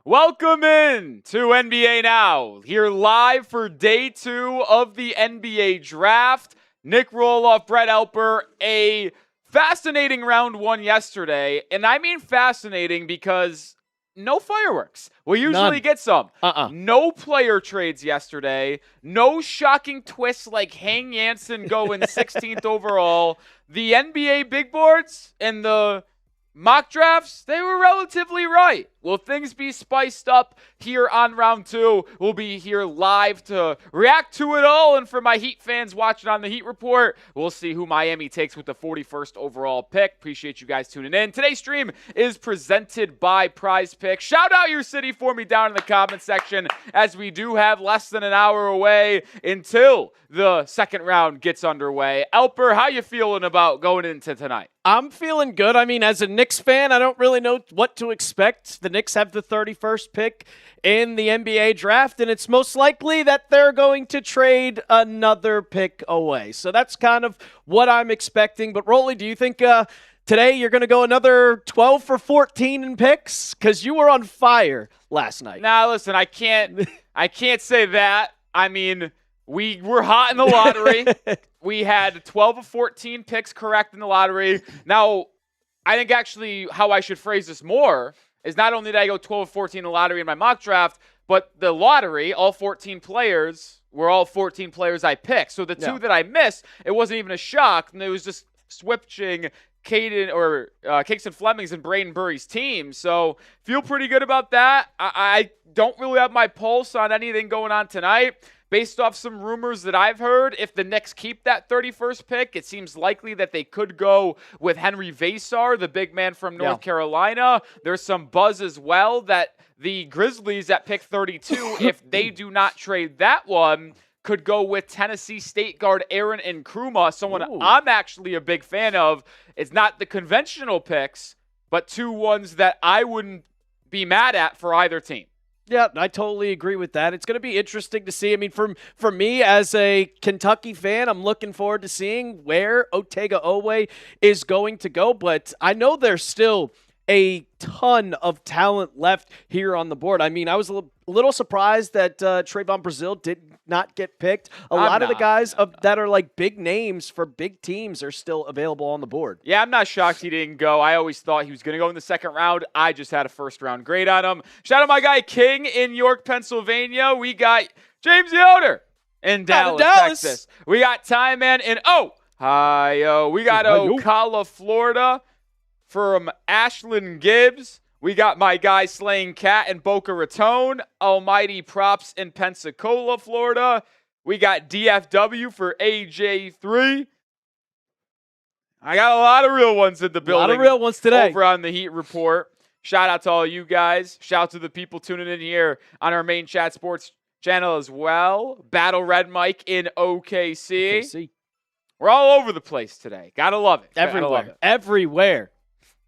Welcome in to NBA Now. Here live for day 2 of the NBA Draft. Nick Roloff, Brett Elper, a fascinating round 1 yesterday. And I mean fascinating because no fireworks. We usually get some. No player trades yesterday. No shocking twists like Hang Jansen going 16th overall. The NBA big boards and the mock drafts, they were relatively right. Will things be spiced up here on round 2? We'll be here live to react to it all. And for my Heat fans watching on the Heat Report, we'll see who Miami takes with the 41st overall pick. Appreciate you guys tuning in. Today's stream is presented by Prize Picks. Shout out your city for me down in the comment section, as we do have less than an hour away until the second round gets underway. Elper, how you feeling about going into tonight? I'm feeling good. I mean, as a Knicks fan, I don't really know what to expect. The Knicks have the 31st pick in the NBA draft, and it's most likely that they're going to trade another pick away. So that's kind of what I'm expecting. But Rolly, do you think today you're going to go another 12 for 14 in picks? Because you were on fire last night. Nah, listen, I can't say that. I mean, we were hot in the lottery. We had 12 of 14 picks correct in the lottery. Now, I think actually how I should phrase this more is not only did I go 12 of 14 in the lottery in my mock draft, but the lottery, all 14 players, were all 14 players I picked. So the two that I missed, it wasn't even a shock. And it was just switching Caden or Kingston Fleming's and Braden Burry's team. So feel pretty good about that. I don't really have my pulse on anything going on tonight. Based off some rumors that I've heard, if the Knicks keep that 31st pick, it seems likely that they could go with Henri Veesaar, the big man from North Carolina. There's some buzz as well that the Grizzlies at pick 32, if they do not trade that one, could go with Tennessee State guard Darryn Nkrumah, someone I'm actually a big fan of. It's not the conventional picks, but two ones that I wouldn't be mad at for either team. Yeah, I totally agree with that. It's going to be interesting to see. I mean, for me as a Kentucky fan, I'm looking forward to seeing where Otega Oweh is going to go. But I know there's still a ton of talent left here on the board. I mean, I was a little surprised that Trevon Brazile did not get picked. A lot of the guys that are like big names for big teams are still available on the board. Yeah, I'm not shocked he didn't go. I always thought he was going to go in the second round. I just had a first-round grade on him. Shout out my guy King in York, Pennsylvania. We got James Yoder in Dallas, Texas. We got Ty Man in Ohio. We got Ocala, Florida from Ashland Gibbs. We got my guy Slaying Cat in Boca Raton. Almighty Props in Pensacola, Florida. We got DFW for AJ3. I got a lot of real ones in the building. A lot of real ones today. Over on the Heat Report. Shout out to all you guys. Shout out to the people tuning in here on our main chat sports channel as well. Battle Red Mike in OKC. We're all over the place today. Gotta love it. Everywhere.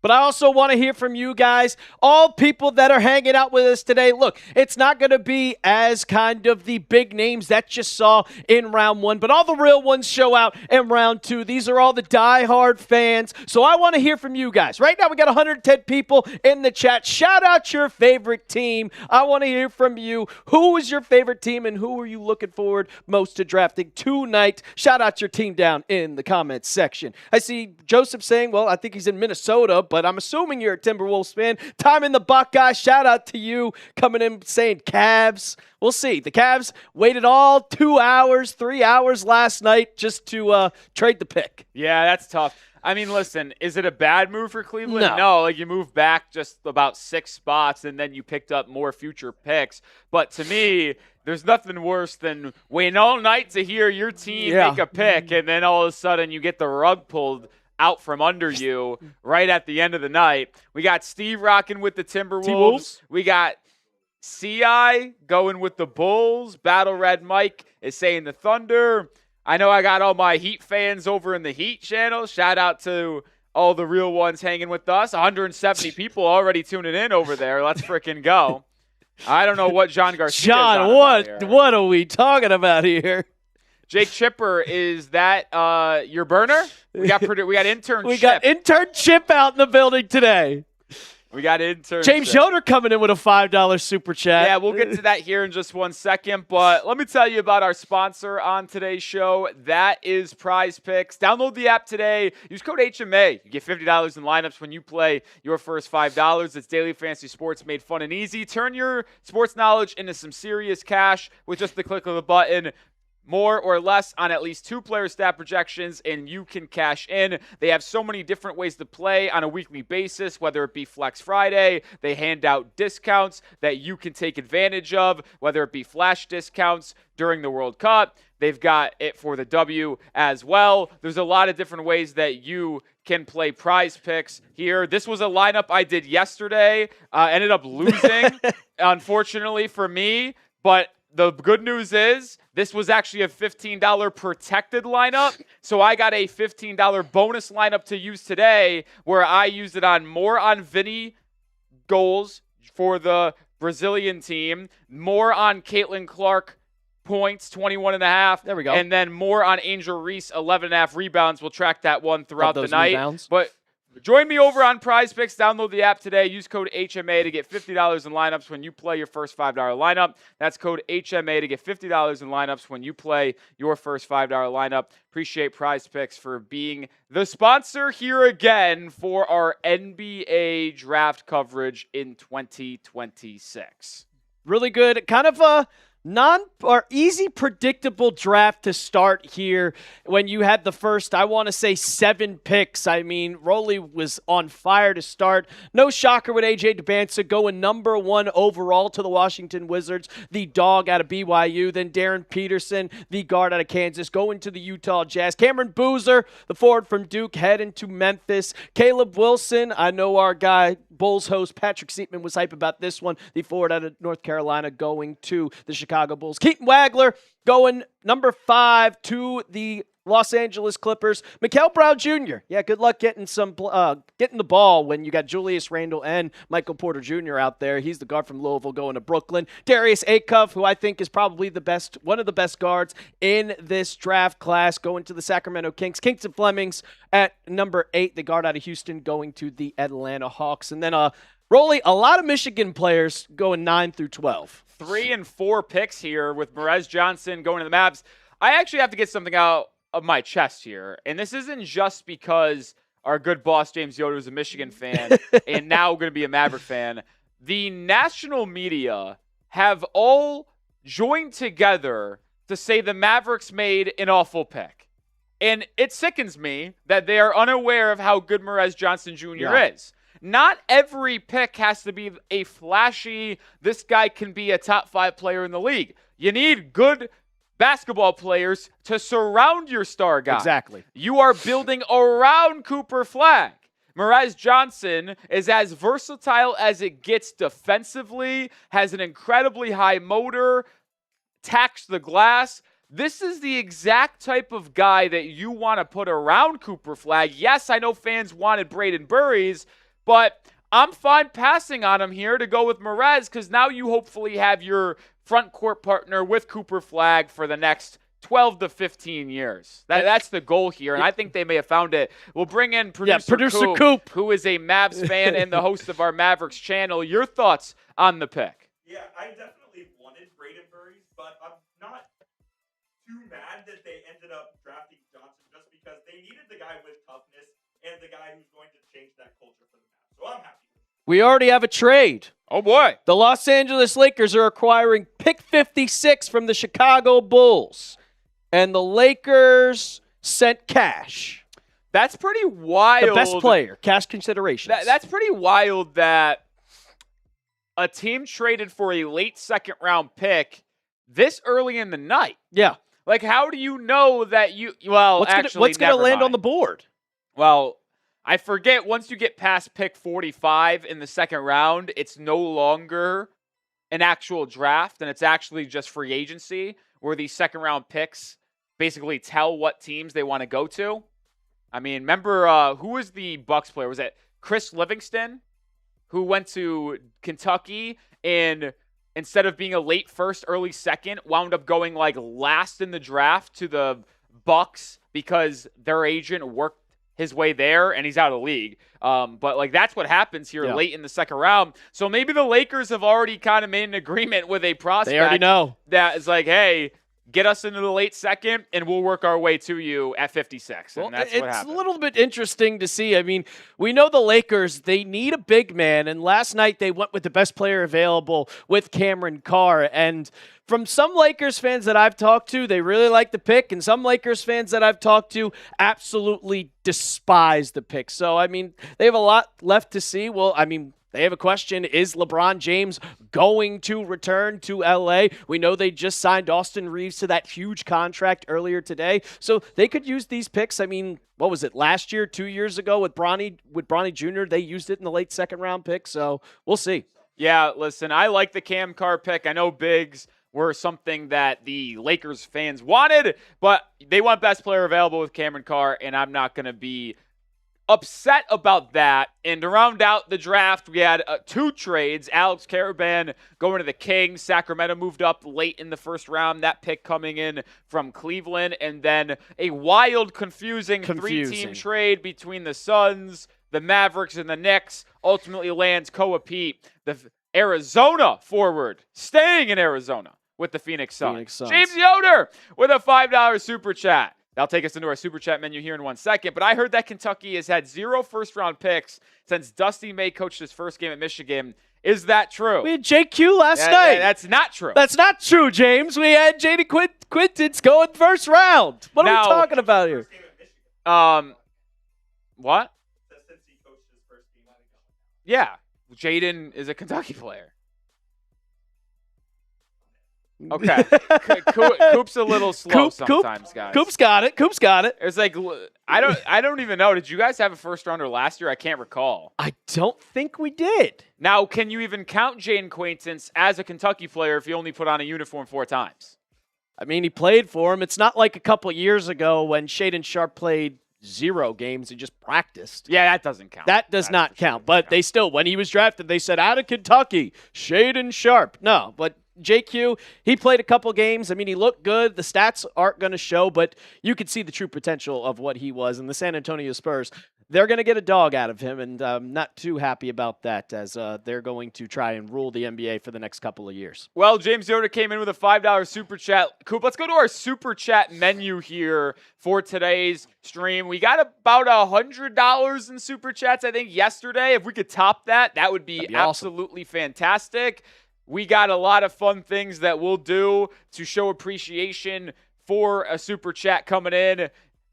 But I also want to hear from you guys, all people that are hanging out with us today. Look, it's not going to be as kind of the big names that you saw in round 1, but all the real ones show out in round 2. These are all the diehard fans. So I want to hear from you guys. Right now we got 110 people in the chat. Shout out your favorite team. I want to hear from you. Who is your favorite team and who are you looking forward most to drafting tonight? Shout out your team down in the comments section. I see Joseph saying, well, I think he's in Minnesota, but I'm assuming you're a Timberwolves fan. Time in the Buckeye. Shout out to you coming in saying Cavs. We'll see. The Cavs waited all 2 hours, 3 hours last night just to trade the pick. Yeah, that's tough. I mean, listen, is it a bad move for Cleveland? No, like you moved back just about 6 spots and then you picked up more future picks. But to me, there's nothing worse than waiting all night to hear your team make a pick and then all of a sudden you get the rug pulled out from under you right at the end of the night. We got Steve rocking with the Timberwolves. We got CI going with the Bulls. Battle Red Mike is saying the Thunder. I know I got all my Heat fans over in the Heat channel. Shout out to all the real ones hanging with us. 170 people already tuning in over there. Let's freaking go. I don't know what John Garcia what are we talking about here? Jake Chipper, is that your burner? We got intern Chip. We got intern Chip out in the building today. We got interns. James Yoder coming in with a $5 super chat. Yeah, we'll get to that here in just 1 second. But let me tell you about our sponsor on today's show. That is Prize Picks. Download the app today. Use code HMA. You get $50 in lineups when you play your first $5. It's daily fantasy sports made fun and easy. Turn your sports knowledge into some serious cash with just the click of the button. More or less on at least 2 player stat projections, and you can cash in. They have so many different ways to play on a weekly basis, whether it be Flex Friday. They hand out discounts that you can take advantage of, whether it be flash discounts during the World Cup. They've got it for the W as well. There's a lot of different ways that you can play Prize Picks here. This was a lineup I did yesterday. Ended up losing, unfortunately for me, but the good news is this was actually a $15 protected lineup, so I got a $15 bonus lineup to use today where I used it more on Vinny goals for the Brazilian team, more on Caitlin Clark points, 21.5. There we go. And then more on Angel Reese, 11.5 rebounds. We'll track that one throughout the night. Rebounds. But join me over on Prize Picks. Download the app today. Use code HMA to get $50 in lineups when you play your first $5 lineup. That's code HMA to get $50 in lineups when you play your first $5 lineup. Appreciate Prize Picks for being the sponsor here again for our NBA draft coverage in 2026. Really good. Kind of a easy, predictable draft to start here when you had the first, I want to say, 7 picks. I mean, Roley was on fire to start. No shocker with AJ Dybantsa going number 1 overall to the Washington Wizards, the dog out of BYU. Then Darryn Peterson, the guard out of Kansas, going to the Utah Jazz. Cameron Boozer, the forward from Duke, heading to Memphis. Caleb Wilson, I know our guy, Bulls host Patrick Seatman was hype about this one. The forward out of North Carolina going to the Chicago Bulls. Keaton Wagler going number 5 to the Los Angeles Clippers. Mikael Brown Jr. Yeah, good luck getting getting the ball when you got Julius Randle and Michael Porter Jr. out there. He's the guard from Louisville going to Brooklyn. Darius Acuff, who I think is probably one of the best guards in this draft class, going to the Sacramento Kings. Kingston Flemings at number 8, the guard out of Houston, going to the Atlanta Hawks. And then Roley, a lot of Michigan players going 9 through 12. 3 and 4 picks here with Merez Johnson going to the Mavs. I actually have to get something out of my chest here, and this isn't just because our good boss James Yoder is a Michigan fan and now going to be a Maverick fan. The national media have all joined together to say the Mavericks made an awful pick. And it sickens me that they are unaware of how good Merez Johnson Jr. is. Not every pick has to be a flashy, this guy can be a top 5 player in the league. You need good basketball players to surround your star guy. Exactly. You are building around Cooper Flagg. Merez Johnson is as versatile as it gets defensively, has an incredibly high motor, tacks the glass. This is the exact type of guy that you want to put around Cooper Flagg. Yes, I know fans wanted Braden Burries, but I'm fine passing on him here to go with Merez because now you hopefully have your front court partner with Cooper Flagg for the next 12 to 15 years. That's the goal here, and I think they may have found it. We'll bring in producer Coop, who is a Mavs fan and the host of our Mavericks channel. Your thoughts on the pick? Yeah, I definitely wanted Braden Burries, but I'm not too mad that they ended up drafting Johnson just because they needed the guy with toughness and the guy who's going to change that culture for the Mavs. So I'm happy. We already have a trade. Oh, boy. The Los Angeles Lakers are acquiring pick 56 from the Chicago Bulls. And the Lakers sent cash. That's pretty wild. The best player, cash considerations. That's pretty wild that a team traded for a late second-round pick this early in the night. Yeah. Like, how do you know that you – well, what's going to land on the board? Well, I forget once you get past pick 45 in the second round, it's no longer an actual draft, and it's actually just free agency where these second-round picks basically tell what teams they want to go to. I mean, remember who was the Bucks player? Was it Chris Livingston, who went to Kentucky and instead of being a late first, early second, wound up going like last in the draft to the Bucks because their agent worked his way there, and he's out of the league. But like that's what happens here late in the second round. So maybe the Lakers have already kind of made an agreement with a prospect. They already know that is like, hey, get us into the late second, and we'll work our way to you at 56. And that's what happened. It's a little bit interesting to see. I mean, we know the Lakers, they need a big man, and last night they went with the best player available with Cameron Carr. And from some Lakers fans that I've talked to, they really like the pick, and some Lakers fans that I've talked to absolutely despise the pick. So, I mean, they have a lot left to see. Well, I mean, they have a question. Is LeBron James going to return to LA? We know they just signed Austin Reeves to that huge contract earlier today. So they could use these picks. I mean, what was it, last year, 2 years ago with Bronny Jr.? They used it in the late second round pick. So we'll see. Yeah, listen, I like the Cam Carr pick. I know bigs were something that the Lakers fans wanted, but they want best player available with Cameron Carr, and I'm not going to be upset about that. And to round out the draft, we had 2 trades. Alex Caravan going to the Kings. Sacramento moved up late in the first round. That pick coming in from Cleveland. And then a wild, confusing 3-team trade between the Suns, the Mavericks, and the Knicks. Ultimately lands Koa Pete, the Arizona forward, staying in Arizona with the Phoenix Suns. James Yoder with a $5 super chat. That'll take us into our super chat menu here in 1 second. But I heard that Kentucky has had 0 first-round picks since Dusty May coached his first game at Michigan. Is that true? We had JQ last night. That's not true. That's not true, James. We had Jaden Quintons going first round. What are we talking about here? What? Since he coached his first game. Yeah. Jaden is a Kentucky player. Okay. Coop's a little slow sometimes, guys. Coop's got it. It's like I don't even know. Did you guys have a first rounder last year? I can't recall. I don't think we did. Now, can you even count Jaden Quaintance as a Kentucky player if he only put on a uniform 4 times? I mean, he played for him. It's not like a couple years ago when Shaedon Sharpe played 0 games and just practiced. Yeah, that doesn't count. That does not count. But they still, when he was drafted, they said, out of Kentucky, Shaedon Sharpe. No, but JQ, he played a couple games. I mean, he looked good. The stats aren't going to show, but you could see the true potential of what he was. And the San Antonio Spurs, they're going to get a dog out of him, and I'm not too happy about that, as they're going to try and rule the NBA for the next couple of years. Well, James Yoder came in with a $5 super chat. Coop, let's go to our super chat menu here for today's stream. We got about $100 in super chats, I think, yesterday. If we could top that, that would be absolutely fantastic. We got a lot of fun things that we'll do to show appreciation for a super chat coming in.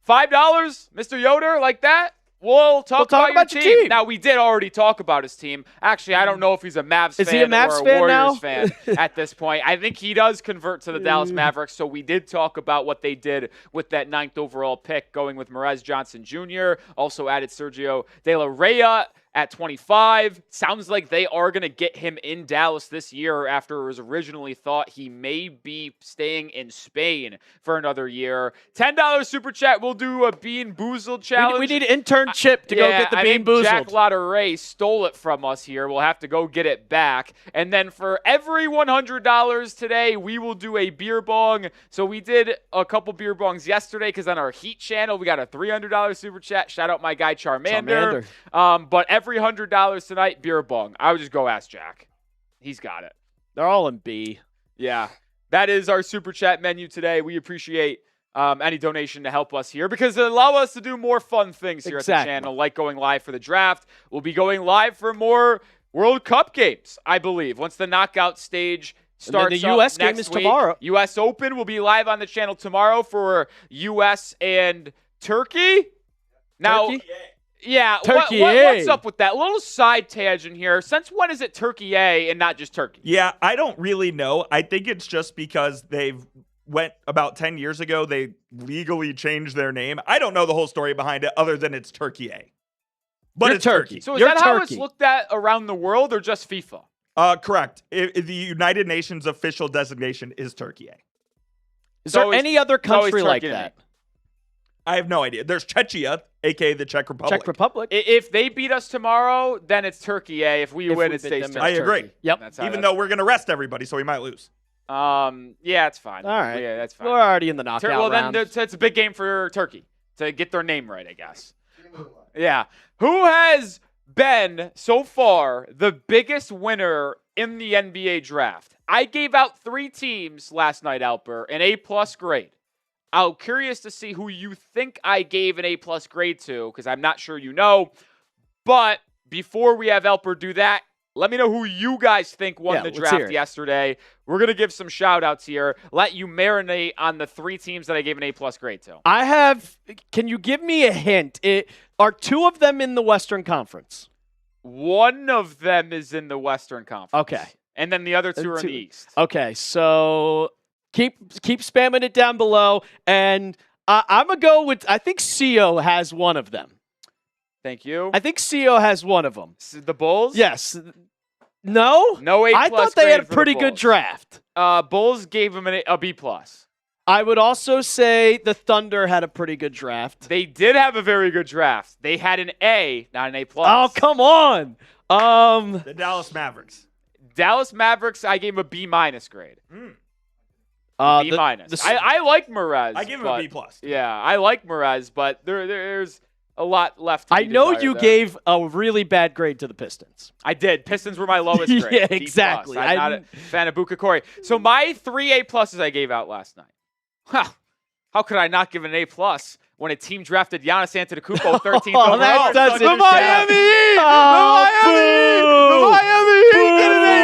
$5, Mr. Yoder, like that? We'll talk about your team. Now, we did already talk about his team. Actually, I don't know if he's a Mavs fan he a Mavs or a fan Warriors now? fan at this point. I think he does convert to the Dallas Mavericks, so we did talk about what they did with that 9th overall pick, going with Merez Johnson Jr., also added Sergio De La Rey at 25. Sounds like they are going to get him in Dallas this year after it was originally thought he may be staying in Spain for another year. $10 super chat. We'll do a Bean Boozled challenge. We need an internship to go get the Bean Boozled. Jack Lotteray stole it from us here. We'll have to go get it back. And then for every $100 today, we will do a beer bong. So we did a couple beer bongs yesterday because on our Heat channel, we got a $300 super chat. Shout out my guy Charmander. But every $100 tonight, beer bong. I would just go ask Jack. He's got it. They're all in B. Yeah. That is our super chat menu today. We appreciate any donation to help us here because it allows us to do more fun things here at the channel, like going live for the draft. We'll be going live for more World Cup games, I believe, once the knockout stage starts. And then the U.S. game is tomorrow. U.S. Open will be live on the channel tomorrow for U.S. and Turkey. Now, yeah, Turkey what's up with that? Little side tangent here. Since when is it Turkey A and not just Turkey? Yeah, I don't really know. I think it's just because they've went about 10 years ago, they legally changed their name. I don't know the whole story behind it other than it's Turkey A. But it's Turkey. So is that how it's looked at around the world or just FIFA? Correct. The United Nations official designation is Turkey A. Is there any other country like that? I have no idea. There's Czechia, a.k.a. the Czech Republic. Czech Republic. If they beat us tomorrow, then it's Turkey A. If we win, it stays Turkey. I agree. Yep. Even though we're going to rest everybody, so we might lose. Yeah, it's fine. All right. Yeah, that's fine. We're already in the knockout round. Well, then it's a big game for Turkey to get their name right, I guess. Yeah. Who has been, so far, the biggest winner in the NBA draft? I gave out 3 teams last night, Alper, an A-plus grade. I'm curious to see who you think I gave an A-plus grade to, because I'm not sure you know. But before we have Alper do that, let me know who you guys think won the draft yesterday. We're going to give some shout-outs here. Let you marinate on the 3 teams that I gave an A-plus grade to. Can you give me a hint? Are 2 of them in the Western Conference? 1 of them is in the Western Conference. Okay. And then the other 2 are in the East. Okay, so keep spamming it down below. And I'm going to go with, I think CO has 1 of them. Thank you. I think CO has 1 of them. The Bulls? Yes. No? No A+. I thought they had a pretty good draft. Bulls gave them a B+. I would also say the Thunder had a pretty good draft. They did have a very good draft. They had an A, not an A+. Oh, come on. The Dallas Mavericks. Dallas Mavericks, I gave him a B- grade. B-. I like Merez. I give him a B+. Yeah, I like Merez, but there's a lot left to be I know desired you there. gave a really bad grade to the Pistons. I did. Pistons were my lowest grade. Yeah, B+. exactly. I'm not a fan of Buka Corey. So my 3 A+s I gave out last night. How could I not give an A+ when a team drafted Giannis Antetokounmpo 13th overall? That doesn't the Miami Heat! The Miami Heat get an A+!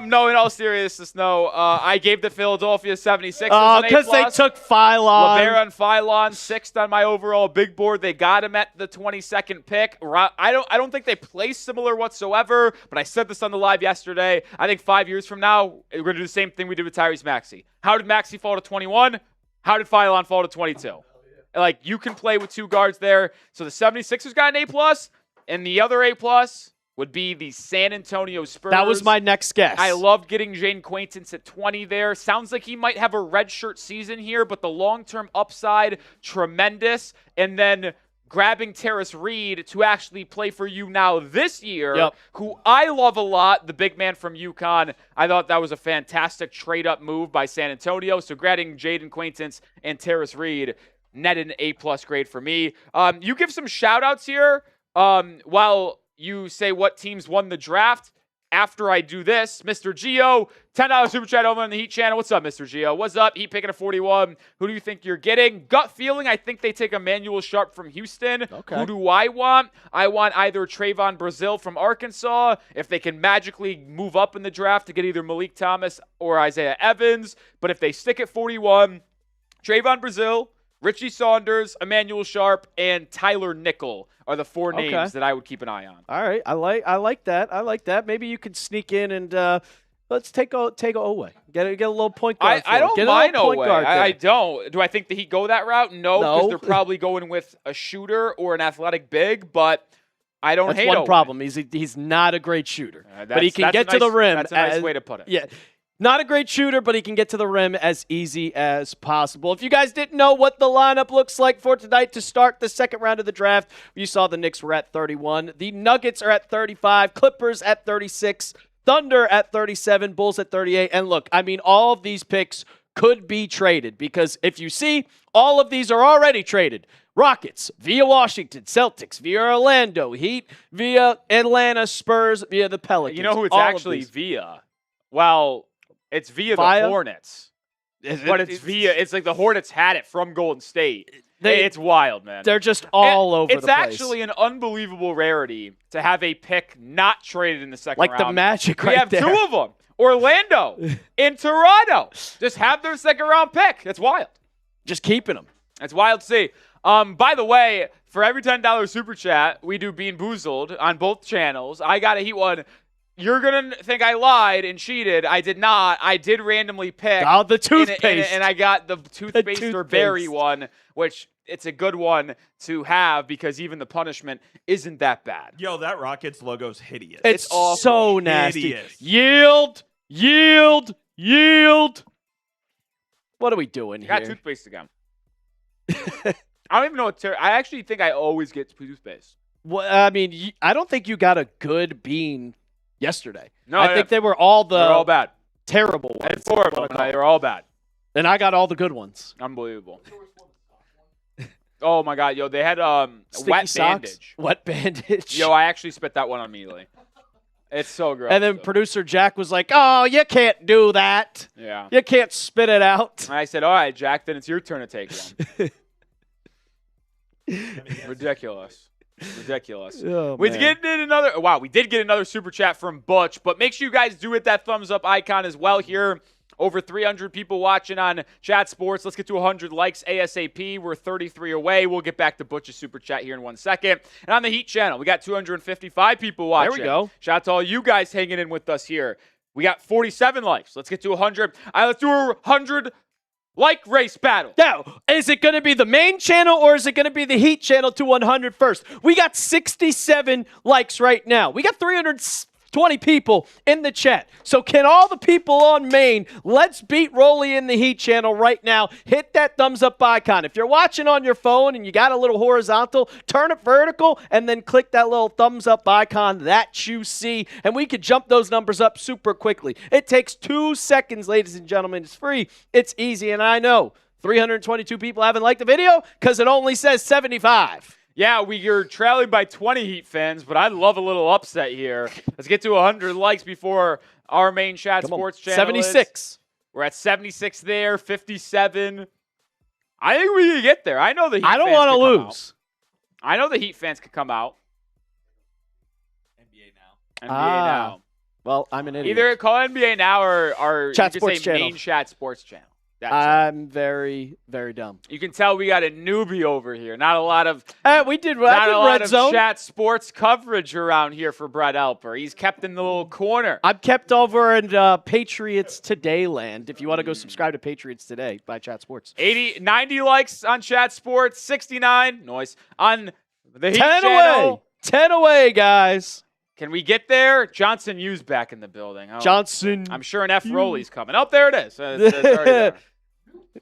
No, in all seriousness, no. I gave the Philadelphia 76ers an A+. Because they took Phylon. LeBaron Phylon, 6th on my overall big board. They got him at the 22nd pick. I don't think they play similar whatsoever, but I said this on the live yesterday. I think 5 years from now, we're going to do the same thing we did with Tyrese Maxey. How did Maxey fall to 21? How did Phylon fall to 22? Like, you can play with 2 guards there. So the 76ers got an A+, and the other A+ would be the San Antonio Spurs. That was my next guess. I loved getting Jaden Quaintance at 20 there. Sounds like he might have a redshirt season here, but the long-term upside, tremendous. And then grabbing Terrace Reed to actually play for you now this year, who I love a lot, the big man from UConn. I thought that was a fantastic trade-up move by San Antonio. So grabbing Jaden Quaintance and Terrace Reed, net an A+ grade for me. You give some shout-outs here while you say what teams won the draft. After I do this, Mr. Gio, $10 super chat over on the Heat channel. What's up, Mr. Gio? What's up? Heat picking a 41. Who do you think you're getting? Gut feeling, I think they take Emanuel Sharp from Houston. Okay. Who do I want? I want either Trevon Brazile from Arkansas, if they can magically move up in the draft to get either Meleek Thomas or Isaiah Evans. But if they stick at 41, Trevon Brazile, Richie Saunders, Emanuel Sharp, and Tyler Nickel are the 4 names that I would keep an eye on. All right, I like that. Maybe you could sneak in and let's take Oweh. Get a little point guard. I don't mind Oweh. I don't. Do I think that he'd go that route? No, because they're probably going with a shooter or an athletic big. But I don't hate Oweh. That's one problem. He's not a great shooter, but he can get to the rim. That's a nice way to put it. Yeah. Not a great shooter, but he can get to the rim as easy as possible. If you guys didn't know what the lineup looks like for tonight to start the second round of the draft, you saw the Knicks were at 31. The Nuggets are at 35. Clippers at 36. Thunder at 37. Bulls at 38. And look, I mean, all of these picks could be traded because if you see, all of these are already traded. Rockets via Washington, Celtics via Orlando, Heat via Atlanta, Spurs via the Pelicans. You know who it's actually via? Well, it's via the Hornets. But it's like the Hornets had it from Golden State. It's wild, man. They're just all over the place. It's actually an unbelievable rarity to have a pick not traded in the second round. Like the Magic right there. We have 2 of them. Orlando and Toronto just have their second round pick. That's wild. Just keeping them. That's wild to see. By the way, for every $10 super chat, we do Bean Boozled on both channels. I got a Heat one. You're going to think I lied and cheated. I did not. I did randomly pick. Oh, the toothpaste. And I got the toothpaste or berry one, which it's a good one to have because even the punishment isn't that bad. Yo, that Rockets logo's hideous. It's so nasty. Hideous. Yield. What are we doing here? I got toothpaste again. I don't even know what I actually think I always get toothpaste. Well, I mean, I don't think you got a good bean yesterday. No, I think they were all bad. Terrible ones. I had 4 of them. They were all bad. And I got all the good ones. Unbelievable. Oh my God, yo, they had Sticky wet socks, bandage. wet bandage. Yo, I actually spit that one on immediately. It's so gross. And then though. producer Jack was like, "Oh, you can't do that. Yeah. You can't spit it out." And I said, all right, Jack, then it's your turn to take one. Ridiculous. Ridiculous. Oh, We man. did get another. Wow, we did get another super chat from Butch, but make sure you guys do hit that thumbs up icon as well here. Over 300 people watching on Chat Sports. Let's get to 100 likes ASAP. We're 33 away. We'll get back to Butch's super chat here in 1 second. And on the Heat channel, we got 255 people watching. There we go. Shout out to all you guys hanging in with us here. We got 47 likes. Let's get to 100. All right, let's do a 100 like race battle. Now, is it going to be the main channel or is it going to be the Heat channel to 100 first? We got 67 likes right now. We got 320 people in the chat. So can all the people on main, let's beat Rolly in the Heat channel right now. Hit that thumbs up icon. If you're watching on your phone and you got a little horizontal, turn it vertical and then click that little thumbs up icon that you see. And we could jump those numbers up super quickly. It takes 2 seconds, ladies and gentlemen. It's free. It's easy. And I know 322 people haven't liked the video because it only says 75. Yeah, we're trailing by 20 Heat fans, but I'd love a little upset here. Let's get to 100 likes before our main Chat Sports channel 76. We're at 76 there, 57. I think we can get there. I know the Heat I don't want to lose. I know the Heat fans could come out. NBA now. NBA now. Well, I'm an idiot. Either call NBA now or Chat you could Sports say channel. main Chat Sports channel. That's it. I'm very, very dumb. You can tell we got a newbie over here. Not a lot of We did. I not did a lot Red of Zone. Chat Sports coverage around here for Brett Elper. He's kept in the little corner. I'm kept over in Patriots Today land. If you want to go subscribe to Patriots Today by Chat Sports. 90 likes on Chat Sports, 69 noise on the Heat 10 channel. away. 10 away, guys. Can we get there? Johnson U's back in the building. Oh, Johnson. I'm sure an F Roley's coming. Oh, there it is. It's already there.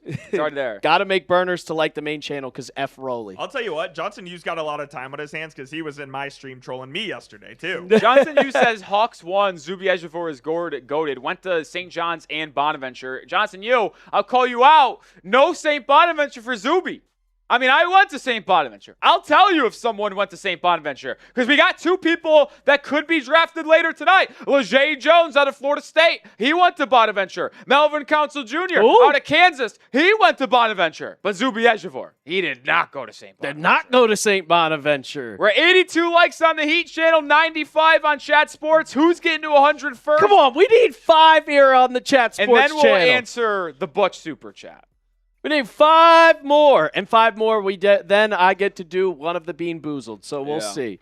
It's already there. Got to make burners to like the main channel because F Roley. I'll tell you what, Johnson U's got a lot of time on his hands because he was in my stream trolling me yesterday, too. Johnson U says Hawks won. Zuby Ejiofor is goated. Went to St. John's and Bonaventure. Johnson U, I'll call you out. No St. Bonaventure for Zuby. I mean, I went to St. Bonaventure. I'll tell you if someone went to St. Bonaventure because we got 2 people that could be drafted later tonight. LeJay Jones out of Florida State. He went to Bonaventure. Melvin Council Jr. Ooh. out of Kansas. He went to Bonaventure. But Zuby Ejiofor, he did not go to St. Bonaventure. Did not go to St. Bonaventure. We're 82 likes on the Heat channel, 95 on Chat Sports. Who's getting to 100 first? Come on, we need 5 here on the Chat Sports And then we'll channel. answer the Butch Super Chat. We need 5 more. And 5 more, then I get to do one of the Bean Boozled. So we'll Yeah. see.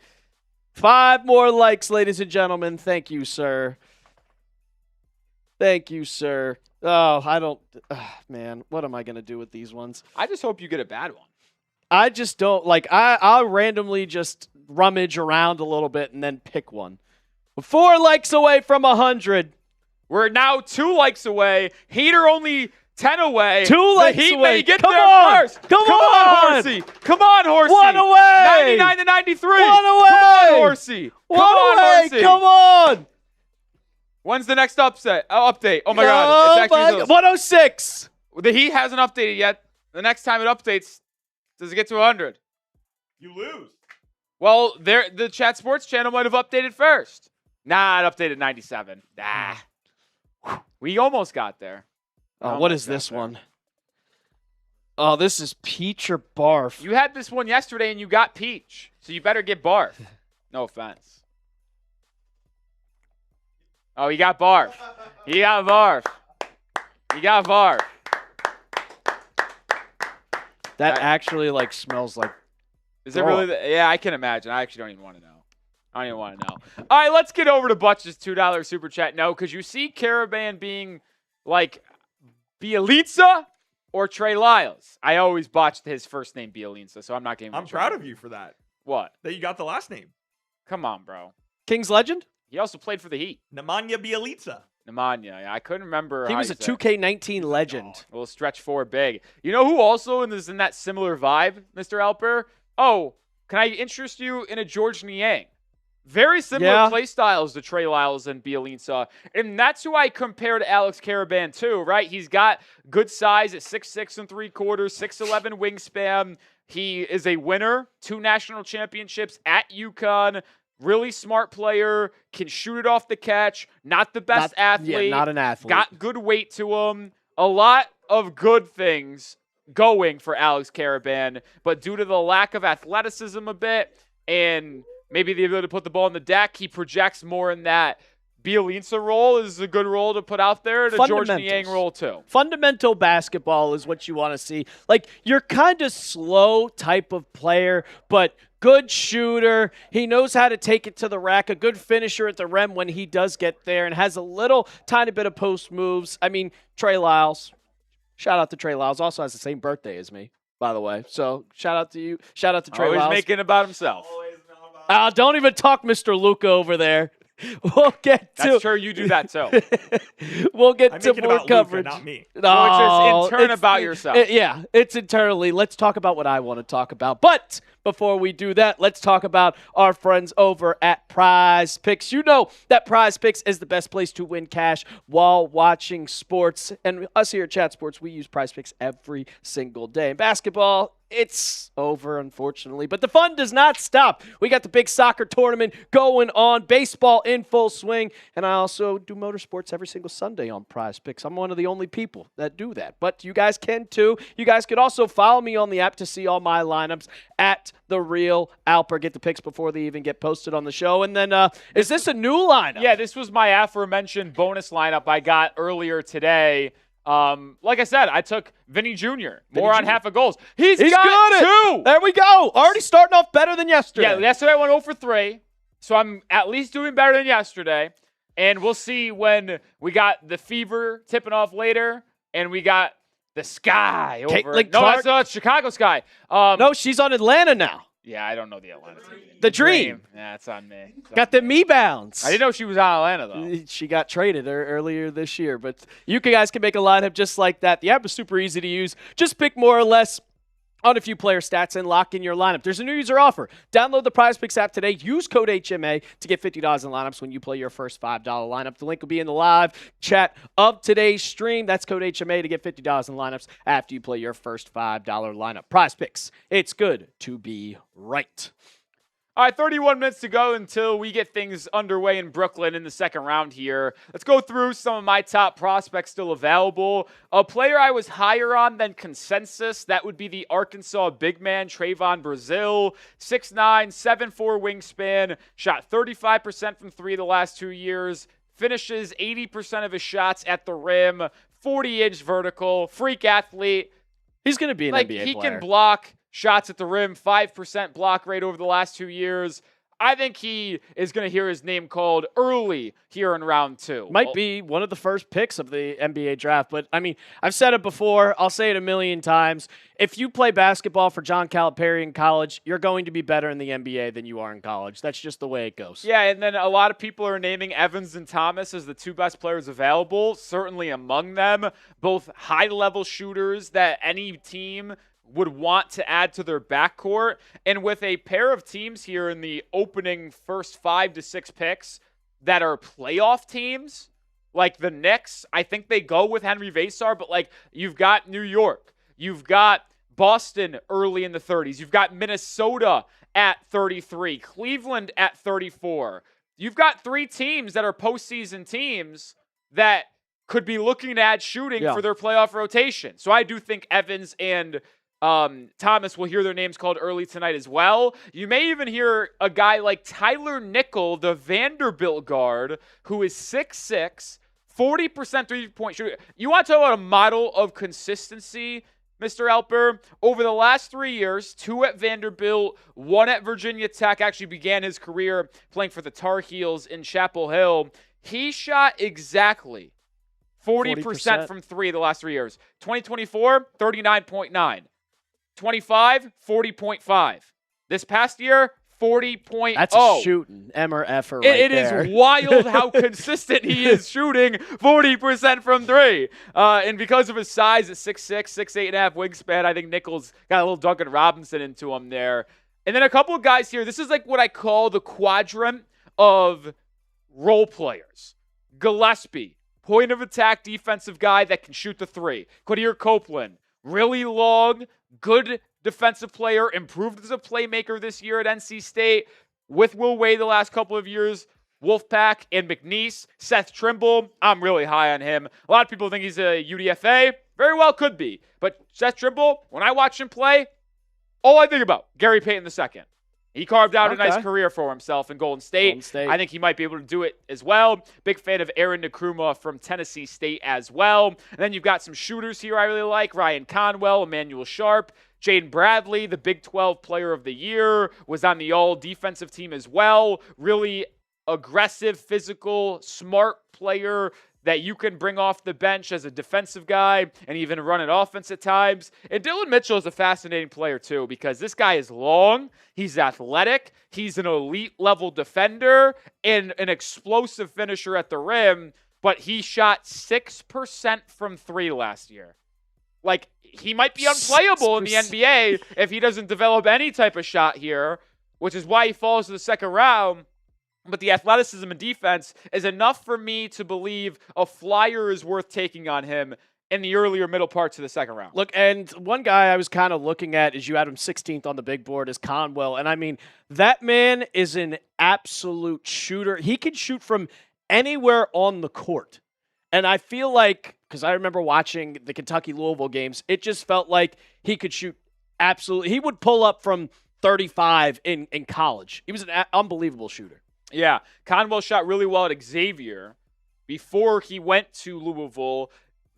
5 more likes, ladies and gentlemen. Thank you, sir. Thank you, sir. Oh, I don't. Man, what am I going to do with these ones? I just hope you get a bad one. I just don't. I'll randomly just rummage around a little bit and then pick one. 4 likes away from 100. We're now 2 likes away. Heat are only 10 away. 2 likes the Heat away. may get Come there on. first. Come on. Horsey. Come on, Horsey. 1 away. 99 to 93. 1 away. Come on, Horsey. Come 1 on, away. Horsey. Come on. When's the next update? Oh, my God. It's actually those. 106. The Heat hasn't updated yet. The next time it updates, does it get to 100? You lose. Well, the Chat Sports channel might have updated first. Nah, it updated 97. Nah. We almost got there. Oh, what is this one? Oh, this is peach or barf. You had this one yesterday and you got peach, so you better get barf. No offense. Oh, he got barf. He got barf. He got barf. That actually smells like. Is it really? Yeah, I can imagine. I actually don't even want to know. I don't even want to know. All right, let's get over to Butch's $2 super chat. No, because you see Caravan being like Bielitsa or Trey Lyles. I always botched his first name Bielitsa, so I'm not getting. I'm proud of you for that. What? That you got the last name. Come on, bro. King's Legend? He also played for the Heat. Nemanja Bielitsa. Nemanja. Yeah, I couldn't remember. He how was you a said it. 2K19 legend. A little stretch 4 big. You know who also is in that similar vibe, Mr. Alper? Oh, can I interest you in a George Niang? Very similar Yeah. play styles to Trey Lyles and Bjelica. And that's who I compare to Alex Karaban too, right? He's got good size at 6'6" and 3/4, 6'11" wingspan. He is a winner, 2 national championships at UConn. Really smart player, can shoot it off the catch. Not the best athlete. Yeah, not an athlete. Got good weight to him. A lot of good things going for Alex Karaban, but due to the lack of athleticism a bit and maybe the ability to put the ball on the deck, he projects more in that Bjelica role is a good role to put out there, and a George Niang role too. Fundamental basketball is what you want to see. Like, you're kind of slow type of player, but good shooter. He knows how to take it to the rack, a good finisher at the rim when he does get there, and has a little tiny bit of post moves. I mean, Trey Lyles. Shout out to Trey Lyles. Also has the same birthday as me, by the way. So shout out to you. Shout out to Trey Lyles. Always making it about himself. Don't even talk Mr. Luca over there. We'll get to. That's true. You do that too. We'll get I'm to making more about coverage. Luka, not me. No, it's just in turn it's about the- yourself. Yeah, it's internally. Let's talk about what I want to talk about. But before we do that, let's talk about our friends over at Prize Picks. You know that Prize Picks is the best place to win cash while watching sports. And us here at Chat Sports, we use Prize Picks every single day. In basketball, it's over, unfortunately, but the fun does not stop. We got the big soccer tournament going on, baseball in full swing, and I also do motorsports every single Sunday on Prize Picks. I'm one of the only people that do that, but you guys can too. You guys could also follow me on the app to see all my lineups at The Real Alper. Get the picks before they even get posted on the show. And then, is this a new lineup? Yeah, this was my aforementioned bonus lineup I got earlier today. Like I said, I took Vinny Jr. More on half a goals. He's got good at 2. There we go. Already starting off better than yesterday. Yeah, yesterday I went 0 for 3. So I'm at least doing better than yesterday. And we'll see when we got the Fever tipping off later and we got the Sky over. Caitlin No, Clark. that's Chicago Sky. No, she's on Atlanta now. Yeah, I don't know the Atlanta team. The Dream. Yeah, it's on me. Got the me-bounds. I didn't know she was on Atlanta, though. She got traded earlier this year. But you guys can make a lineup just like that. The app is super easy to use. Just pick more or less on a few player stats and lock in your lineup. There's a new user offer. Download the Prize Picks app today. Use code HMA to get $50 in lineups when you play your first $5 lineup. The link will be in the live chat of today's stream. That's code HMA to get $50 in lineups after you play your first $5 lineup. Prize Picks. It's good to be right. All right, 31 minutes to go until we get things underway in Brooklyn in the second round here. Let's go through some of my top prospects still available. A player I was higher on than consensus, that would be the Arkansas big man, Trevon Brazile. 6'9", 7'4" wingspan, shot 35% from 3 the last 2 years, finishes 80% of his shots at the rim, 40-inch vertical, freak athlete. He's going to be an NBA player. He can block shots at the rim, 5% block rate over the last 2 years. I think he is going to hear his name called early here in round 2. Might be one of the first picks of the NBA draft. But, I mean, I've said it before. I'll say it a million times. If you play basketball for John Calipari in college, you're going to be better in the NBA than you are in college. That's just the way it goes. Yeah, and then a lot of people are naming Evans and Thomas as the 2 best players available, certainly among them. Both high-level shooters that any team would want to add to their backcourt. And with a pair of teams here in the opening first 5 to 6 picks that are playoff teams, like the Knicks, I think they go with Henri Veesaar, but like you've got New York, you've got Boston early in the 30s, you've got Minnesota at 33, Cleveland at 34. You've got 3 teams that are postseason teams that could be looking to add shooting for their playoff rotation. So I do think Evans and Thomas will hear their names called early tonight as well. You may even hear a guy like Tyler Nickel, the Vanderbilt guard, who is 6'6", 40% three-point shooter. You want to talk about a model of consistency, Mr. Alper? Over the last 3 years, 2 at Vanderbilt, 1 at Virginia Tech, actually began his career playing for the Tar Heels in Chapel Hill. He shot exactly 40% from 3 the last 3 years. 2024, 39.9. 25, 40.5. This past year, 40.0. That's a shooting M or F right It there. is wild how consistent he is shooting 40% from 3. And because of his size at 6'6", 6'8.5" wingspan, I think Nichols got a little Duncan Robinson into him there. And then a couple of guys here. This is like what I call the quadrant of role players. Gillespie, point of attack defensive guy that can shoot the three. Quadir Copeland, really long, good defensive player, improved as a playmaker this year at NC State with Will Wade the last couple of years. Wolfpack and McNeese. Seth Trimble, I'm really high on him. A lot of people think he's a UDFA. Very well could be. But Seth Trimble, when I watch him play, all I think about, Gary Payton II. He carved out a nice career for himself in Golden State. I think he might be able to do it as well. Big fan of Aaron Nkrumah from Tennessee State as well. And then you've got some shooters here I really like. Ryan Conwell, Emanuel Sharp. Jaden Bradley, the Big 12 Player of the Year, was on the all-defensive team as well. Really aggressive, physical, smart player that you can bring off the bench as a defensive guy and even run an offense at times. And Dillon Mitchell is a fascinating player too because this guy is long, he's athletic, he's an elite-level defender and an explosive finisher at the rim, but he shot 6% from three last year. Like, he might be unplayable 6%. In the NBA if he doesn't develop any type of shot here, which is why he falls to the second round. But the athleticism and defense is enough for me to believe a flyer is worth taking on him in the earlier middle parts of the second round. Look, and one guy I was kind of looking at is you had him 16th on the big board is Conwell. And I mean, that man is an absolute shooter. He can shoot from anywhere on the court. And I feel like, because I remember watching the Kentucky-Louisville games, it just felt like he could shoot absolutely. He would pull up from 35 in college. He was an unbelievable shooter. Yeah, Conwell shot really well at Xavier before he went to Louisville.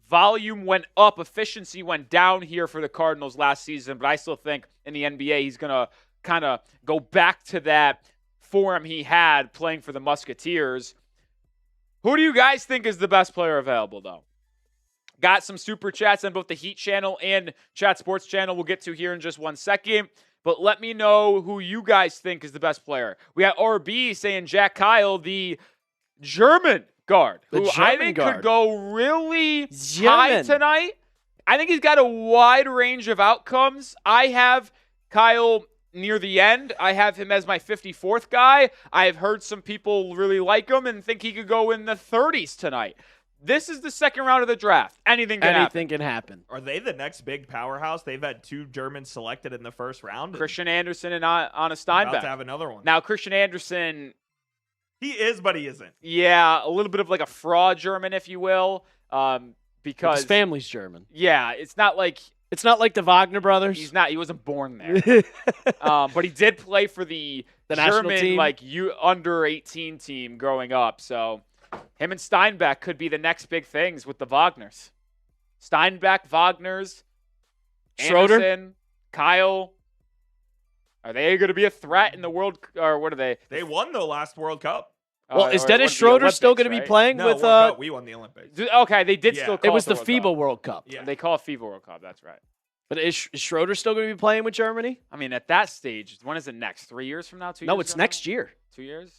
Volume went up, efficiency went down here for the Cardinals last season, but I still think in the NBA he's going to kind of go back to that form he had playing for the Musketeers. Who do you guys think is the best player available, though? Got some super chats on both the Heat channel and Chat Sports channel we'll get to here in just 1 second. But let me know who you guys think is the best player. We got RB saying Jack Kyle, the German guard, who I think could go really high tonight. I think he's got a wide range of outcomes. I have Kyle near the end. I have him as my 54th guy. I've heard some people really like him and think he could go in the 30s tonight. This is the second round of the draft. Anything can happen. Are they the next big powerhouse? They've had 2 Germans selected in the first round. Christian Andersen and Anna Steinbeck. About to have another one. Now, Christian Andersen. He is, but he isn't. Yeah, a little bit of like a fraud German, if you will. Because his family's German. Yeah, it's not like the Wagner brothers. He wasn't born there. But he did play for the German team, like under 18 team growing up. So him and Steinbeck could be the next big things with the Wagners. Steinbeck, Wagners, Schroeder, Anderson, Kyle. Are they going to be a threat in the world? Or what are they? They won the last World Cup. Well, is Dennis Schroeder still going to be playing with? We won the Olympics. Okay, they did still. Call it was the FIBA FIBA World Cup. Yeah. They call it FIBA World Cup. That's right. But is Schroeder still going to be playing with Germany? I mean, at that stage, when is it next? 3 years from now? 2 years? No, it's next year. 2 years?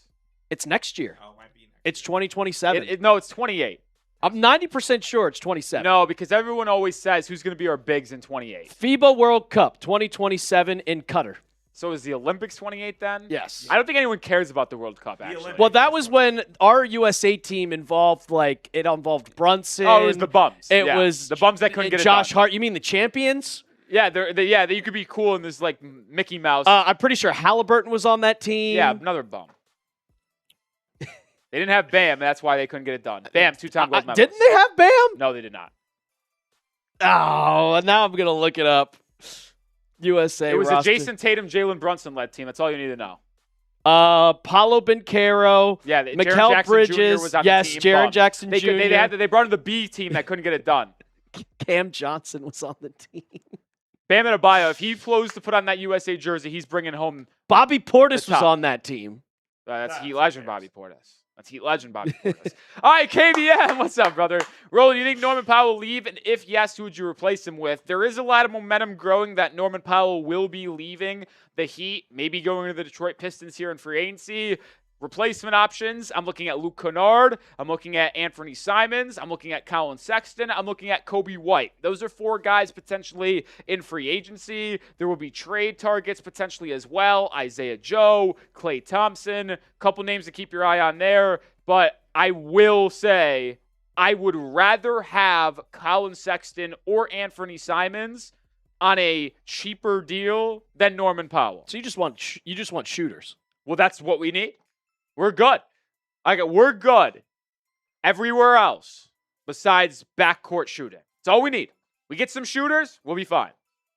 It's next year. Oh, it might be next. It's 2027. No, it's 28. I'm 90% sure it's 27. No, because everyone always says who's going to be our bigs in 28. FIBA World Cup 2027 in Qatar. So is the Olympics 28 then? Yes. I don't think anyone cares about the World Cup, actually. Well, that was when our USA team involved Brunson. Oh, it was the bums. It was the bums that couldn't get Josh it done. Hart. You mean the champions? Yeah, you could be cool in this like Mickey Mouse. I'm pretty sure Halliburton was on that team. Yeah, another bum. They didn't have Bam, that's why they couldn't get it done. Bam, 2-time gold medalist. Didn't they have Bam? No, they did not. Oh, now I'm going to look it up. USA It was roster. a Jason Tatum, Jalen Brunson-led team. That's all you need to know. Paulo Bencaro. Yeah, Mikael Bridges. Was on yes, the team. Jaren Jackson Jr. They brought in the B team that couldn't get it done. Cam Johnson was on the team. Bam Adebayo, if he flows to put on that USA jersey, he's bringing home. Bobby Portis was on that team. That's Heat legend, Bobby Portis. That's Heat legend, Bobby Portis. All right, KBM, what's up, brother? Roland, do you think Norman Powell will leave? And if yes, who would you replace him with? There is a lot of momentum growing that Norman Powell will be leaving the Heat, maybe going to the Detroit Pistons here in free agency. replacement options, I'm looking at Luke Kennard. I'm looking at Anthony Simons. I'm looking at Colin Sexton. I'm looking at Kobe White. Those are 4 guys potentially in free agency. There will be trade targets potentially as well. Isaiah Joe, Klay Thompson, a couple names to keep your eye on there. But I will say I would rather have Colin Sexton or Anthony Simons on a cheaper deal than Norman Powell. So you just want shooters. Well, that's what we need. We're good. We're good everywhere else besides backcourt shooting. That's all we need. We get some shooters, we'll be fine.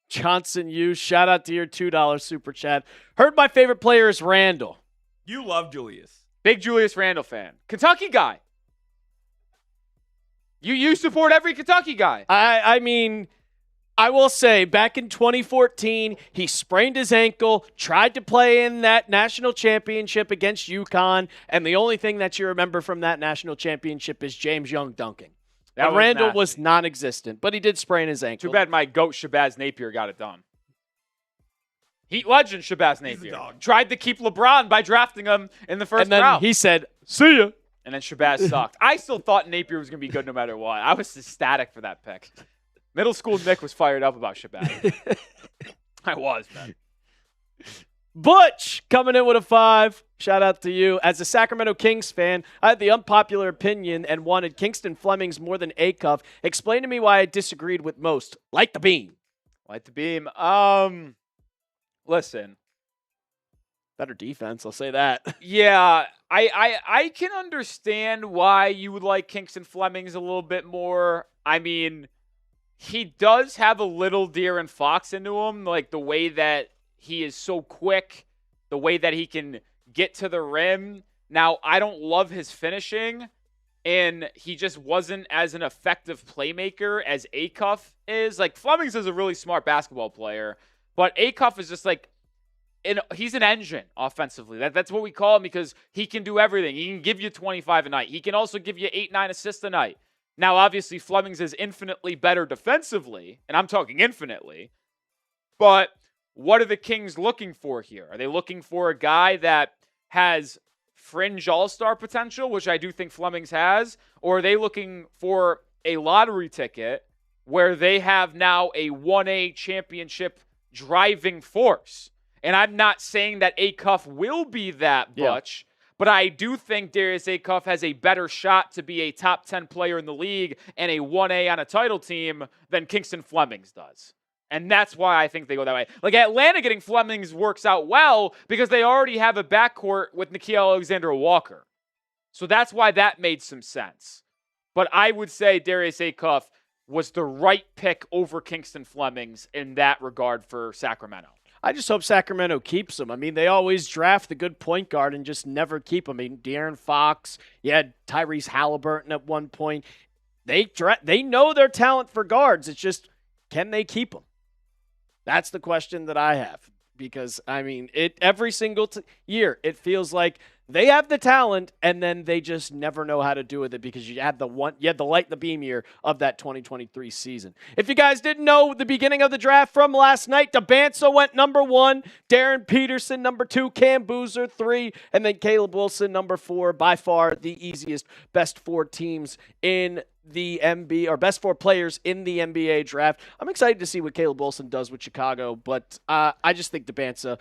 Johnson, shout out to your $2 super chat. Heard my favorite player is Randall. You love Julius. Big Julius Randle fan. Kentucky guy. You support every Kentucky guy. I mean, I will say, back in 2014, he sprained his ankle, tried to play in that national championship against UConn, and the only thing that you remember from that national championship is James Young dunking. And Randall was non-existent, but he did sprain his ankle. Too bad my GOAT Shabazz Napier got it done. Heat legend Shabazz Napier. Tried to keep LeBron by drafting him in the first round. And then he said, see ya. And then Shabazz sucked. I still thought Napier was going to be good no matter what. I was ecstatic for that pick. Middle school Nick was fired up about Shabazz. I was, man. Butch coming in with a 5. Shout out to you. As a Sacramento Kings fan, I had the unpopular opinion and wanted Kingston Flemings more than Acuff. Explain to me why I disagreed with most. Light the beam. Light the beam. Listen. Better defense, I'll say that. Yeah, I can understand why you would like Kingston Flemings a little bit more. I mean, he does have a little Darryn Fox into him, like the way that he is so quick, the way that he can get to the rim. Now, I don't love his finishing, and he just wasn't as an effective playmaker as Acuff is. Like, Flemings is a really smart basketball player, but Acuff is just like, he's an engine offensively. That's what we call him because he can do everything. He can give you 25 a night. He can also give you 8-9 assists a night. Now, obviously, Flemings is infinitely better defensively, and I'm talking infinitely. But what are the Kings looking for here? Are they looking for a guy that has fringe all-star potential, which I do think Flemings has, or are they looking for a lottery ticket where they have now a 1A championship driving force? And I'm not saying that Acuff will be that much, but I do think Darius Acuff has a better shot to be a top 10 player in the league and a 1A on a title team than Kingston Flemings does. And that's why I think they go that way. Like, Atlanta getting Flemings works out well because they already have a backcourt with Nickeil Alexander-Walker. So that's why that made some sense. But I would say Darius Acuff was the right pick over Kingston Flemings in that regard for Sacramento. I just hope Sacramento keeps him. I mean, they always draft the good point guard and just never keep him. I mean, Darren Fox, you had Tyrese Halliburton at one point. They know their talent for guards. It's just, can they keep him? That's the question that I have. Because, I mean, every single year, it feels like they have the talent, and then they just never know how to do with it because you had the light the beam year of that 2023 season. If you guys didn't know the beginning of the draft from last night, Dybantsa went number 1, Darren Peterson number 2, Cam Boozer 3, and then Caleb Wilson number 4. By far the easiest best 4 teams in the NBA, or best 4 players in the NBA draft. I'm excited to see what Caleb Wilson does with Chicago, but I just think Dybantsa,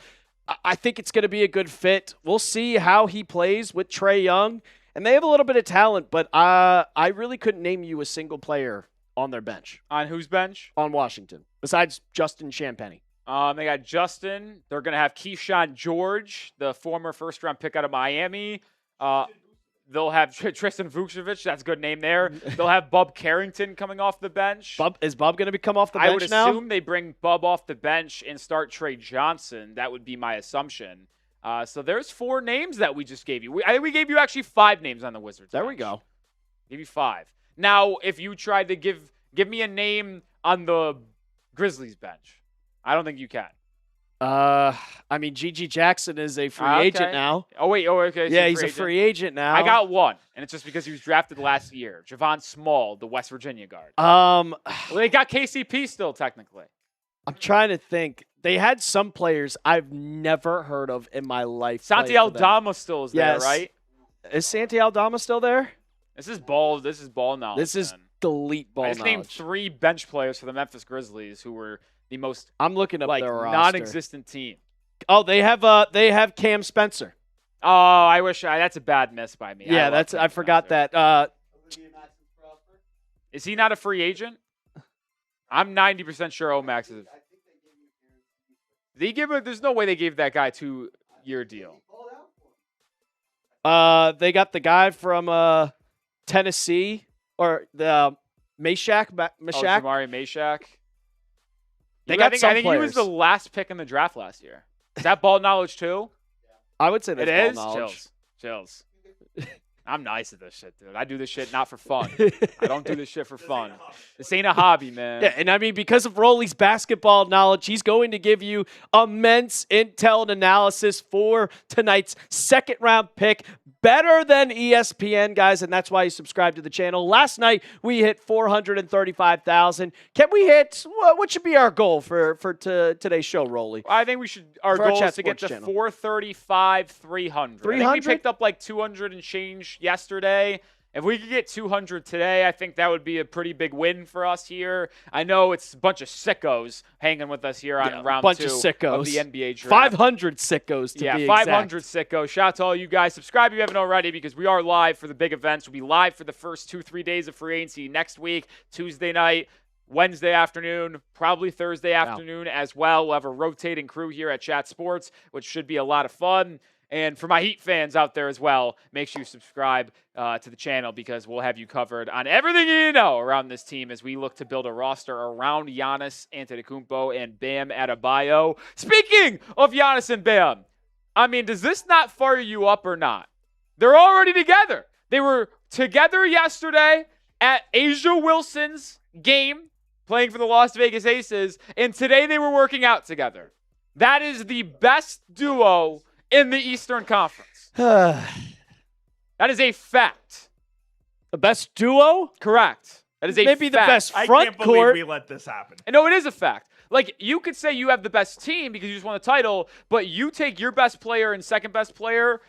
I think it's going to be a good fit. We'll see how he plays with Trae Young, and they have a little bit of talent, but I really couldn't name you a single player on their bench. On whose bench? On Washington, besides Justin Champagnie. They got Justin. They're going to have Keyshawn George, the former first-round pick out of Miami. They'll have Tristan Vukcevic. That's a good name there. They'll have Bub Carrington coming off the bench. Is Bub going to come off the bench now? I would assume they bring Bub off the bench and start Trey Johnson. That would be my assumption. So there's 4 names that we just gave you. I think we gave you actually 5 names on the Wizards There bench. we go. Give you 5. Now, if you tried to give me a name on the Grizzlies bench, I don't think you can. I mean, Gigi Jackson is a free agent now. Okay. Yeah, he's a free agent now. I got 1, and it's just because he was drafted last year. Javon Small, the West Virginia guard. Well, they got KCP still, technically. I'm trying to think. they had some players I've never heard of in my life. Santi play for them. Aldama still is there, Yes. right? Is Santi Aldama still there? This is ball knowledge. This is man. delete ball I just named knowledge. 3 bench players for the Memphis Grizzlies who were the most I'm looking up their roster. non-existent team. Oh, they have Cam Spencer. Oh, I wish that's a bad miss by me. Yeah, I forgot that. Is he not a free agent? I'm 90% sure Omax is. There's no way they gave that guy a 2-year deal. They got the guy from Tennessee or the Meshack. Jamari Meshack. They got some I think he was players. the last pick in the draft last year. Is that ball knowledge too? I would say that's It is? ball knowledge. Chills. I'm nice at this shit, dude. I do this shit not for fun. I don't do this shit for fun. This ain't a hobby, man. Yeah, and I mean, because of Rolly's basketball knowledge, he's going to give you immense intel and analysis for tonight's second-round pick. Better than ESPN, guys, and that's why you subscribe to the channel. Last night, we hit 435,000. Can we hit, what should be our goal for today's show, Rolly? I think we should, our For our goal Chat is to get Sports to channel. 435, 300. I think 300? we picked up like 200 and change yesterday. If we could get 200 today, I think that would be a pretty big win for us here. I know it's a bunch of sickos hanging with us here on round 2 bunch of sickos. of the NBA draft. 500 sickos to be exact. 500 sickos. Shout out to all you guys. Subscribe if you haven't already because we are live for the big events. We'll be live for the first 2-3 days of free agency next week, Tuesday night, Wednesday afternoon, probably Thursday afternoon as well. We'll have a rotating crew here at Chat Sports, which should be a lot of fun. And for my Heat fans out there as well, make sure you subscribe to the channel because we'll have you covered on everything you know around this team as we look to build a roster around Giannis Antetokounmpo and Bam Adebayo. Speaking of Giannis and Bam, I mean, does this not fire you up or not? They're already together. They were together yesterday at Asia Wilson's game playing for the Las Vegas Aces, and today they were working out together. That is the best duo in the Eastern Conference. That is a fact. The best duo? Correct. That is a Maybe the fact. best I front can't believe court. we let this happen. No, it is a fact. Like, you could say you have the best team because you just won the title, but you take your best player and second best player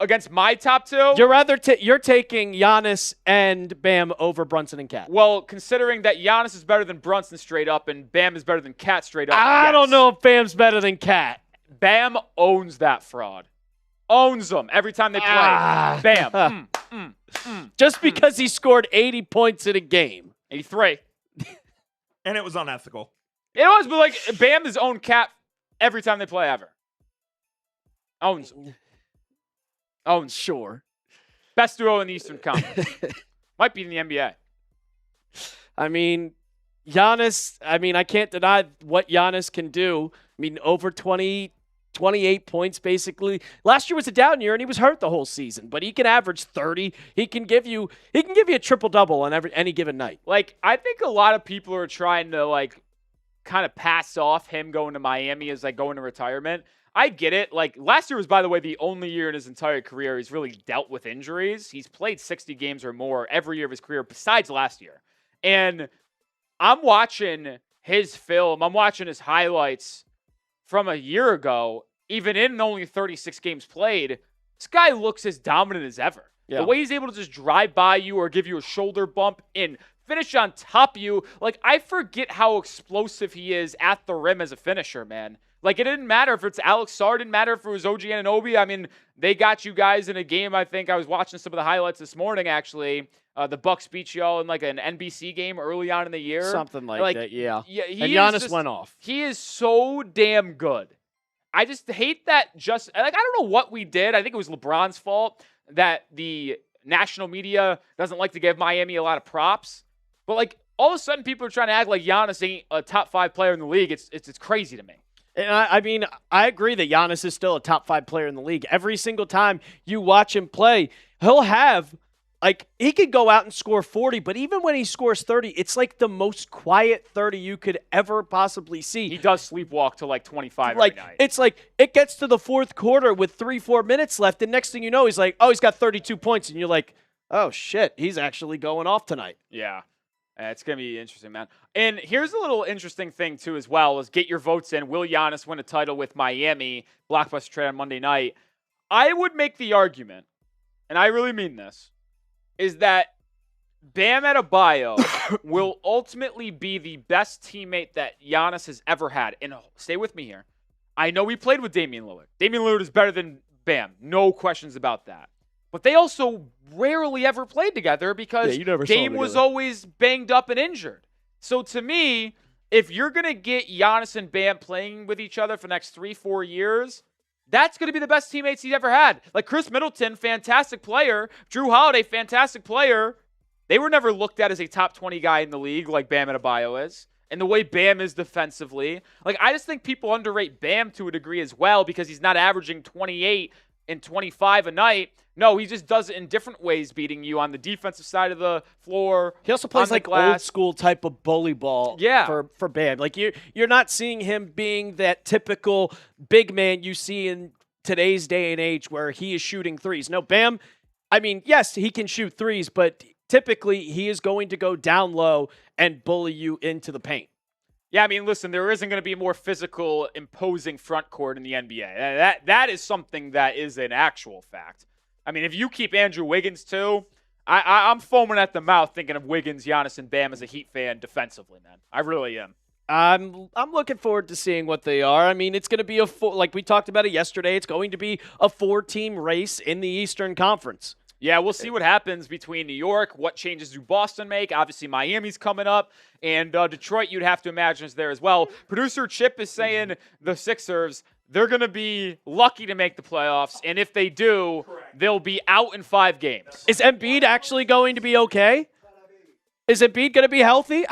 against my top 2. You're taking Giannis and Bam over Brunson and Cat. Well, considering that Giannis is better than Brunson straight up and Bam is better than Cat straight up. I yes. don't know if Bam's better than Cat. Bam owns that fraud. Owns them every time they play. Bam. Just because he scored 80 points in a game. 83. And it was unethical. It was, but like Bam has owned Cat every time they play ever. Owns them. Owns. Sure. Best duo in the Eastern Conference. Might be in the NBA. I mean, Giannis, I can't deny what Giannis can do. I mean, over 28 points basically. Last year was a down year and he was hurt the whole season, but he can average 30. He can give you a triple-double on any given night. Like, I think a lot of people are trying to like kind of pass off him going to Miami as like going to retirement. I get it. Like, last year was, by the way, the only year in his entire career he's really dealt with injuries. He's played 60 games or more every year of his career besides last year. And I'm watching his film. I'm watching his highlights from a year ago, even in only 36 games played. This guy looks as dominant as ever. Yeah. The way he's able to just drive by you or give you a shoulder bump and finish on top of you. Like, I forget how explosive he is at the rim as a finisher, man. Like, it didn't matter if it's Alex Sarr, didn't matter if it was OG Anunoby. I mean, they got you guys in a game. I think I was watching some of the highlights this morning, actually. The Bucks beat y'all in like an NBC game early on in the year. Something like that, yeah. Yeah, and Giannis went off. He is so damn good. I just hate that I don't know what we did. I think it was LeBron's fault that the national media doesn't like to give Miami a lot of props. But like all of a sudden people are trying to act like Giannis ain't a top 5 player in the league. It's crazy to me. And I mean, I agree that Giannis is still a top 5 player in the league. Every single time you watch him play, he'll have, like, he could go out and score 40, but even when he scores 30, it's like the most quiet 30 you could ever possibly see. He does sleepwalk to like 25 like, every night. it's like it gets to the fourth quarter with 3-4 minutes left, and next thing you know, he's like, oh, he's got 32 points, and you're like, oh, shit, he's actually going off tonight. Yeah. It's going to be interesting, man. And here's a little interesting thing, too, as well, is get your votes in. Will Giannis win a title with Miami? Blockbuster trade on Monday night. I would make the argument, and I really mean this, is that Bam Adebayo will ultimately be the best teammate that Giannis has ever had. And stay with me here. I know we played with Damian Lillard. Damian Lillard is better than Bam. No questions about that. But they also rarely ever played together because Dame was always banged up and injured. So to me, if you're going to get Giannis and Bam playing with each other for the next 3-4 years, that's going to be the best teammates he's ever had. Like Chris Middleton, fantastic player. Jrue Holiday, fantastic player. They were never looked at as a top 20 guy in the league like Bam Adebayo is. And the way Bam is defensively. Like, I just think people underrate Bam to a degree as well because he's not averaging 28 and 25 a night. No, he just does it in different ways, beating you on the defensive side of the floor. He also plays like old school type of bully ball for Bam. Like you're not seeing him being that typical big man you see in today's day and age where he is shooting threes. No, Bam, I mean, yes, he can shoot threes, but typically he is going to go down low and bully you into the paint. Yeah, I mean, listen, there isn't going to be a more physical, imposing front court in the NBA. That is something that is an actual fact. I mean, if you keep Andrew Wiggins too, I'm foaming at the mouth thinking of Wiggins, Giannis, and Bam as a Heat fan defensively, man. I really am. I'm looking forward to seeing what they are. I mean, it's going to be like we talked about it yesterday, it's going to be a 4-team race in the Eastern Conference. Yeah, we'll see what happens between New York. What changes do Boston make? Obviously, Miami's coming up. And Detroit, you'd have to imagine, is there as well. Producer Chip is saying the Sixers, they're going to be lucky to make the playoffs. And if they do, they'll be out in 5 games. Is Embiid actually going to be okay? Is Embiid going to be healthy?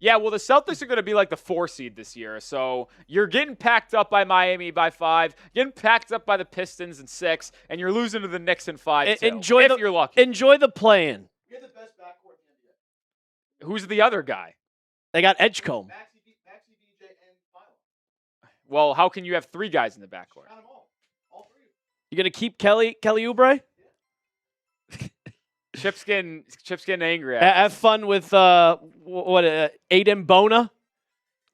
Yeah, well, the Celtics are going to be like the 4 seed this year. So you're getting packed up by Miami by 5, getting packed up by the Pistons in 6, and you're losing to the Knicks in 5 too, if you're lucky. Enjoy the play-in. You're the best backcourt in the NBA. Who's the other guy? They got Edgecombe. Maxey, DJ, and Philo. Well, how can you have 3 guys in the backcourt? Count them all 3. You going to keep Kelly Oubre? Chip's getting angry. Have fun with Adem Bona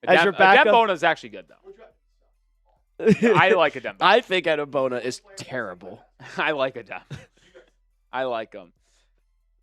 as your backup. Adem Bona is actually good, though. I like Adem Bona. I think Adem Bona is terrible. I like Adem. I like him.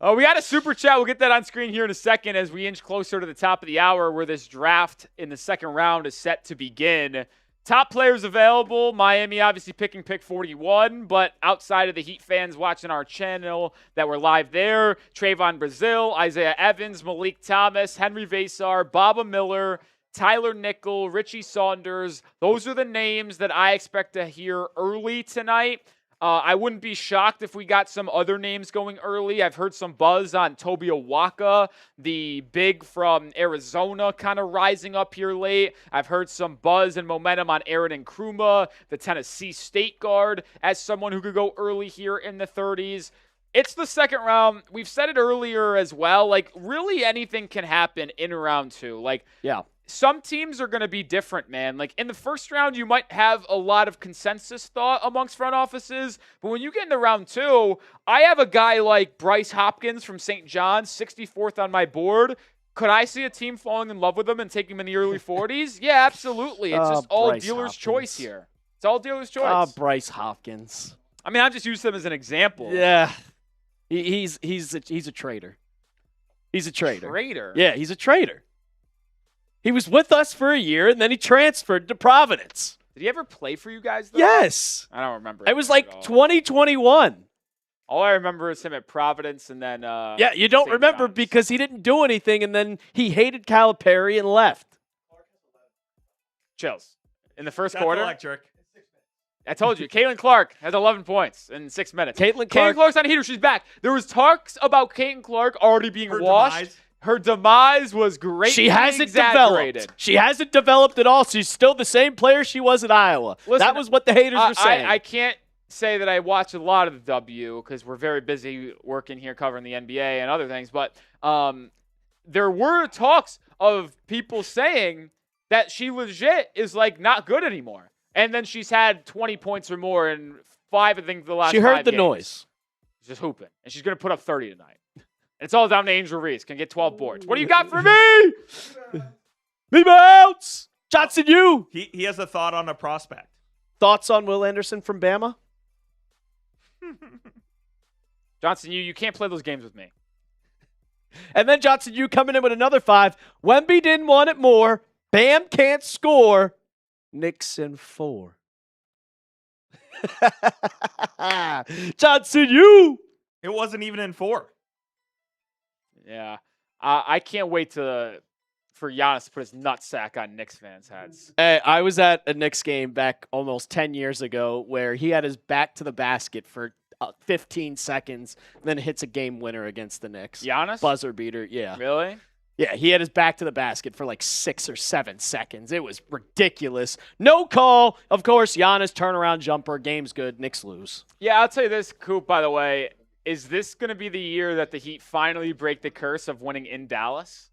Oh, we got a super chat. We'll get that on screen here in a second as we inch closer to the top of the hour where this draft in the second round is set to begin. Top players available. Miami obviously picking pick 41, but outside of the Heat fans watching our channel that were live there, Trevon Brazile, Isaiah Evans, Meleek Thomas, Henri Veesaar, Baba Miller, Tyler Nickel, Richie Saunders. Those are the names that I expect to hear early tonight. I wouldn't be shocked if we got some other names going early. I've heard some buzz on Toby Owaka, the big from Arizona, kind of rising up here late. I've heard some buzz and momentum on Nkrumah, the Tennessee State guard, as someone who could go early here in the 30s. It's the second round. We've said it earlier as well. Like, really anything can happen in round 2. Like, yeah. Some teams are going to be different, man. Like, in the first round, you might have a lot of consensus thought amongst front offices. But when you get into round 2, I have a guy like Bryce Hopkins from St. John's, 64th on my board. Could I see a team falling in love with him and taking him in the early 40s? Yeah, absolutely. It's just all Bryce dealer's Hopkins. choice here. It's all dealer's choice. Bryce Hopkins. I mean, I'm just using him as an example. Yeah. He's a traitor. He's a traitor. Traitor? Yeah, he's a traitor. He was with us for a year, and then he transferred to Providence. Did he ever play for you guys, though? Yes. I don't remember. It was like 2021. All I remember is him at Providence and then yeah, you don't St. remember John's. because he didn't do anything, and then he hated Calipari and left. Chills. In the first That's quarter? electric. I told you, Caitlin Clark has 11 points in 6 minutes. Caitlin Clark's on a heater. She's back. There was talks about Caitlin Clark already being washed. Demise. Her demise was great. She hasn't developed. She hasn't developed at all. She's still the same player she was at Iowa. Listen, that was what the haters were saying. I can't say that I watch a lot of the W because we're very busy working here covering the NBA and other things. But there were talks of people saying that she legit is like not good anymore. And then she's had 20 points or more in 5, I think, the last 5 She heard the games. noise. She's just hooping. And she's going to put up 30 tonight. It's all down to Angel Reese. Can get 12 boards. What do you got for me? Me bounce. Johnson, you. He has a thought on a prospect. Thoughts on Will Anderson from Bama? Johnson, you can't play those games with me. And then Johnson, you coming in with another 5. Wemby didn't want it more. Bam can't score. Nixon 4. Johnson, you. It wasn't even in 4. Yeah. I can't wait for Giannis to put his nutsack on Knicks fans' heads. Hey, I was at a Knicks game back almost 10 years ago where he had his back to the basket for 15 seconds, then hits a game winner against the Knicks. Giannis? Buzzer beater, yeah. Really? Yeah, he had his back to the basket for like 6 or 7 seconds. It was ridiculous. No call. Of course, Giannis turnaround jumper. Game's good. Knicks lose. Yeah, I'll tell you this, Coop, by the way. Is this going to be the year that the Heat finally break the curse of winning in Dallas?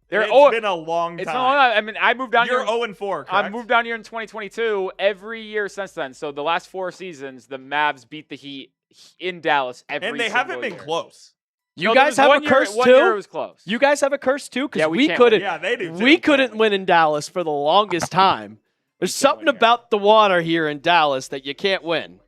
It's been a long time. It's a long time. I mean, I moved down You're here. 0-4, correct? I moved down here in 2022. Every year since then. So the last 4 seasons, the Mavs beat the Heat in Dallas every And they single haven't been year. close. You No, there guys was have a one year- curse one year it too? was close. You guys have a curse too? Because Yeah, we can't couldn't. win. Yeah, they do too. We couldn't win in Dallas for the longest time. There's something win here. about the water here in Dallas that you can't win.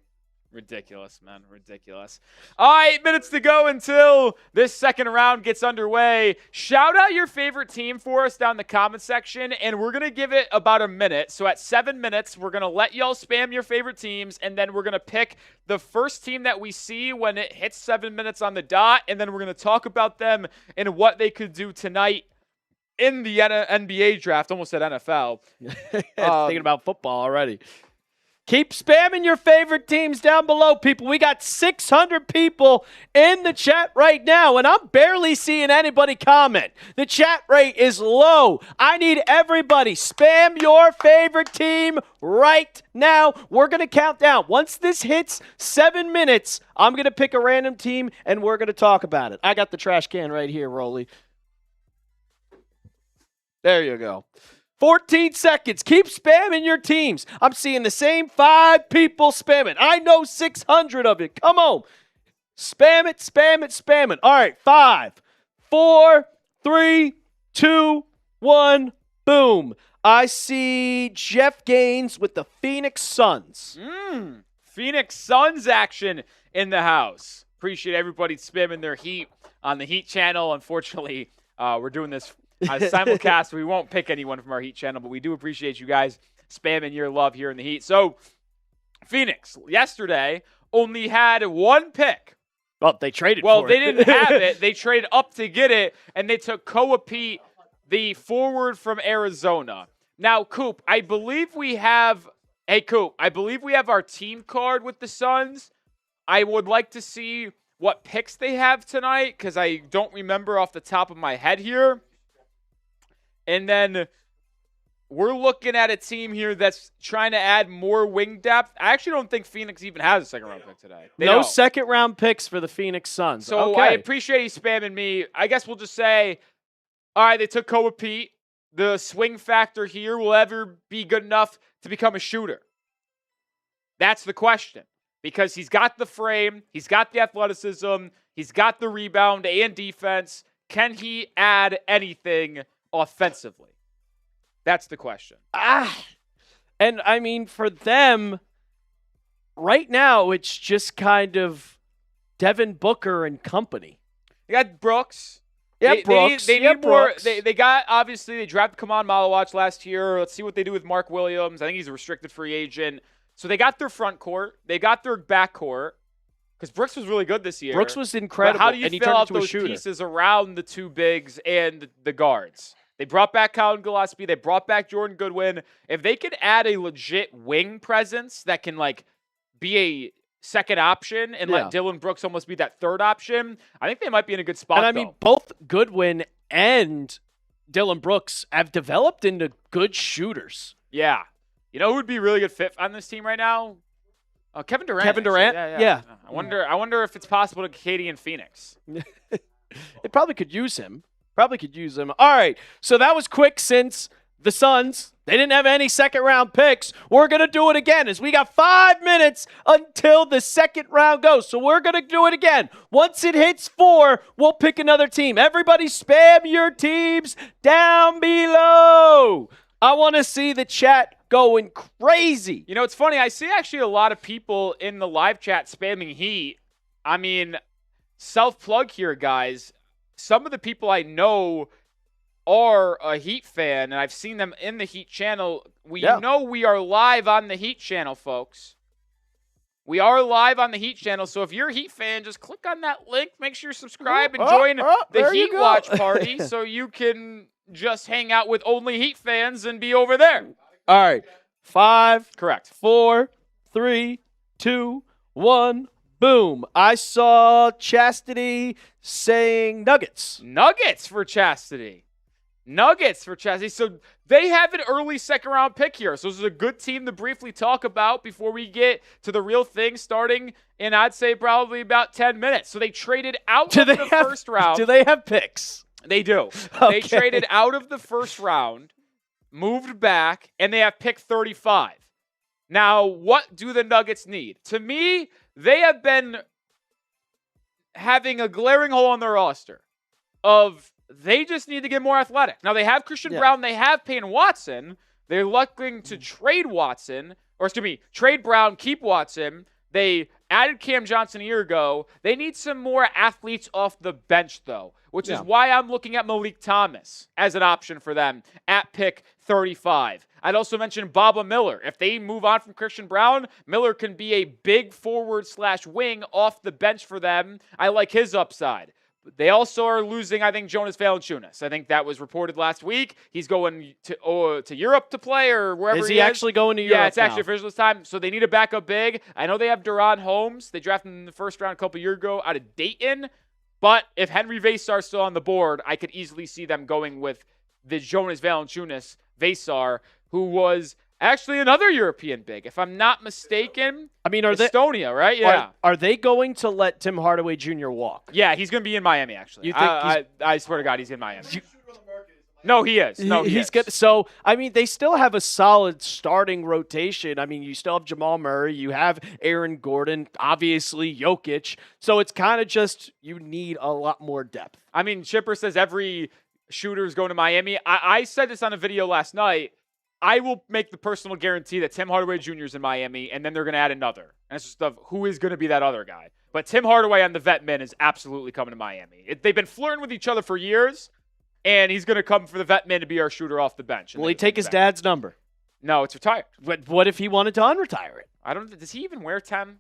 Ridiculous, man. Ridiculous. All right, 8 minutes to go until this second round gets underway. Shout out your favorite team for us down in the comment section, and we're going to give it about a minute. So at 7 minutes, we're going to let y'all spam your favorite teams, and then we're going to pick the first team that we see when it hits 7 minutes on the dot, and then we're going to talk about them and what they could do tonight in the NBA draft. Almost said NFL. Thinking about football already. Keep spamming your favorite teams down below, people. We got 600 people in the chat right now, and I'm barely seeing anybody comment. The chat rate is low. I need everybody. Spam your favorite team right now. We're going to count down. Once this hits 7 minutes, I'm going to pick a random team, and we're going to talk about it. I got the trash can right here, Rolly. There you go. 14 seconds. Keep spamming your teams. I'm seeing the same 5 people spamming. I know 600 of it. Come on. Spam it, spam it, spam it. All right, 5, 4, 3, 2, 1, boom. I see Jeff Gaines with the Phoenix Suns. Phoenix Suns action in the house. Appreciate everybody spamming their Heat on the Heat channel. Unfortunately, we're doing this simulcast. We won't pick anyone from our Heat channel, but we do appreciate you guys spamming your love here in the Heat. So, Phoenix, yesterday, only had 1 pick. Well, they traded Well, for they it. didn't have it. They traded up to get it, and they took Pete, the forward from Arizona. Now, Coop, I believe we have our team card with the Suns. I would like to see what picks they have tonight because I don't remember off the top of my head here. And then we're looking at a team here that's trying to add more wing depth. I actually don't think Phoenix even has a second-round pick today. They No don't. second-round picks for the Phoenix Suns. So okay. I appreciate you spamming me. I guess we'll just say, all right, they took Pete. The swing factor here will ever be good enough to become a shooter. That's the question. Because he's got the frame, he's got the athleticism, he's got the rebound and defense. Can he add anything offensively? That's the question. And I mean, for them, right now, it's just kind of Devin Booker and company. They got Brooks. Yeah, They Brooks. need Yeah, more. Brooks. They got, obviously, they drafted Kaman Malawatch last year. Let's see what they do with Mark Williams. I think he's a restricted free agent. So they got their front court. They got their back court. Because Brooks was really good this year. Brooks was incredible. But how do you and he fill turned out into a those shooter. pieces around the 2 bigs and the guards? They brought back Colin Gillespie. They brought back Jordan Goodwin. If they could add a legit wing presence that can, like, be a second option and let Dillon Brooks almost be that third option, I think they might be in a good spot, And I mean, both Goodwin and Dillon Brooks have developed into good shooters. Yeah. You know who would be a really good fit on this team right now? Kevin Durant. Kevin Durant? Yeah. I wonder if it's possible to get Katie in Phoenix. They probably could use him. All right. So that was quick since the Suns, they didn't have any second-round picks. We're going to do it again as we got 5 minutes until the second round goes. So we're going to do it again. Once it hits 4, we'll pick another team. Everybody spam your teams down below. I want to see the chat going crazy. You know, it's funny. I see actually a lot of people in the live chat spamming Heat. I mean, self-plug here, guys. Some of the people I know are a Heat fan, and I've seen them in the Heat channel. We know we are live on the Heat channel, folks. We are live on the Heat channel, so if you're a Heat fan, just click on that link. Make sure you subscribe and join the Heat watch party so you can just hang out with only Heat fans and be over there. All right. 5. Correct. 4, 3, 2, 1. Boom. I saw Chastity saying Nuggets. Nuggets for Chastity. Nuggets for Chastity. So they have an early second-round pick here. So this is a good team to briefly talk about before we get to the real thing starting in, I'd say, probably about 10 minutes. So they traded out of the first round. Do they have picks? They do. Okay. They traded out of the first round, moved back, and they have pick 35. Now, what do the Nuggets need? To me, they have been having a glaring hole on their roster of they just need to get more athletic. Now, they have Christian Brown. They have Payne Watson. They're looking to trade Watson, or excuse me, trade Brown, keep Watson. They added Cam Johnson a year ago. They need some more athletes off the bench, though, which is why I'm looking at Meleek Thomas as an option for them at pick 35. I'd also mention Baba Miller. If they move on from Christian Brown, Miller can be a big forward/wing off the bench for them. I like his upside. They also are losing, I think, Jonas Valanciunas. I think that was reported last week. He's going to Europe to play or wherever he is. Is he actually going to Europe Yeah, it's now? actually official this time. So they need a backup big. I know they have Darryn Holmes. They drafted him in the first round a couple years ago out of Dayton. But if Henri Veesaar is still on the board, I could easily see them going with the Jonas Valanciunas Veesaar, who was actually another European big, if I'm not mistaken. I mean, are Estonia, right? Yeah. Are they going to let Tim Hardaway Jr. walk? Yeah, he's going to be in Miami, actually. You think I swear to God, he's in Miami. No, he is. No, he's good. So, I mean, they still have a solid starting rotation. I mean, you still have Jamal Murray. You have Aaron Gordon, obviously Jokic. So it's kind of just you need a lot more depth. I mean, Chipper says every shooter is going to Miami. I said this on a video last night. I will make the personal guarantee that Tim Hardaway Jr. is in Miami, and then they're going to add another. And it's just who is going to be that other guy. But Tim Hardaway on the vet min is absolutely coming to Miami. They've been flirting with each other for years, and he's going to come for the vet min to be our shooter off the bench. Will he take his dad's number? No, it's retired. What if he wanted to unretire it? I don't. Does he even wear 10?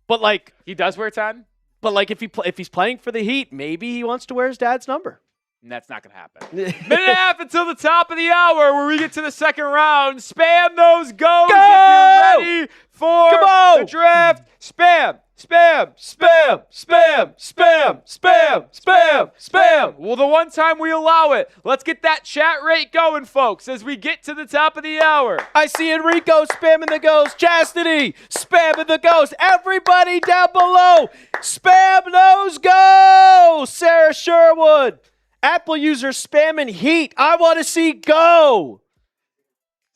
But like he does wear 10. But like if he's playing for the Heat, maybe he wants to wear his dad's number. And that's not going to happen. Minute and a half until the top of the hour where we get to the second round. Spam those goes if you're ready for the draft. Spam, spam, spam, spam, spam, spam, spam, spam. Well, the one time we allow it. Let's get that chat rate going, folks, as we get to the top of the hour. I see Enrico spamming the goes. Chastity spamming the goes. Everybody down below, spam those goes. Sarah Sherwood. Apple user spamming Heat. I want to see go.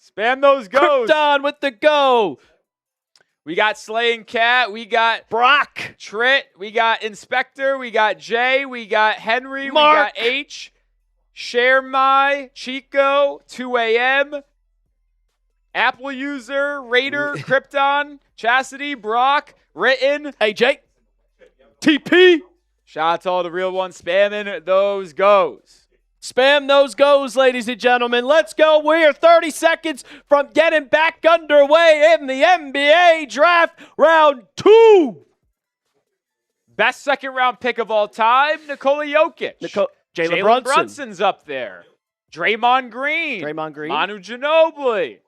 Spam those goes. Krypton with the go. We got Slay and Cat. We got Brock. Trit. We got Inspector. We got Jay. We got Henry. Mark. We got H. Share My. Chico. 2 a.m. Apple user. Raider. Krypton. Chastity. Brock. Written. AJ. TP. Shout out to all the real ones spamming those goes. Spam those goes, ladies and gentlemen. Let's go. We're 30 seconds from getting back underway in the NBA draft round 2. Best second round pick of all time, Nikola Jokic. Jalen Brunson's up there. Draymond Green. Manu Ginobili.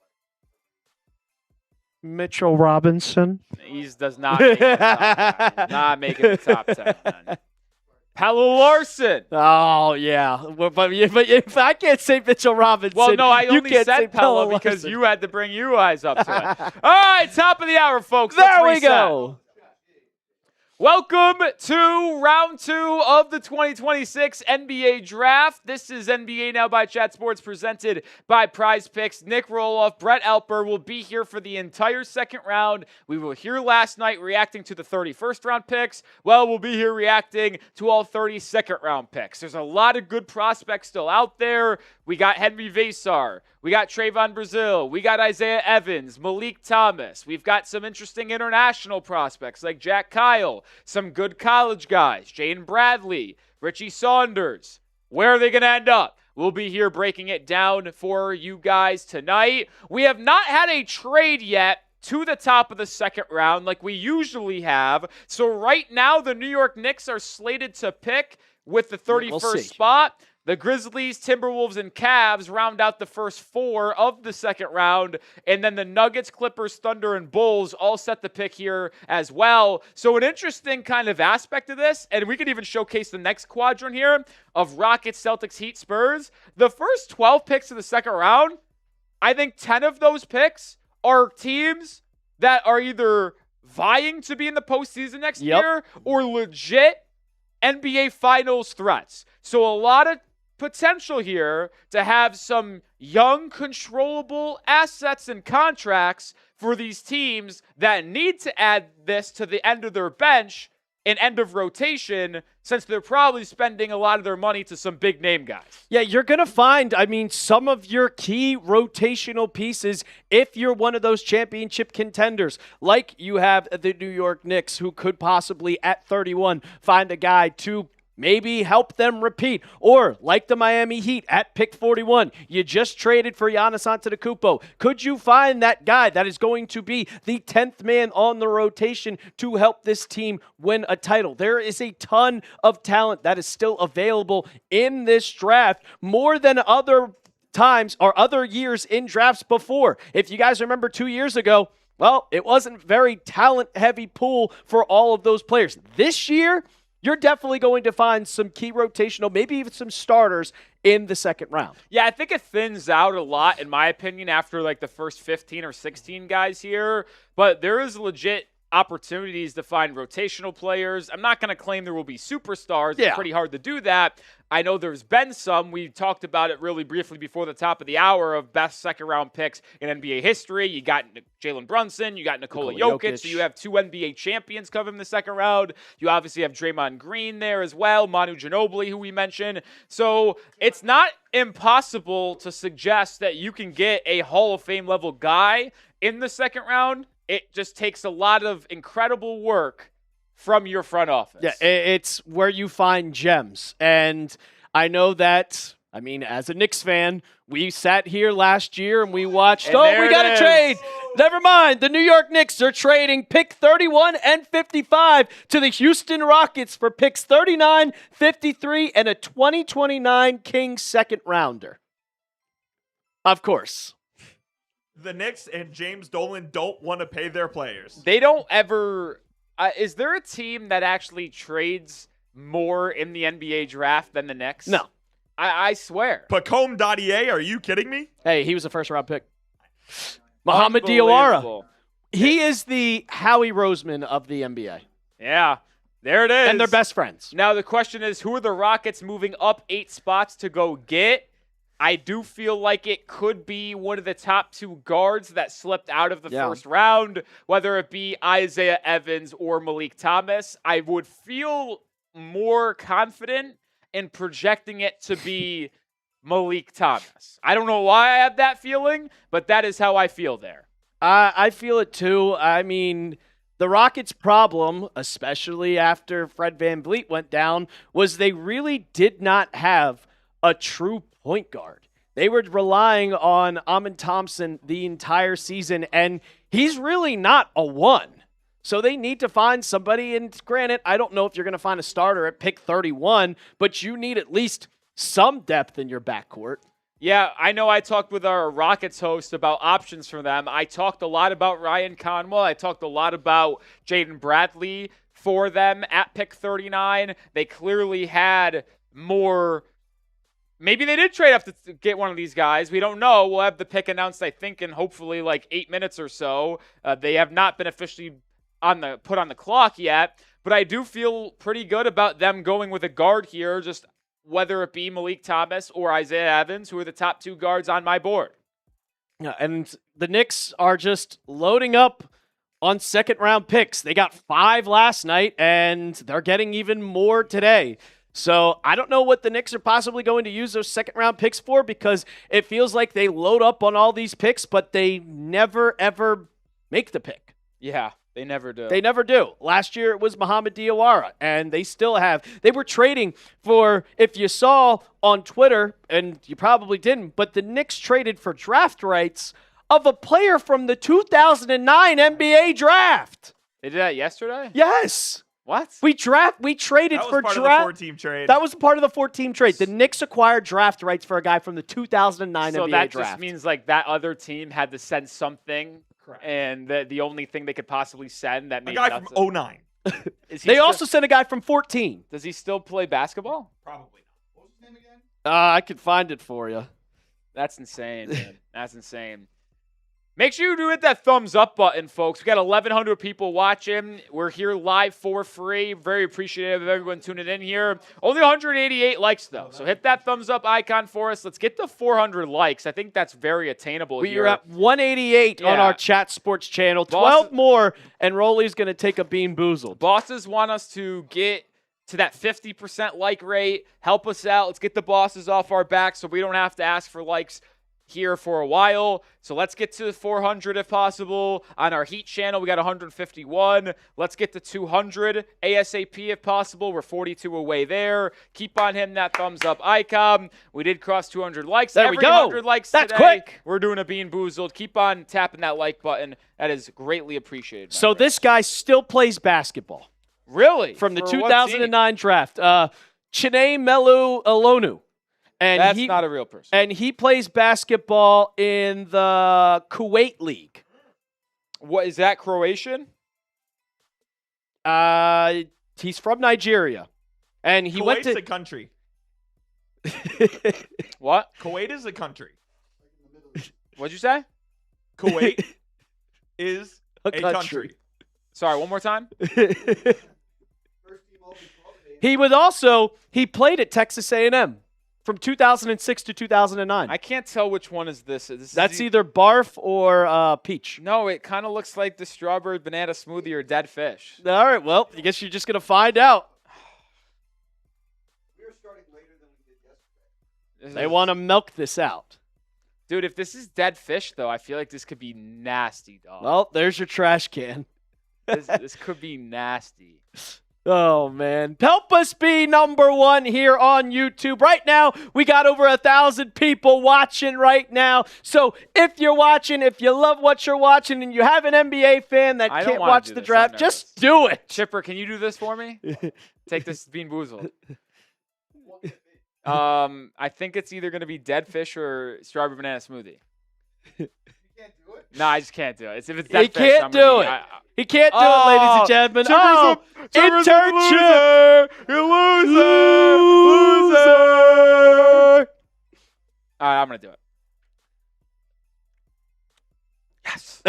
Mitchell Robinson. He does not make the top 10. Not making the top 10, man. Palo Larson. Oh, yeah. But if I can't say Mitchell Robinson, well, no, I only said said Palo because you had to bring you guys up to it. All right, top of the hour, folks. There we go. Welcome to round 2 of the 2026 NBA Draft. This is NBA Now by Chat Sports presented by Prize Picks. Nick Roloff, Brett Elper will be here for the entire second round. We were here last night reacting to the 31st round picks. Well, we'll be here reacting to all 32nd round picks. There's a lot of good prospects still out there. We got Henri Veesaar. We got Trevon Brazile. We got Isaiah Evans, Meleek Thomas. We've got some interesting international prospects like Jack Kyle, some good college guys, Jaden Bradley, Richie Saunders. Where are they going to end up? We'll be here breaking it down for you guys tonight. We have not had a trade yet to the top of the second round like we usually have. So right now, the New York Knicks are slated to pick with the 31st spot. The Grizzlies, Timberwolves, and Cavs round out the first 4 of the second round. And then the Nuggets, Clippers, Thunder, and Bulls all set the pick here as well. So an interesting kind of aspect of this, and we could even showcase the next quadrant here of Rockets, Celtics, Heat, Spurs. The first 12 picks of the second round, I think 10 of those picks are teams that are either vying to be in the postseason next year or legit NBA Finals threats. So a lot of potential here to have some young, controllable assets and contracts for these teams that need to add this to the end of their bench and end of rotation, since they're probably spending a lot of their money to some big name guys. Yeah, you're going to find, some of your key rotational pieces if you're one of those championship contenders. Like you have the New York Knicks, who could possibly, at 31, find a guy to maybe help them repeat. Or like the Miami Heat at pick 41, you just traded for Giannis Antetokounmpo. Could you find that guy that is going to be the 10th man on the rotation to help this team win a title? There is a ton of talent that is still available in this draft, more than other times or other years in drafts before. If you guys remember 2 years ago, well, it wasn't very talent-heavy pool for all of those players. This year, you're definitely going to find some key rotational, maybe even some starters in the second round. Yeah, I think it thins out a lot, in my opinion, after like the first 15 or 16 guys here. But there is legit opportunities to find rotational players. I'm not going to claim there will be superstars. It's pretty hard to do that. I know there's been some. We talked about it really briefly before the top of the hour of best second-round picks in NBA history. You got Jalen Brunson. You got Nikola Jokic. So you have 2 NBA champions coming in the second round. You obviously have Draymond Green there as well, Manu Ginobili, who we mentioned. So it's not impossible to suggest that you can get a Hall of Fame level guy in the second round. It just takes a lot of incredible work from your front office. Yeah, it's where you find gems. And I know that, as a Knicks fan, we sat here last year and we watched, we got a trade. Never mind. The New York Knicks are trading pick 31 and 55 to the Houston Rockets for picks 39, 53, and a 2029 Kings second rounder. Of course. The Knicks and James Dolan don't want to pay their players. They don't ever... is there a team that actually trades more in the NBA draft than the Knicks? No. I swear. Pacome Dadier, are you kidding me? Hey, he was a first-round pick. Mohamed Diawara. He is the Howie Roseman of the NBA. Yeah, there it is. And they're best friends. Now the question is, who are the Rockets moving up 8 spots to go get? I do feel like it could be one of the top 2 guards that slipped out of the first round, whether it be Isaiah Evans or Meleek Thomas. I would feel more confident in projecting it to be Meleek Thomas. I don't know why I have that feeling, but that is how I feel there. I feel it too. The Rockets' problem, especially after Fred VanVleet went down, was they really did not have a true point guard. They were relying on Amen Thompson the entire season, and he's really not a 1. So they need to find somebody, and granted, I don't know if you're going to find a starter at pick 31, but you need at least some depth in your backcourt. Yeah, I know I talked with our Rockets host about options for them. I talked a lot about Ryan Conwell. I talked a lot about Jaden Bradley for them at pick 39. They clearly had more. Maybe they did trade up to get one of these guys. We don't know. We'll have the pick announced, I think, in hopefully like 8 minutes or so. They have not been officially put on the clock yet, but I do feel pretty good about them going with a guard here, just whether it be Meleek Thomas or Isaiah Evans, who are the top 2 guards on my board. Yeah, and the Knicks are just loading up on second-round picks. They got 5 last night, and they're getting even more today. So I don't know what the Knicks are possibly going to use those second-round picks for, because it feels like they load up on all these picks, but they never, ever make the pick. Yeah, they never do. They never do. Last year it was Mohamed Diawara, and they still have. They were trading for, if you saw on Twitter, and you probably didn't, but the Knicks traded for draft rights of a player from the 2009 NBA draft. They did that yesterday? Yes. What? We traded That for was part draft. of the 4-team trade. That was part of the 4-team trade. The Knicks acquired draft rights for a guy from the 2009 So NBA that draft. just means like that other team had to send something, Correct. and the only thing they could possibly send that A made guy nuts from 09. is he They still- also sent a guy from 14. does he still play basketball? Probably not. What was his name again? I could find it for you. That's insane, man. That's insane. Make sure you do hit that thumbs up button, folks. We got 1,100 people watching. We're here live for free. Very appreciative of everyone tuning in here. Only 188 likes, though. So hit that thumbs up icon for us. Let's get to 400 likes. I think that's very attainable We here. are at 188 on Yeah. our chat sports channel. Boss- 12 more, and Rolly's going to take a bean boozled. Bosses want us to get to that 50% like rate. Help us out. Let's get the bosses off our back so we don't have to ask for likes here for a while. So let's get to 400 if possible. On our Heat channel, we got 151. Let's get to 200 ASAP if possible. We're 42 away there. Keep on hitting that thumbs up icon. We did cross 200 likes. There Every we go. 100 likes That's today, quick. we're doing a Bean Boozled. Keep on tapping that like button. That is greatly appreciated. my So friends. this guy still plays basketball really from the For what team? 2009 draft. Chine Melu Alonu. And That's not a real person. And he plays basketball in the Kuwait League. What is that, Croatian? He's from Nigeria. And he went Kuwait's to a country. What? Kuwait is a country. What'd you say? Kuwait is A a country. country. Sorry, one more time. First team All-Big 12 he played at Texas A&M from 2006 to 2009. I can't tell which one is this. That's either barf or peach. No, it kind of looks like the strawberry banana smoothie or dead fish. All right, well, I guess you're just going to find out. We were starting later than we did yesterday. This They is- want to milk this out. Dude, if this is dead fish, though, I feel like this could be nasty, dog. Well, there's your trash can. This could be nasty. Oh, man. Help us be number one here on YouTube. Right now, we got over 1,000 people watching right now. So if you're watching, if you love what you're watching, and you have an NBA fan that I don't can't wanna watch do the this. draft, I'm just nervous. do it. Chipper, can you do this for me? Take this Bean Boozled. What would it be? I think it's either going to be dead fish or strawberry banana smoothie. You can't do it? No, I just can't do it. If it's He dead fish, can't I'm gonna do be- it. I- He can't do Oh, it, ladies and gentlemen. Chipper's Internship. You loser! All right, I'm going to do it. Yes.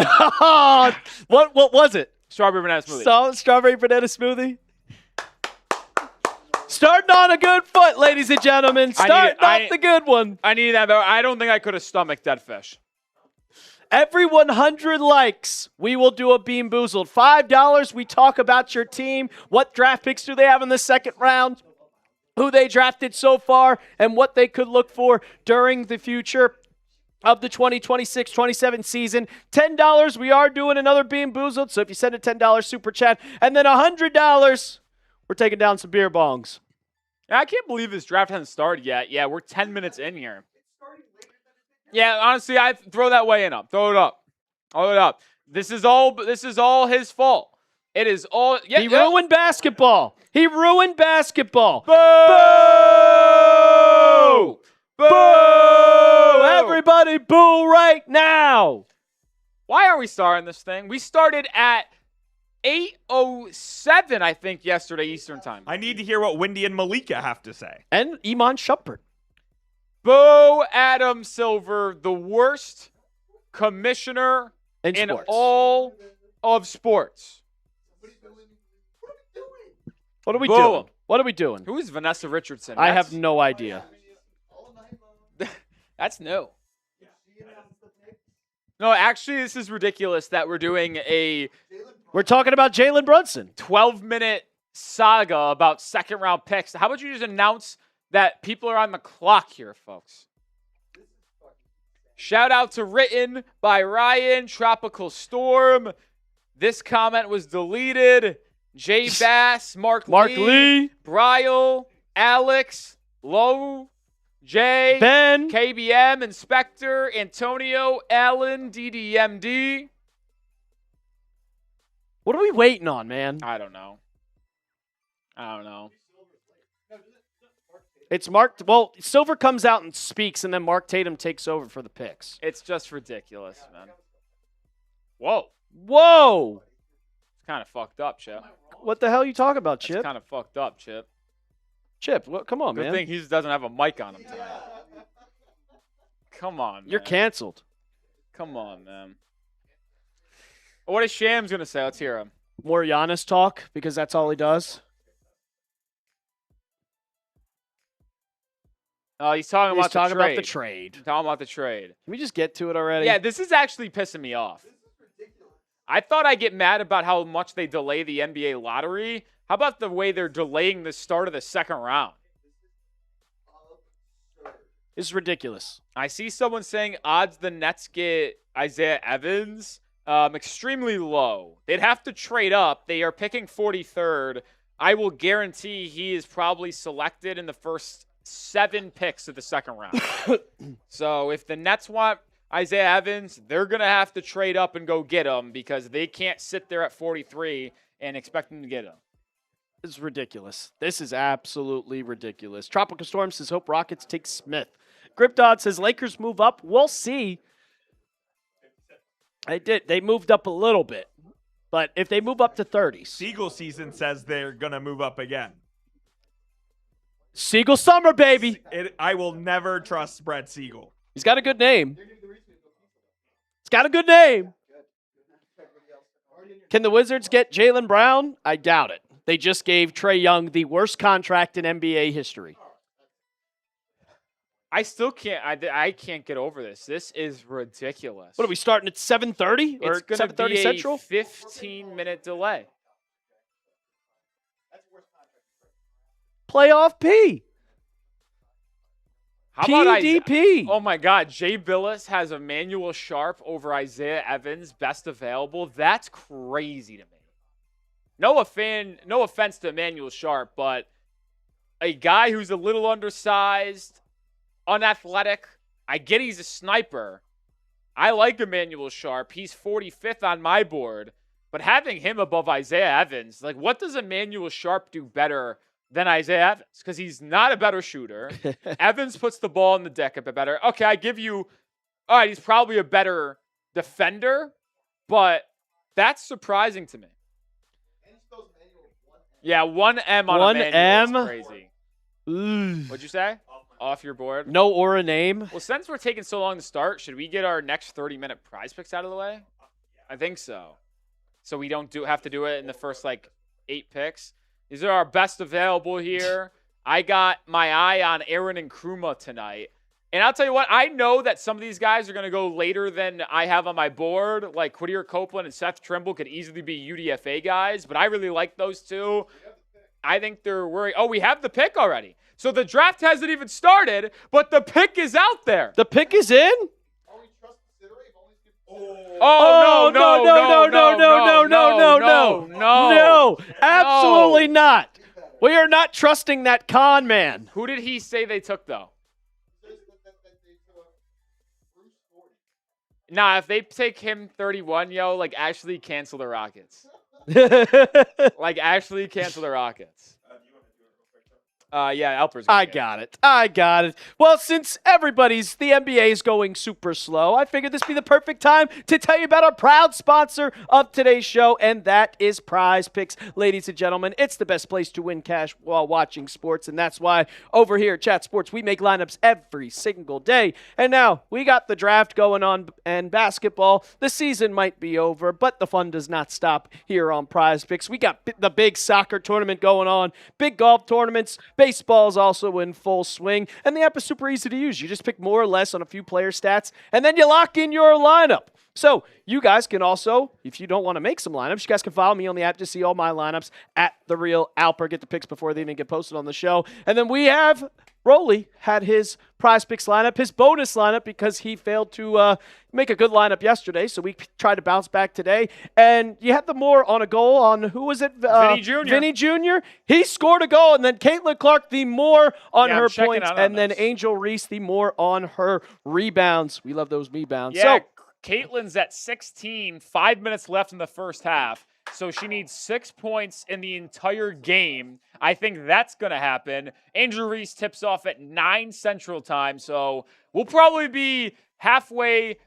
what was it? Strawberry banana smoothie. Strawberry banana smoothie? Starting on a good foot, ladies and gentlemen. Starting off the good one. I need that, but I don't think I could have stomached dead fish. Every 100 likes, we will do a Bean Boozled. $5, we talk about your team. What draft picks do they have in the second round? Who they drafted so far, and what they could look for during the future of the 2026-27 season. $10, we are doing another Bean Boozled, so if you send a $10 super chat, and then $100, we're taking down some beer bongs. I can't believe this draft hasn't started yet. Yeah, we're 10 minutes in here. It's starting later than it did Yeah, honestly, I throw that weigh in up. Throw it up. Throw it up. This is all his fault. It is all. Yeah, He ruined basketball. He ruined basketball. Boo! Boo! Boo! Everybody boo right now. Why are we starting this thing? We started at 8:07, I think, yesterday Eastern time. I need to hear what Wendy and Malika have to say. And Iman Shumpert. Bo Adam Silver, the worst commissioner In in sports. all of sports. What are we Boom. doing? What are we doing? Who is Vanessa Richardson? I have no idea. That's new. No, actually, this is ridiculous that we're doing a We're talking about Jalen Brunson. 12-minute saga about second-round picks. How about you just announce that people are on the clock here, folks? Shout out to Written by Ryan, Tropical Storm. This comment was deleted. Jay Bass, Mark Lee, Brile, Alex, Low, Jay, Ben, KBM, Inspector, Antonio, Allen, DDMD. what are we waiting on, man? I don't know. It's Mark. Well, Silver comes out and speaks, and then Mark Tatum takes over for the picks. It's just ridiculous, man. Whoa. Whoa! It's kind of fucked up, Chip. What the hell are you talking about, Chip? It's kind of fucked up, Chip. Chip, come on, Good man. thing he doesn't have a mic on him tonight. Come on, man. You're canceled. Come on, man. What is Shams going to say? Let's hear him. More Giannis talk, because that's all he does. Oh, he's talking He's about talking the trade. about the trade. Talking about the trade. Can we just get to it already? Yeah, this is actually pissing me off. I thought I'd get mad about how much they delay the NBA lottery. How about the way they're delaying the start of the second round? This is ridiculous. I see someone saying odds the Nets get Isaiah Evans extremely low. They'd have to trade up. They are picking 43rd. I will guarantee he is probably selected in the first 7 picks of the second round. So if the Nets want Isaiah Evans, they're going to have to trade up and go get him because they can't sit there at 43 and expect him to get him. This is ridiculous. This is absolutely ridiculous. Tropical Storm says, hope Rockets take Smith. Gripdod says, Lakers move up. We'll see. They did. They moved up a little bit. But if they move up to 30s. Siegel season says they're going to move up again. Siegel Summer, baby. I will never trust Brett Siegel. He's got a good name. He's got a good name. Can the Wizards get Jaylen Brown? I doubt it. They just gave Trae Young the worst contract in NBA history. I still can't. I can't get over this. This is ridiculous. What are we starting at 7:30 or It's going to 7:30 be a Central? 15-minute delay. Playoff P. How about PDP. Oh my God, Jay Billis has Emanuel Sharp over Isaiah Evans, best available. That's crazy to me. No offense to Emanuel Sharp, but a guy who's a little undersized, unathletic. I get he's a sniper. I like Emanuel Sharp. He's 45th on my board, but having him above Isaiah Evans, like, what does Emanuel Sharp do better than Isaiah Evans? Because he's not a better shooter. Evans puts the ball in the deck a bit better. Okay, I give you, all right, he's probably a better defender, but that's surprising to me. Yeah, 1M on Emanuel is crazy. Ooh. What'd you say? Off your board? No aura name. Well, since we're taking so long to start, should we get our next 30-minute prize picks out of the way? I think so. So we don't have to do it in the first, 8 picks. These are our best available here. I got my eye on Aaron and Nkrumah tonight. And I'll tell you what, I know that some of these guys are going to go later than I have on my board. Like Quadir Copeland and Seth Trimble could easily be UDFA guys, but I really like those two. I think they're worried. Oh, we have the pick already. So the draft hasn't even started, but the pick is out there. The pick is in? Oh, No, absolutely not. We are not trusting that con man. Who did he say they took, though? Nah, if they take him 31, actually cancel the Rockets. Actually cancel the Rockets. Yeah, Alper's. I got it. Well, since the NBA is going super slow, I figured this would be the perfect time to tell you about our proud sponsor of today's show, and that is Prize Picks. Ladies and gentlemen, it's the best place to win cash while watching sports, and that's why over here at Chat Sports, we make lineups every single day. And now we got the draft going on and basketball. The season might be over, but the fun does not stop here on Prize Picks. We got the big soccer tournament going on, big golf tournaments. Baseball is also in full swing, and the app is super easy to use. You just pick more or less on a few player stats, and then you lock in your lineup. So you guys can also, if you don't want to make some lineups, you guys can follow me on the app to see all my lineups at The Real Alper. Get the picks before they even get posted on the show. And then we have Rolly had his Prize Picks lineup, his bonus lineup, because he failed to make a good lineup yesterday. So we tried to bounce back today. And you had the more on a goal on, who was it? Vinny Jr. Vinny Jr. He scored a goal. And then Caitlin Clark, the more on her points. And then Angel Reese, the more on her rebounds. We love those rebounds. Yeah, So Caitlin's at 16, 5 minutes left in the first half. So she needs 6 points in the entire game. I think that's going to happen. Angel Reese tips off at 9 Central Time. So we'll probably be halfway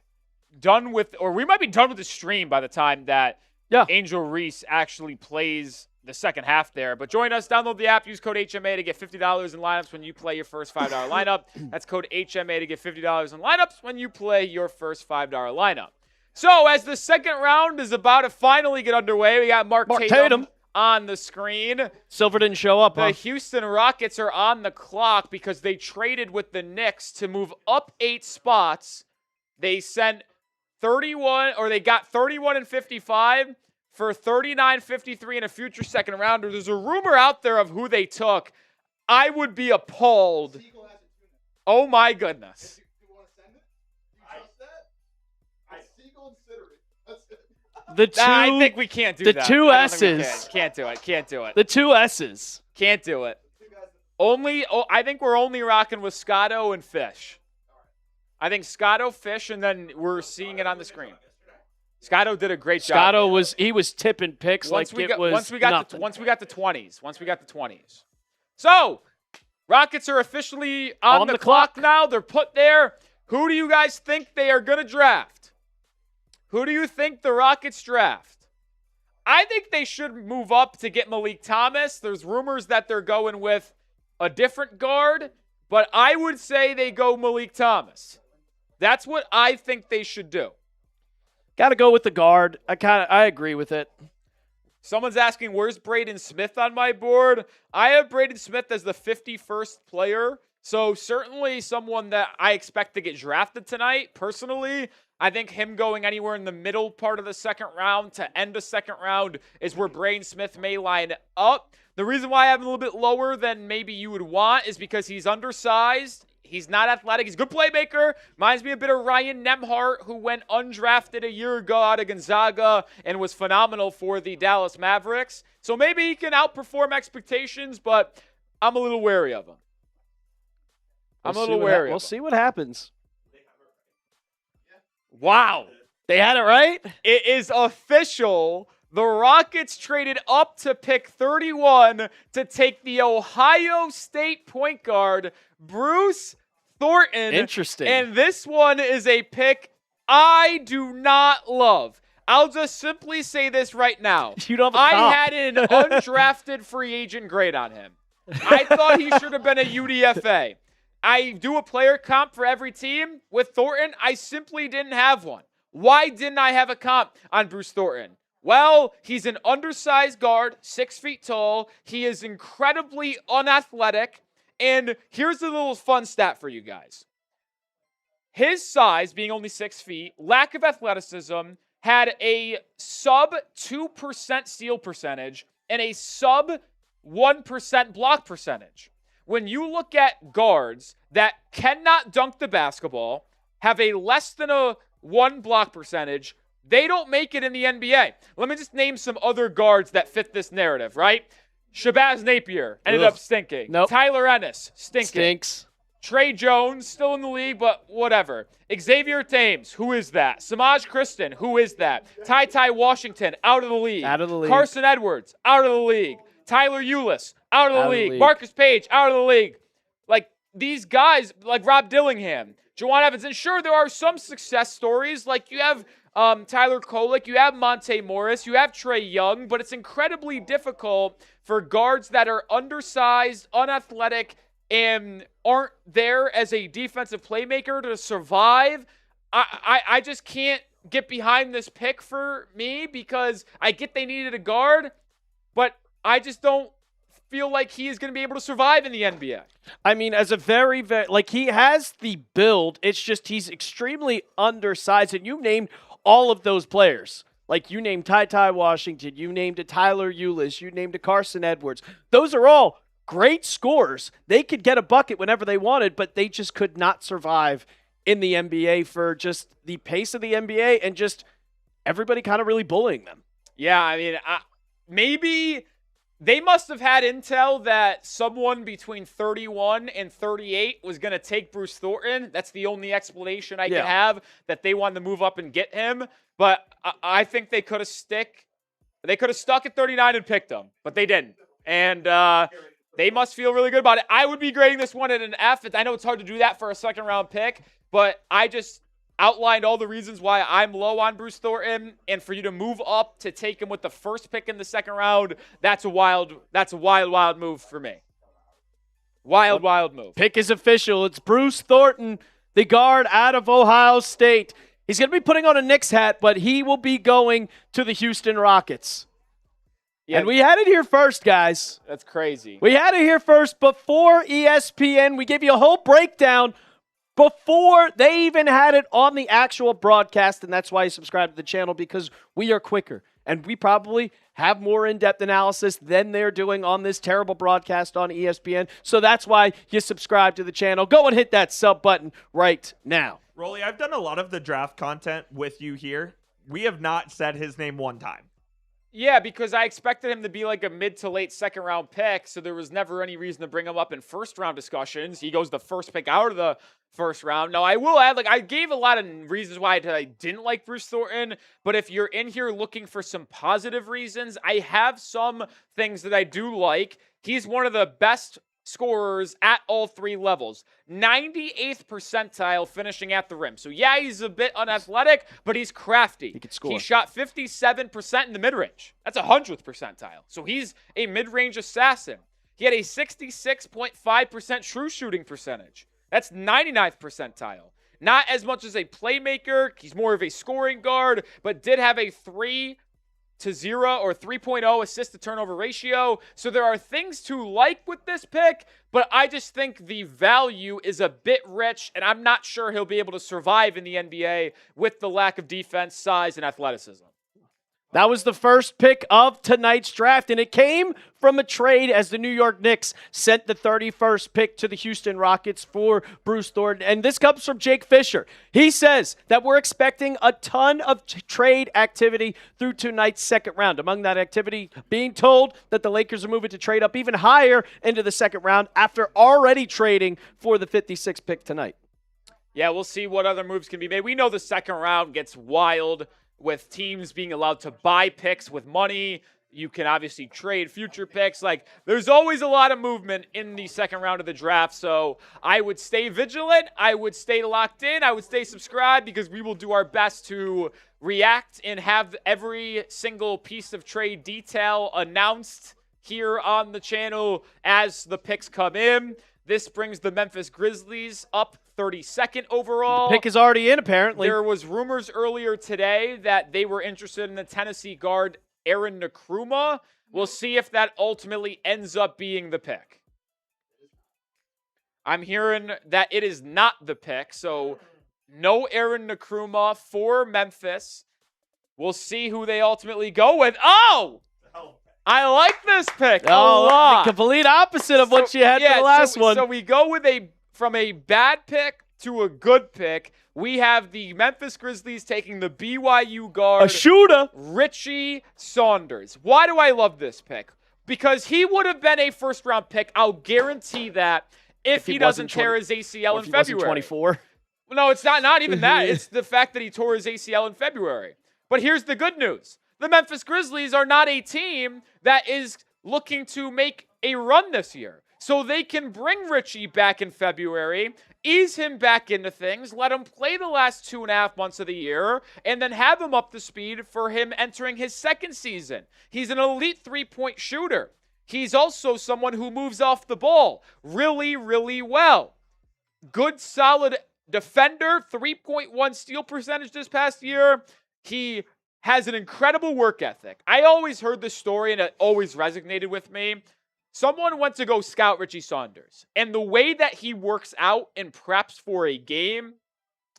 done with, or we might be done with the stream by the time that Angel Reese actually plays the second half there. But join us, download the app, use code HMA to get $50 in lineups when you play your first $5 lineup. That's code HMA to get $50 in lineups when you play your first $5 lineup. So as the second round is about to finally get underway, we got Mark Tatum on the screen. Silver didn't show up, The Houston Rockets are on the clock because they traded with the Knicks to move up 8 spots. They sent 31, or they got 31 and 55 for 39-53 in a future second rounder. There's a rumor out there of who they took. I would be appalled. Oh my goodness. The two, I think we can't do that. The two S's. Can't do it. The two S's. Can't do it. I think we're only rocking with Scotto and Fish. I think Scotto, Fish, and then we're seeing it on the screen. Scotto did a great job. He was tipping picks once we got the 20s. So, Rockets are officially on the clock now. They're put there. Who do you guys think they are going to draft? Who do you think the Rockets draft? I think they should move up to get Meleek Thomas. There's rumors that they're going with a different guard, but I would say they go Meleek Thomas. That's what I think they should do. Got to go with the guard. I agree with it. Someone's asking, where's Braden Smith on my board? I have Braden Smith as the 51st player, so certainly someone that I expect to get drafted tonight. Personally, I think him going anywhere in the middle part of the second round to end the second round is where Braden Smith may line up. The reason why I have him a little bit lower than maybe you would want is because he's undersized. He's not athletic. He's a good playmaker. Reminds me a bit of Ryan Nembhard, who went undrafted a year ago out of Gonzaga and was phenomenal for the Dallas Mavericks. So maybe he can outperform expectations, but I'm a little wary of him. We'll see what happens. Wow. They had it right? It is official. The Rockets traded up to pick 31 to take the Ohio State point guard, Bruce Thornton. Interesting. And this one is a pick I do not love. I'll just simply say this right now. You don't have a comp. I had an undrafted free agent grade on him. I thought he should have been a UDFA. I do a player comp for every team. With Thornton, I simply didn't have one. Why didn't I have a comp on Bruce Thornton? Well, he's an undersized guard, 6 feet tall. He is incredibly unathletic. And here's a little fun stat for you guys. His size, being only 6 feet, lack of athleticism, had a sub 2% steal percentage and a sub 1% block percentage. When you look at guards that cannot dunk the basketball, have a less than a 1 block percentage, they don't make it in the NBA. Let me just name some other guards that fit this narrative, right? Shabazz Napier ended up stinking. Nope. Tyler Ennis, stinking. Stinks. Trey Jones, still in the league, but whatever. Xavier Thames, who is that? Samaj Kristen, who is that? Ty Washington, out of the league. Out of the league. Carson Edwards, out of the league. Tyler Eulis, out of the league. Marcus Page, out of the league. Like, these guys, like Rob Dillingham, Juwan Evans, and sure, there are some success stories. Like, you have Tyler Kolek, you have Monte Morris, you have Trey Young, but it's incredibly difficult for guards that are undersized, unathletic, and aren't there as a defensive playmaker to survive. I just can't get behind this pick for me because I get they needed a guard, but I just don't feel like he is going to be able to survive in the NBA. I mean, as a very, like, he has the build. It's just he's extremely undersized, and you named all of those players. Like, you named Ty Washington, you named a Tyler Eulis, you named a Carson Edwards. Those are all great scorers. They could get a bucket whenever they wanted, but they just could not survive in the NBA for just the pace of the NBA and just everybody kind of really bullying them. Yeah, I mean, maybe they must have had intel that someone between 31 and 38 was going to take Bruce Thornton. That's the only explanation I can have, that they wanted to move up and get him. But I think they could have stuck at 39 and picked him, but they didn't. And they must feel really good about it. I would be grading this one at an F. I know it's hard to do that for a second-round pick, but I just outlined all the reasons why I'm low on Bruce Thornton, and for you to move up to take him with the first pick in the second round, that's a wild move for me. Wild move. Pick is official. It's Bruce Thornton, the guard out of Ohio State. He's going to be putting on a Knicks hat, but he will be going to the Houston Rockets. Yeah. And we had it here first, guys. That's crazy. We had it here first before ESPN. We gave you a whole breakdown before they even had it on the actual broadcast, and that's why you subscribe to the channel, because we are quicker, and we probably have more in-depth analysis than they're doing on this terrible broadcast on ESPN, so that's why you subscribe to the channel. Go and hit that sub button right now. Rolly, I've done a lot of the draft content with you here. We have not said his name one time. Yeah, because I expected him to be like a mid to late second round pick, so there was never any reason to bring him up in first round discussions. He goes the first pick out of the first round. Now, I will add, like, I gave a lot of reasons why I didn't like Bruce Thornton, but if you're in here looking for some positive reasons, I have some things that I do like. He's one of the best scorers at all three levels. 98th percentile finishing at the rim. So yeah, he's a bit unathletic, but he's crafty. He can score. He shot 57% in the mid-range. That's 100th percentile. So he's a mid-range assassin. He had a 66.5% true shooting percentage. That's 99th percentile. Not as much as a playmaker. He's more of a scoring guard, but did have a 3-0 or 3.0 assist to turnover ratio. So there are things to like with this pick, but I just think the value is a bit rich, and I'm not sure he'll be able to survive in the NBA with the lack of defense, size, and athleticism. That was the first pick of tonight's draft, and it came from a trade as the New York Knicks sent the 31st pick to the Houston Rockets for Bruce Thornton. And this comes from Jake Fisher. He says that we're expecting a ton of trade activity through tonight's second round. Among that activity, being told that the Lakers are moving to trade up even higher into the second round after already trading for the 56th pick tonight. Yeah, we'll see what other moves can be made. We know the second round gets wild with teams being allowed to buy picks with money. You can obviously trade future picks. Like, there's always a lot of movement in the second round of the draft. So I would stay vigilant. I would stay locked in. I would stay subscribed, because we will do our best to react and have every single piece of trade detail announced here on the channel as the picks come in. This brings the Memphis Grizzlies up 32nd overall. The pick is already in, apparently. There was rumors earlier today that they were interested in the Tennessee guard Aaron Nkrumah. We'll see if that ultimately ends up being the pick. I'm hearing that it is not the pick, so no Aaron Nkrumah for Memphis. We'll see who they ultimately go with. Oh! I like this pick a lot. The complete opposite of what you had for the last one. So we go with from a bad pick to a good pick. We have the Memphis Grizzlies taking the BYU guard, a shooter, Richie Saunders. Why do I love this pick? Because he would have been a first-round pick. I'll guarantee that if he doesn't tear his ACL in February. 24. No, it's not even that. It's the fact that he tore his ACL in February. But here's the good news. The Memphis Grizzlies are not a team that is looking to make a run this year. So they can bring Richie back in February, ease him back into things, let him play the last 2.5 months of the year, and then have him up to speed for him entering his second season. He's an elite three-point shooter. He's also someone who moves off the ball really, really well. Good, solid defender, 3.1 steal percentage this past year. He has an incredible work ethic. I always heard this story, and it always resonated with me. Someone went to go scout Richie Saunders, and the way that he works out and preps for a game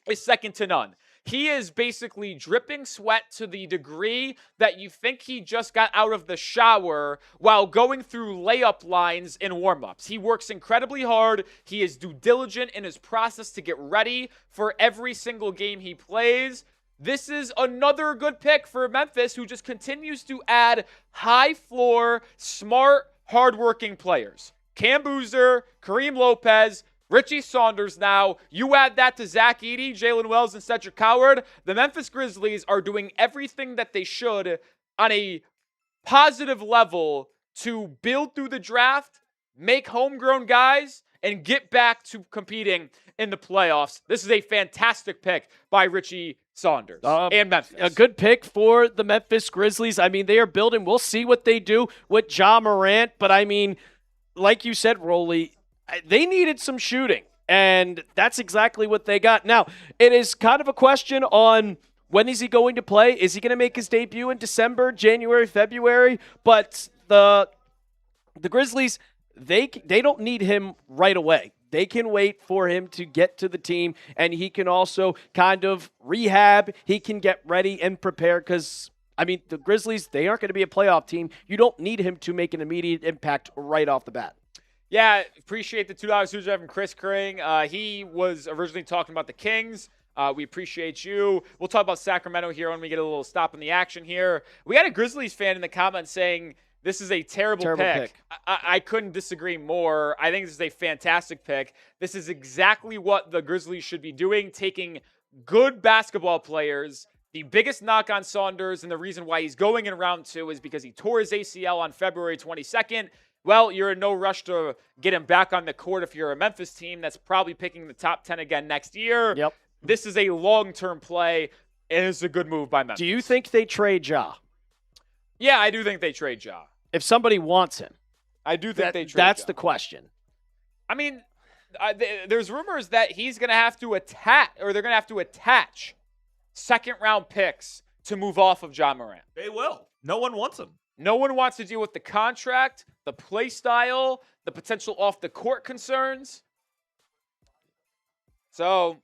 is second to none. He is basically dripping sweat to the degree that you think he just got out of the shower while going through layup lines and warm-ups. He works incredibly hard. He is diligent in his process to get ready for every single game he plays. This is another good pick for Memphis, who just continues to add high-floor, smart, hardworking players. Cam Boozer, Kareem Lopez, Richie Saunders now. You add that to Zach Edey, Jalen Wells, and Cedric Coward. The Memphis Grizzlies are doing everything that they should on a positive level to build through the draft, make homegrown guys, and get back to competing in the playoffs. This is a fantastic pick by Richie Saunders and Memphis. A good pick for the Memphis Grizzlies. I mean, they are building. We'll see what they do with Ja Morant. But, I mean, like you said, Rolly, they needed some shooting. And that's exactly what they got. Now, it is kind of a question on when is he going to play. Is he going to make his debut in December, January, February? But the Grizzlies, they don't need him right away. They can wait for him to get to the team, and he can also kind of rehab. He can get ready and prepare because, I mean, the Grizzlies, they aren't going to be a playoff team. You don't need him to make an immediate impact right off the bat. Yeah, appreciate the $2 super from Chris Kring. He was originally talking about the Kings. We appreciate you. We'll talk about Sacramento here when we get a little stop in the action here. We had a Grizzlies fan in the comments saying, this is a terrible pick. I couldn't disagree more. I think this is a fantastic pick. This is exactly what the Grizzlies should be doing, taking good basketball players. The biggest knock on Saunders and the reason why he's going in round 2 is because he tore his ACL on February 22nd. Well, you're in no rush to get him back on the court if you're a Memphis team that's probably picking the top 10 again next year. Yep. This is a long-term play. It is a good move by Memphis. Do you think they trade Ja? Yeah, I do think they trade Ja. If somebody wants him. I do think they trade That's Ja. the question. I mean, there's rumors that he's going to have to they're going to have to attach second-round picks to move off of Ja Morant. They will. No one wants him. No one wants to deal with the contract, the play style, the potential off-the-court concerns. So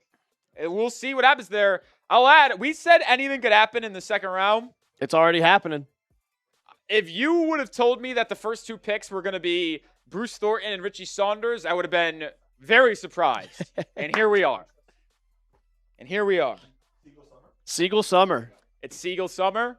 we'll see what happens there. I'll add, we said anything could happen in the second round. It's already happening. If you would have told me that the first 2 picks were going to be Bruce Thornton and Richie Saunders, I would have been very surprised. And here we are. Siegel Summer. It's Siegel Summer.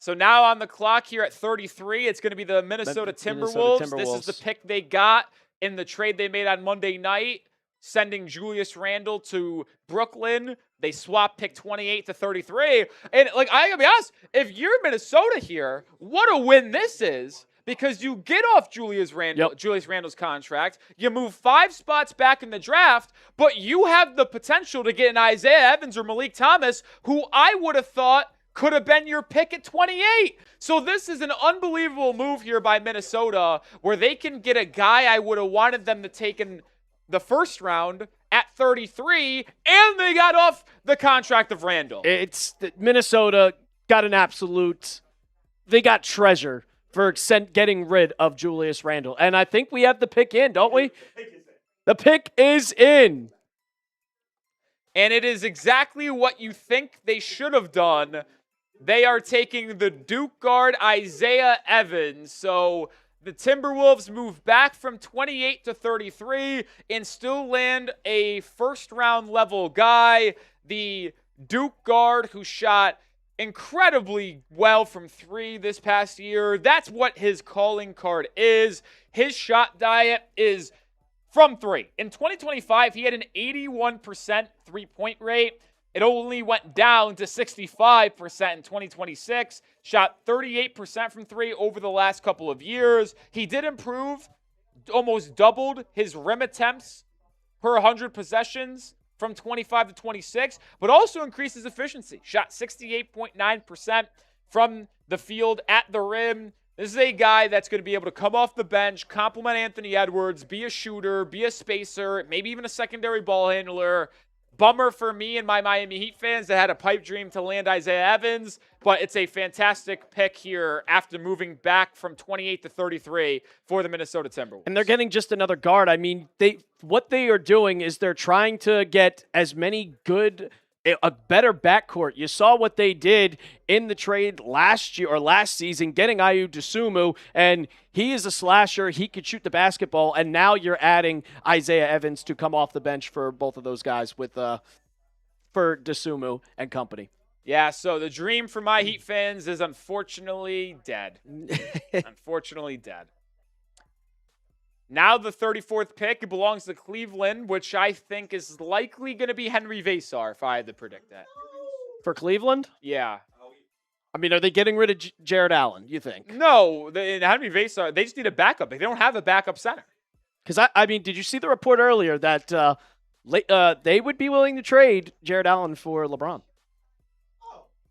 So now on the clock here at 33, it's going to be the Minnesota Timberwolves. This is the pick they got in the trade they made on Monday night, sending Julius Randle to Brooklyn. They swap pick 28 to 33. And, like, I gotta be honest, if you're Minnesota here, what a win this is. Because you get off Julius Randle's contract, you move 5 spots back in the draft, but you have the potential to get an Isaiah Evans or Meleek Thomas, who I would have thought could have been your pick at 28. So this is an unbelievable move here by Minnesota, where they can get a guy I would have wanted them to take in the first round at 33, and they got off the contract of Randle. It's Minnesota got an absolute, they got treasure for getting rid of Julius Randle. And I think we have the pick in, don't we? The pick is in. And it is exactly what you think they should have done. They are taking the Duke guard Isaiah Evans. So the Timberwolves move back from 28 to 33 and still land a first-round level guy. The Duke guard who shot incredibly well from 3 this past year. That's what his calling card is. His shot diet is from three. In 2025, he had an 81% three-point rate. It only went down to 65% in 2026. Shot 38% from three over the last couple of years. He did improve, almost doubled his rim attempts per 100 possessions from 25 to 26, but also increased his efficiency. Shot 68.9% from the field at the rim. This is a guy that's going to be able to come off the bench, complement Anthony Edwards, be a shooter, be a spacer, maybe even a secondary ball handler. Bummer for me and my Miami Heat fans that had a pipe dream to land Isaiah Evans, but it's a fantastic pick here after moving back from 28 to 33 for the Minnesota Timberwolves. And they're getting just another guard. I mean, what they are doing is they're trying to get as many a better backcourt. You saw what they did in the trade last season, getting Ayu Dosunmu, and he is a slasher. He could shoot the basketball, and now you're adding Isaiah Evans to come off the bench for both of those guys for Dosunmu and company. Yeah, so the dream for my Heat fans is unfortunately dead. Unfortunately dead. Now the 34th pick belongs to Cleveland, which I think is likely going to be Henri Veesaar, if I had to predict that. For Cleveland? Yeah. I mean, are they getting rid of Jared Allen, you think? No, in Henri Veesaar, they just need a backup. They don't have a backup center. Because, I mean, did you see the report earlier that they would be willing to trade Jared Allen for LeBron?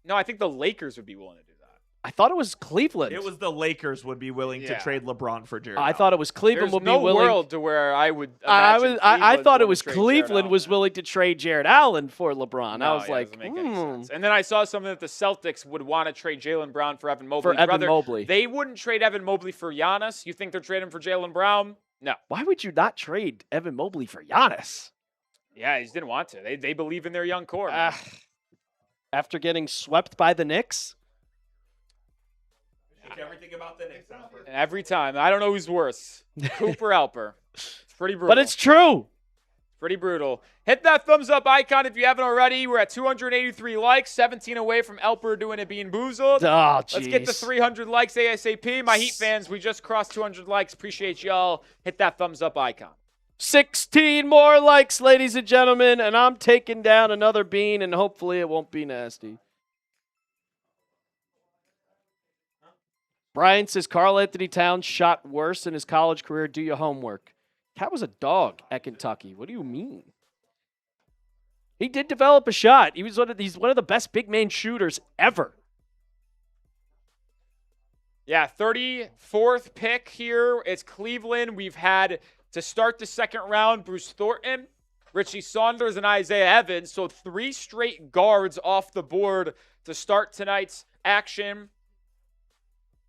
No, I think the Lakers would be willing to do that. I thought it was Cleveland. It was the Lakers would be willing to trade LeBron for Jared. I thought it was Cleveland There's would no be willing. world to where I would. I thought it was Cleveland Cleveland was willing to trade Jared Allen for LeBron. No, I was yeah, like, doesn't make any sense. And then I saw something that the Celtics would want to trade Jaylen Brown for Evan Mobley. For Evan Mobley. They wouldn't trade Evan Mobley for Giannis. You think they're trading for Jaylen Brown? No. Why would you not trade Evan Mobley for Giannis? Yeah, he just didn't want to. They believe in their young core. Man. After getting swept by the Knicks? Everything about the Knicks, Alfred. Every time. I don't know who's worse, Coop or Alper. It's pretty brutal. But it's true. Pretty brutal. Hit that thumbs up icon if you haven't already. We're at 283 likes, 17 away from Alper doing it being boozled. Oh, Let's get to 300 likes ASAP. My Heat fans, we just crossed 200 likes. Appreciate y'all. Hit that thumbs up icon. 16 more likes, ladies and gentlemen, and I'm taking down another bean, and hopefully it won't be nasty. Brian says Karl Anthony Towns shot worse in his college career. Do your homework. Cat was a dog at Kentucky. What do you mean? He did develop a shot. He's one of the best big man shooters ever. Yeah, 34th pick here. It's Cleveland. We've had to start the second round Bruce Thornton, Richie Saunders, and Isaiah Evans. So 3 straight guards off the board to start tonight's action.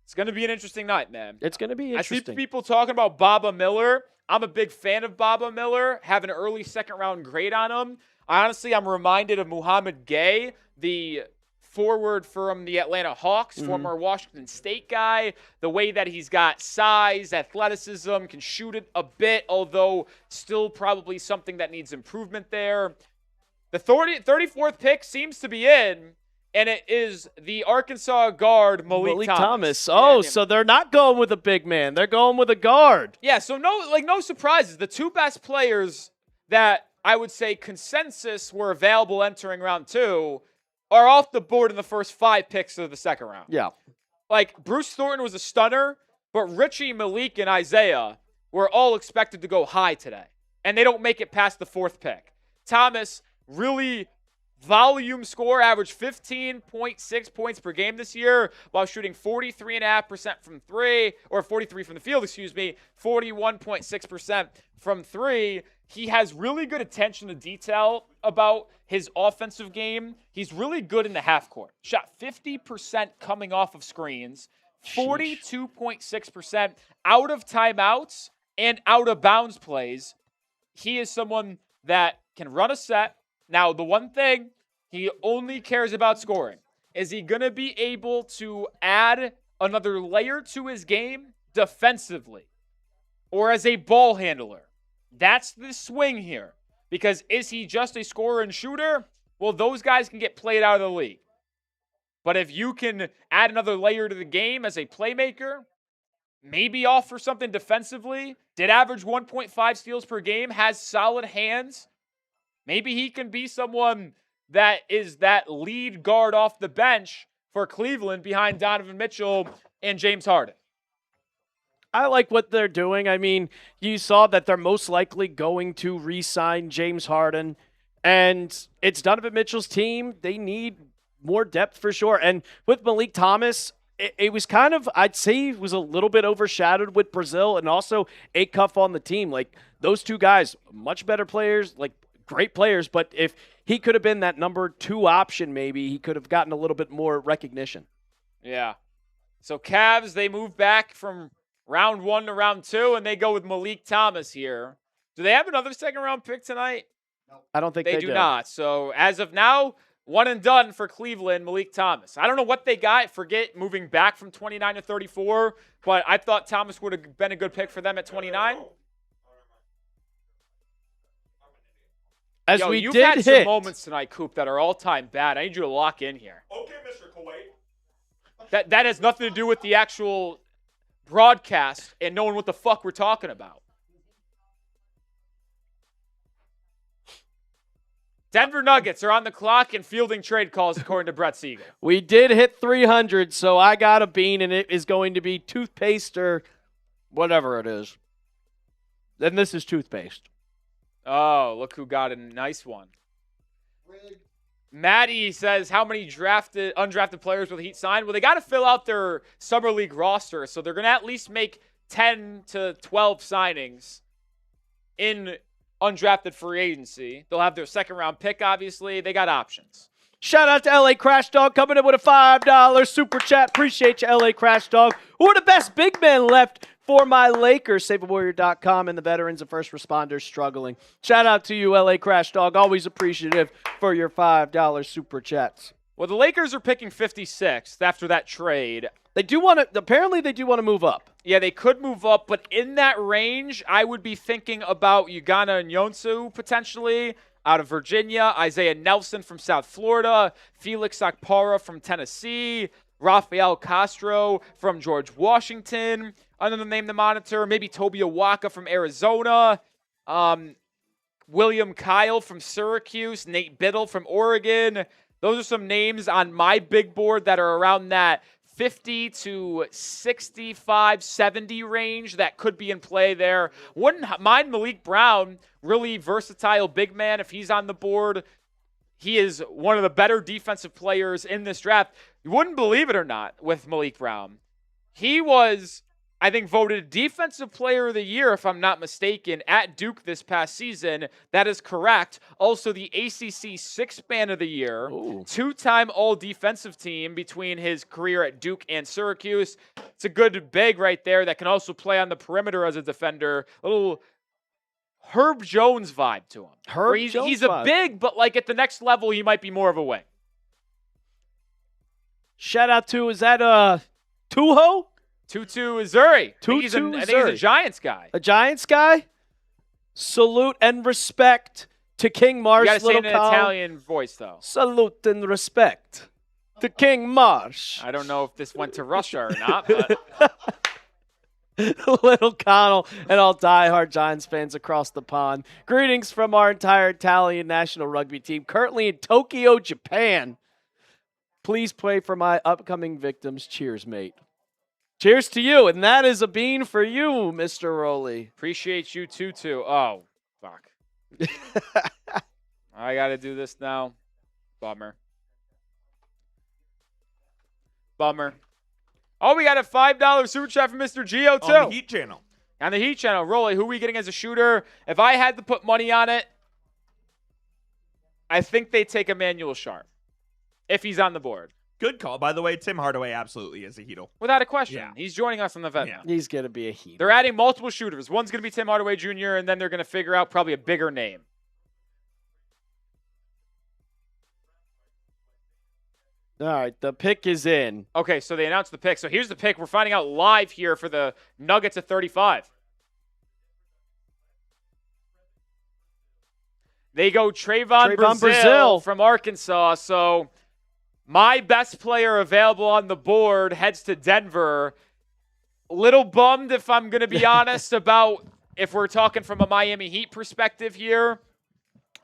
It's going to be an interesting night, man. It's going to be interesting. I see people talking about Baba Miller. I'm a big fan of Baba Miller. Have an early second-round grade on him. Honestly, I'm reminded of Muhammad Gay, the forward from the Atlanta Hawks, former Washington State guy. The way that he's got size, athleticism, can shoot it a bit, although still probably something that needs improvement there. The 34th pick seems to be in. And it is the Arkansas guard, Meleek Thomas. Oh, so they're not going with a big man. They're going with a guard. Yeah, so no surprises. The 2 best players that I would say consensus were available entering round 2 are off the board in the first 5 picks of the second round. Yeah. Like, Bruce Thornton was a stunner, but Richie, Meleek, and Isaiah were all expected to go high today. And they don't make it past the 4th pick. Thomas really volume score, averaged 15.6 points per game this year while shooting 43.5% from 3, or 43 from the field, 41.6% from 3. He has really good attention to detail about his offensive game. He's really good in the half court. Shot 50% coming off of screens, 42.6% out of timeouts and out of bounds plays. He is someone that can run a set. Now, the one thing he only cares about scoring. Is he going to be able to add another layer to his game defensively or as a ball handler? That's the swing here. Because is he just a scorer and shooter? Well, those guys can get played out of the league. But if you can add another layer to the game as a playmaker, maybe offer something defensively. Did average 1.5 steals per game, has solid hands. Maybe he can be someone that is that lead guard off the bench for Cleveland behind Donovan Mitchell and James Harden. I like what they're doing. I mean, you saw that they're most likely going to re-sign James Harden, and it's Donovan Mitchell's team. They need more depth for sure. And with Malik Thomas, it was kind of, I'd say, he was a little bit overshadowed with Brazile and also Acuff on the team. Like, those two guys, much better players, like great players, but if he could have been that number 2 option, maybe he could have gotten a little bit more recognition. Yeah. So Cavs, they move back from round 1 to round 2, and they go with Malik Thomas here. Do they have another second-round pick tonight? I don't think They do not. So as of now, one and done for Cleveland, Malik Thomas. I don't know what they got. Forget moving back from 29 to 34, but I thought Thomas would have been a good pick for them at 29. As we you've did had hit some moments tonight, Coop, that are all-time bad. I need you to lock in here. Okay, Mr. Kuwait. That has nothing to do with the actual broadcast and knowing what the fuck we're talking about. Denver Nuggets are on the clock and fielding trade calls, according to Brett Siegel. We did hit 300, so I got a bean, and it is going to be toothpaste or whatever it is. Then this is toothpaste. Oh, look who got a nice one. Maddie says, how many undrafted players will the Heat sign? Well, they got to fill out their Summer League roster, so they're going to at least make 10 to 12 signings in undrafted free agency. They'll have their second-round pick, obviously. They got options. Shout out to LA Crash Dog coming in with a $5 super chat. Appreciate you, LA Crash Dog. Who are the best big men left for my Lakers? SaveAWarrior.com and the veterans and first responders struggling. Shout out to you, LA Crash Dog. Always appreciative for your $5 super chats. Well, the Lakers are picking 56th after that trade. They do want to. Apparently, they do want to move up. Yeah, they could move up, but in that range, I would be thinking about Ugana Nyonsu potentially out of Virginia, Isaiah Nelson from South Florida, Felix Akpara from Tennessee, Rafael Castro from George Washington, another name to monitor, maybe Toby Awaka from Arizona, William Kyle from Syracuse, Nate Biddle from Oregon. Those are some names on my big board that are around that 50 to 65, 70 range that could be in play there. Wouldn't mind Malik Brown, really versatile big man if he's on the board. He is one of the better defensive players in this draft. You wouldn't believe it or not with Malik Brown. He was, I think, voted Defensive Player of the Year, if I'm not mistaken, at Duke this past season. That is correct. Also, the ACC Sixth Man of the Year. Ooh. 2-time All-Defensive Team between his career at Duke and Syracuse. It's a good big right there that can also play on the perimeter as a defender. A little Herb Jones vibe to him. He's a big, but like at the next level, he might be more of a wing. Shout out to, is that Tuho? Tutu Uzuri. I think he's Uzuri. a Giants guy. A Giants guy? Salute and respect to King Marsh. You got to say it in an Colin. Italian voice, though. Salute and respect to King Marsh. I don't know if this went to Russia or not, but Little Connell and all diehard Giants fans across the pond. Greetings from our entire Italian national rugby team, currently in Tokyo, Japan. Please pray for my upcoming victims. Cheers, mate. Cheers to you, and that is a bean for you, Mr. Rowley. appreciate you, Tutu. Oh, fuck. I got to do this now. Bummer. Oh, we got a $5 super chat from Mr. Geo, too. On the Heat channel. On the Heat channel. Rolly, who are we getting as a shooter? If I had to put money on it, I think they take Emanuel Sharp if he's on the board. Good call. By the way, Tim Hardaway absolutely is a Heatle. Without a question. Yeah. He's joining us on the vet. Yeah. He's going to be a heat. They're adding multiple shooters. One's going to be Tim Hardaway Jr., and then they're going to figure out probably a bigger name. All right, the pick is in. Okay, so they announced the pick. So here's the pick. We're finding out live here for the Nuggets at 35. They go Trevon Brazile from Arkansas. So my best player available on the board heads to Denver. Little bummed, if I'm going to be honest, about if we're talking from a Miami Heat perspective here,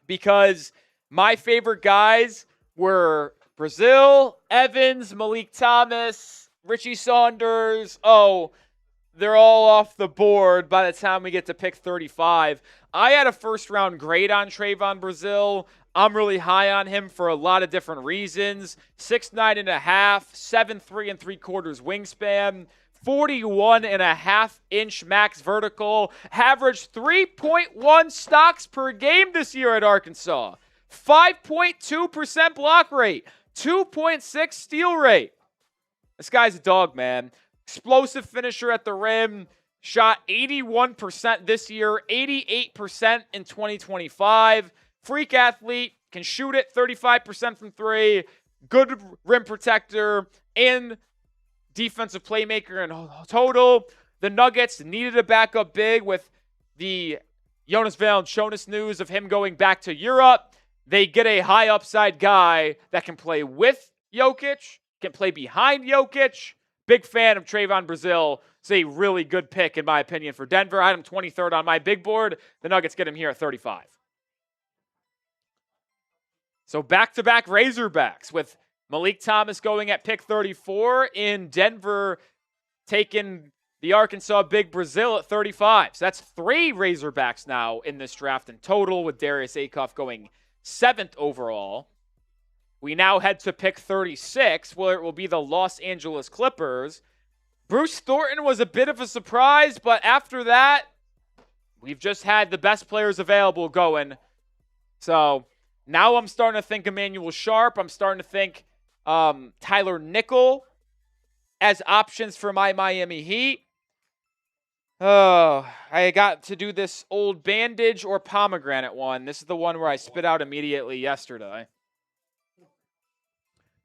because my favorite guys were Brazile, Evans, Meleek Thomas, Richie Saunders. Oh, they're all off the board by the time we get to pick 35. I had a first-round grade on Trevon Brazile. I'm really high on him for a lot of different reasons. 6'9 and a half, 7'3 3/4 wingspan, 41.5-inch max vertical, averaged 3.1 stocks per game this year at Arkansas, 5.2% block rate, 2.6 steal rate. This guy's a dog, man. Explosive finisher at the rim, shot 81% this year, 88% in 2025. Freak athlete, can shoot it 35% from three, good rim protector, and defensive playmaker in total. The Nuggets needed a backup big with the Jonas Valanciunas news of him going back to Europe. They get a high upside guy that can play with Jokic, can play behind Jokic. Big fan of Trevon Brazile. It's a really good pick, in my opinion, for Denver. I had him 23rd on my big board. The Nuggets get him here at 35. So back-to-back Razorbacks with Meleek Thomas going at pick 34 in Denver, taking the Arkansas big Brazile at 35. So that's 3 Razorbacks now in this draft in total, with Darius Acuff going 7th overall. We now head to pick 36, where it will be the Los Angeles Clippers. Bruce Thornton was a bit of a surprise, but after that, we've just had the best players available going. So now I'm starting to think Emanuel Sharp. I'm starting to think Tyler Nickel as options for my Miami Heat. Oh, I got to do this old bandage or pomegranate one. This is the one where I spit out immediately yesterday.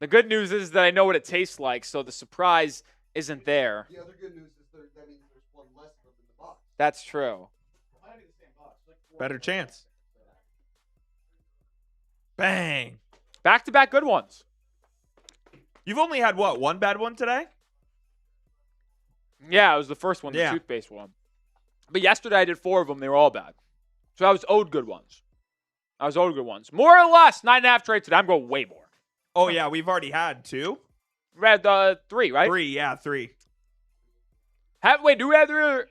The good news is that I know what it tastes like, so the surprise isn't there. The other good news is that means there's one less of them in the box. That's true. Might be the same box. Better chance. Bang. Back-to-back good ones. You've only had, what, one bad one today? Yeah, it was the first one, the toothpaste one. But yesterday I did 4 of them. They were all bad. So I was owed good ones. More or less, 9.5 trades today. I'm going way more. Oh, yeah, we've already had 2. We had 3, right? 3, yeah, 3. Wait, do we have 3?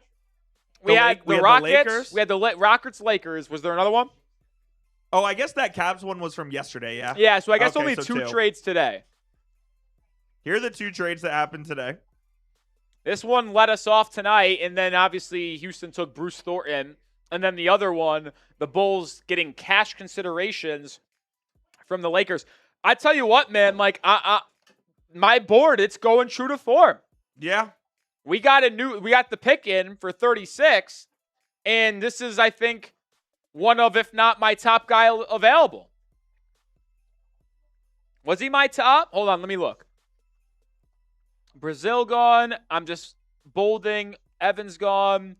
We had the Rockets. Lakers. We had the Rockets, Lakers. Was there another one? Oh, I guess that Cavs one was from yesterday, yeah? Yeah, so I guess Okay, only so 2 2. trades today. Here are the 2 trades that happened today. This one let us off tonight, and then obviously Houston took Bruce Thornton. And then the other one, the Bulls getting cash considerations from the Lakers. I tell you what, man, like my board, it's going true to form. Yeah. We got the pick in for 36, and this is, I think, one of, if not my top guy available. Was he my top? Hold on, let me look. Brazile gone. I'm just bolding. Evans gone.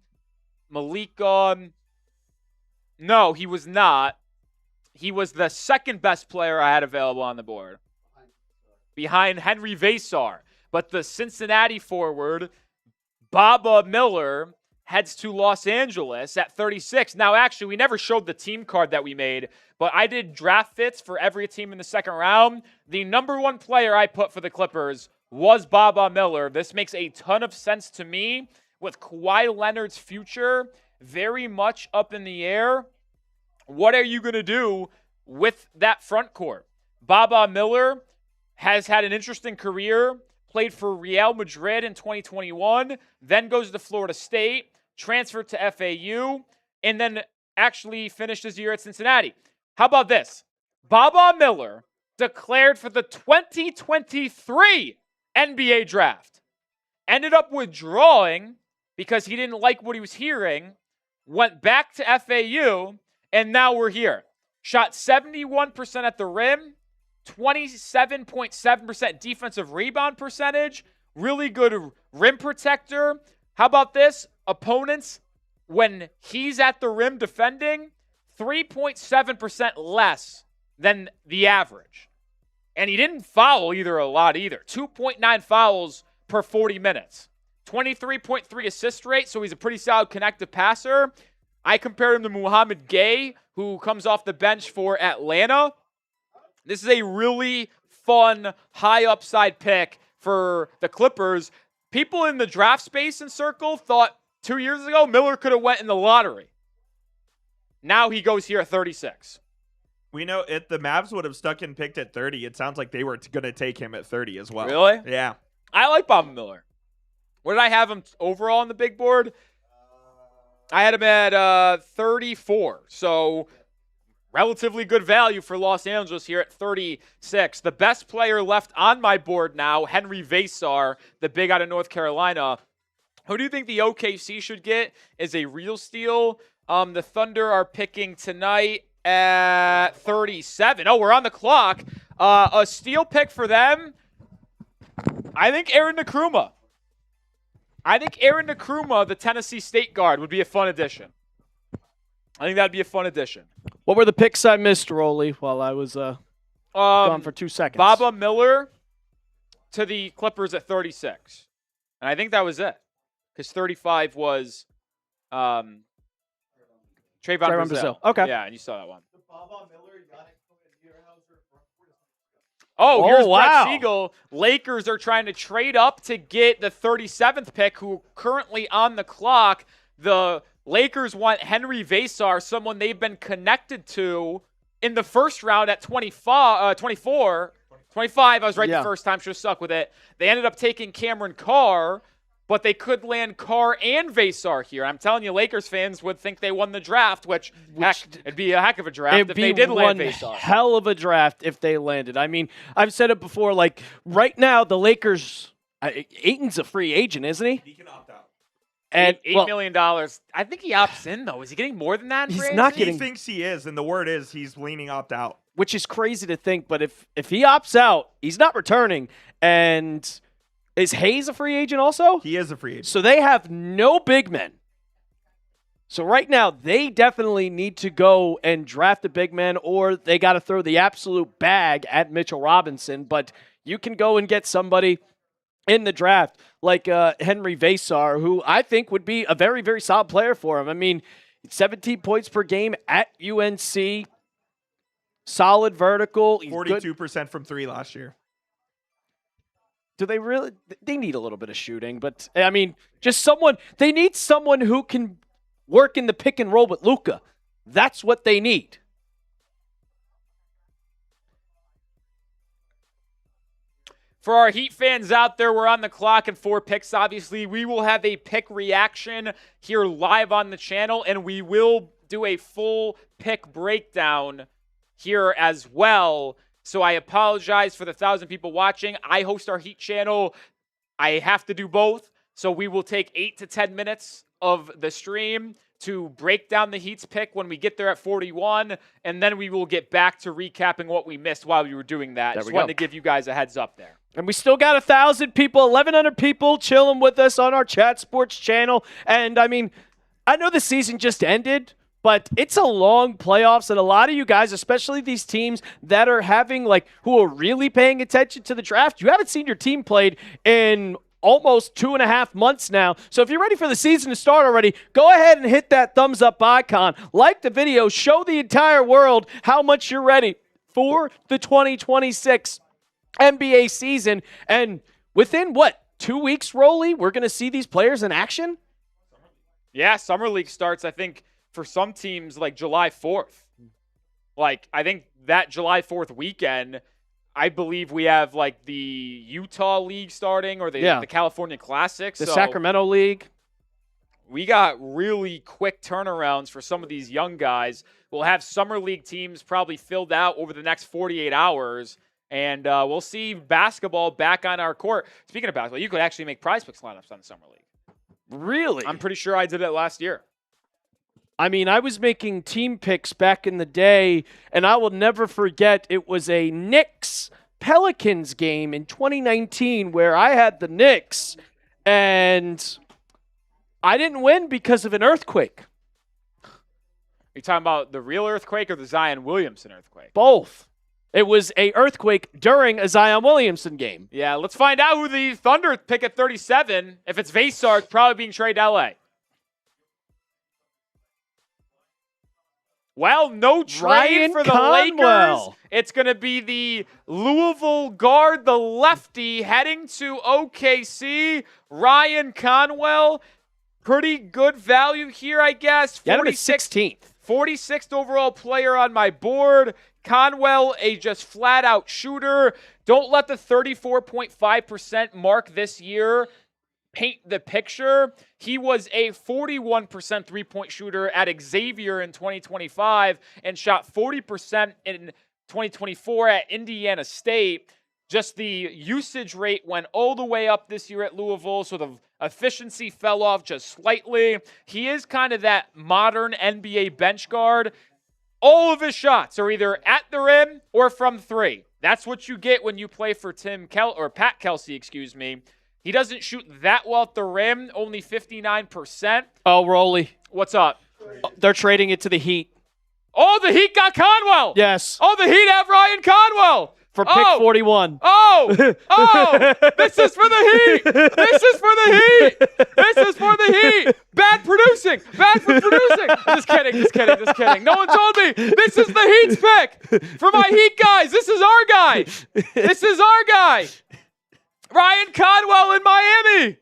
Meleek gone. No, he was not. He was the second best player I had available on the board, behind Henri Veesaar. But the Cincinnati forward, Baba Miller, heads to Los Angeles at 36. Now, actually, we never showed the team card that we made, but I did draft fits for every team in the second round. The number 1 player I put for the Clippers was Baba Miller. This makes a ton of sense to me, with Kawhi Leonard's future very much up in the air. What are you going to do with that front court? Baba Miller has had an interesting career, played for Real Madrid in 2021, then goes to Florida State, transferred to FAU, and then actually finished his year at Cincinnati. How about this? Baba Miller declared for the 2023 NBA draft. Ended up withdrawing because he didn't like what he was hearing, went back to FAU, and now we're here. Shot 71% at the rim, 27.7% defensive rebound percentage, really good rim protector. How about this? Opponents, when he's at the rim defending, 3.7% less than the average. And he didn't foul either a lot either. 2.9 fouls per 40 minutes. 23.3 assist rate, so he's a pretty solid connective passer. I compared him to Muhammad Gay, who comes off the bench for Atlanta. This is a really fun, high upside pick for the Clippers. People in the draft space and circle thought 2 years ago Miller could have went in the lottery. Now he goes here at 36. We know if the Mavs would have stuck and picked at 30, it sounds like they were going to take him at 30 as well. Really? Yeah. I like Bob Miller. Where did I have him overall on the big board? I had him at 34. So relatively good value for Los Angeles here at 36. The best player left on my board now, Henri Veesaar, the big out of North Carolina. Who do you think the OKC should get is a real steal? The Thunder are picking tonight at 37. Oh, we're on the clock. A steal pick for them. I think Aaron Nkrumah. The Tennessee State guard, would be a fun addition. I think that'd be a fun addition. What were the picks I missed, Rolly, while I was gone for 2 seconds? Baba Miller to the Clippers at 36. And I think that was it. Because 35 was Trevon Brazile. Okay. Yeah, and you saw that one. The Baba Miller, Yannick Oh, here's wow. Brett Siegel. Lakers are trying to trade up to get the 37th pick, who are currently on the clock. The Lakers want Henri Veesaar, someone they've been connected to in the first round at 25. I was right the first time. Should have stuck with it. They ended up taking Cameron Carr, but they could land Carr and Veesaar here. I'm telling you, Lakers fans would think they won the draft, which heck, it'd be a heck of a draft if they did land Veesaar. Hell of a draft if they landed. I mean, I've said it before, like, right now, the Lakers, Ayton's a free agent, isn't he? He can opt out. And $8 million. I think he opts in, though. Is he getting more than that? He's not He getting, thinks he is, and the word is he's leaning opt out. which is crazy to think, but if he opts out, he's not returning. And is Hayes a free agent also? He is a free agent. So they have no big men. So right now, they definitely need to go and draft a big man, or they got to throw the absolute bag at Mitchell Robinson. But you can go and get somebody in the draft like Henri Veesaar, who I think would be a very, very solid player for him. I mean, 17 points per game at UNC, solid vertical. 42% from 3 last year. Do they really? They need a little bit of shooting, but I mean, just someone. They need someone who can work in the pick and roll with Luka. That's what they need. For our Heat fans out there, we're on the clock and 4 picks. Obviously, we will have a pick reaction here live on the channel, and we will do a full pick breakdown here as well. So I apologize for the 1,000 people watching. I host our Heat channel. I have to do both. So we will take 8 to 10 minutes of the stream to break down the Heat's pick when we get there at 41, and then we will get back to recapping what we missed while we were doing that. Just wanted to give you guys a heads up there. And we still got 1,000 people, 1,100 people chilling with us on our Chat Sports channel. And, I mean, I know the season just ended, but it's a long playoffs, and a lot of you guys, especially these teams that are having, like, who are really paying attention to the draft, you haven't seen your team played in almost 2.5 months now. So if you're ready for the season to start already, go ahead and hit that thumbs up icon. Like the video. Show the entire world how much you're ready for the 2026 NBA season. And within, 2 weeks, Rolly, we're going to see these players in action? Yeah, Summer League starts, I think, for some teams, like July 4th. Like, I think that July 4th weekend, I believe we have, like, the Utah League starting, or the California Classic. The Sacramento League. We got really quick turnarounds for some of these young guys. We'll have Summer League teams probably filled out over the next 48 hours, and we'll see basketball back on our court. Speaking of basketball, you could actually make prize picks lineups on the Summer League. Really? I'm pretty sure I did it last year. I mean, I was making team picks back in the day, and I will never forget it was a Knicks-Pelicans game in 2019 where I had the Knicks, and I didn't win because of an earthquake. Are you talking about the real earthquake or the Zion Williamson earthquake? Both. It was a earthquake during a Zion Williamson game. Yeah, let's find out who the Thunder pick at 37. If it's Veesaar, it's probably being traded to LA. Well, no trade Ryan for the Conwell. Lakers. It's going to be the Louisville guard, the lefty, heading to OKC. Ryan Conwell, pretty good value here, I guess. Got him at 16th. 46th overall player on my board. Conwell, a just flat-out shooter. Don't let the 34.5% mark this year paint the picture. He was a 41% three-point shooter at Xavier in 2025 and shot 40% in 2024 at Indiana State. Just the usage rate went all the way up this year at Louisville, so the efficiency fell off just slightly. He is kind of that modern NBA bench guard. All of his shots are either at the rim or from three. That's what you get when you play for Pat Kelsey, excuse me. He doesn't shoot that well at the rim, only 59%. Oh, Rolly. What's up? They're trading it to the Heat. Oh, the Heat got Conwell. Yes. Oh, the Heat have Ryan Conwell. For pick 41. Oh, this is for the Heat. This is for the Heat. This is for the Heat. Bad producing. Bad for producing. Just kidding. No one told me. This is the Heat's pick. For my Heat guys, this is our guy. This is our guy. Ryan Conwell in Miami.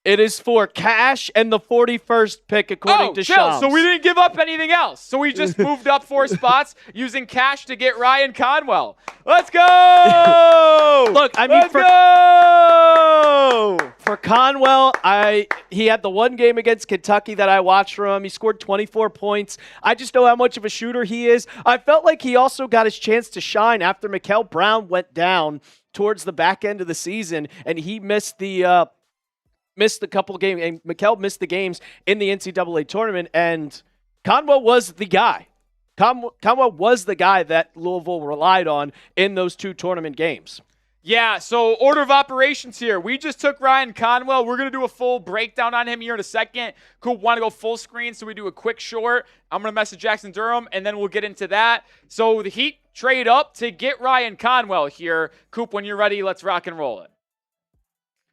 It is for cash and the 41st pick, according to chill. Shams. So we didn't give up anything else. So we just moved up 4 spots using cash to get Ryan Conwell. Let's go! Look, I mean, for Conwell, he had the one game against Kentucky that I watched from him. He scored 24 points. I just know how much of a shooter he is. I felt like he also got his chance to shine after Mikael Brown went down towards the back end of the season, and he missed the couple games, and Mikael missed the games in the NCAA tournament, and Conwell was the guy. Conwell was the guy that Louisville relied on in those 2 tournament games. Yeah, so order of operations here. We just took Ryan Conwell. We're going to do a full breakdown on him here in a second. Cool, want to go full screen, so we do a quick short. I'm going to message Jackson Durham, and then we'll get into that. So the Heat trade up to get Ryan Conwell here. Coop, when you're ready, let's rock and roll it.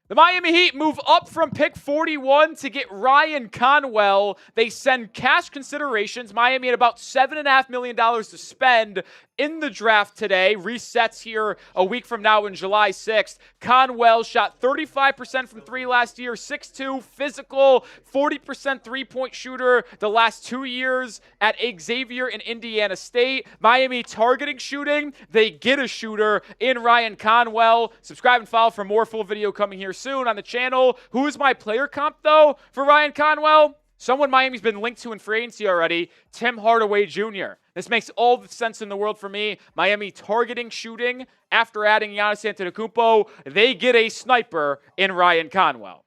The Miami Heat move up from pick 41 to get Ryan Conwell. They send cash considerations. Miami had about $7.5 million to spend in the draft today. Resets here a week from now on July 6th. Conwell shot 35% from 3 last year, 6'2", physical, 40% three-point shooter the last 2 years at Xavier and Indiana State. Miami targeting shooting. They get a shooter in Ryan Conwell. Subscribe and follow for more full video coming here soon on the channel. Who is my player comp, though, for Ryan Conwell? Someone Miami's been linked to in free agency already, Tim Hardaway Jr. This makes all the sense in the world for me. Miami targeting shooting after adding Giannis Antetokounmpo. They get a sniper in Ryan Conwell.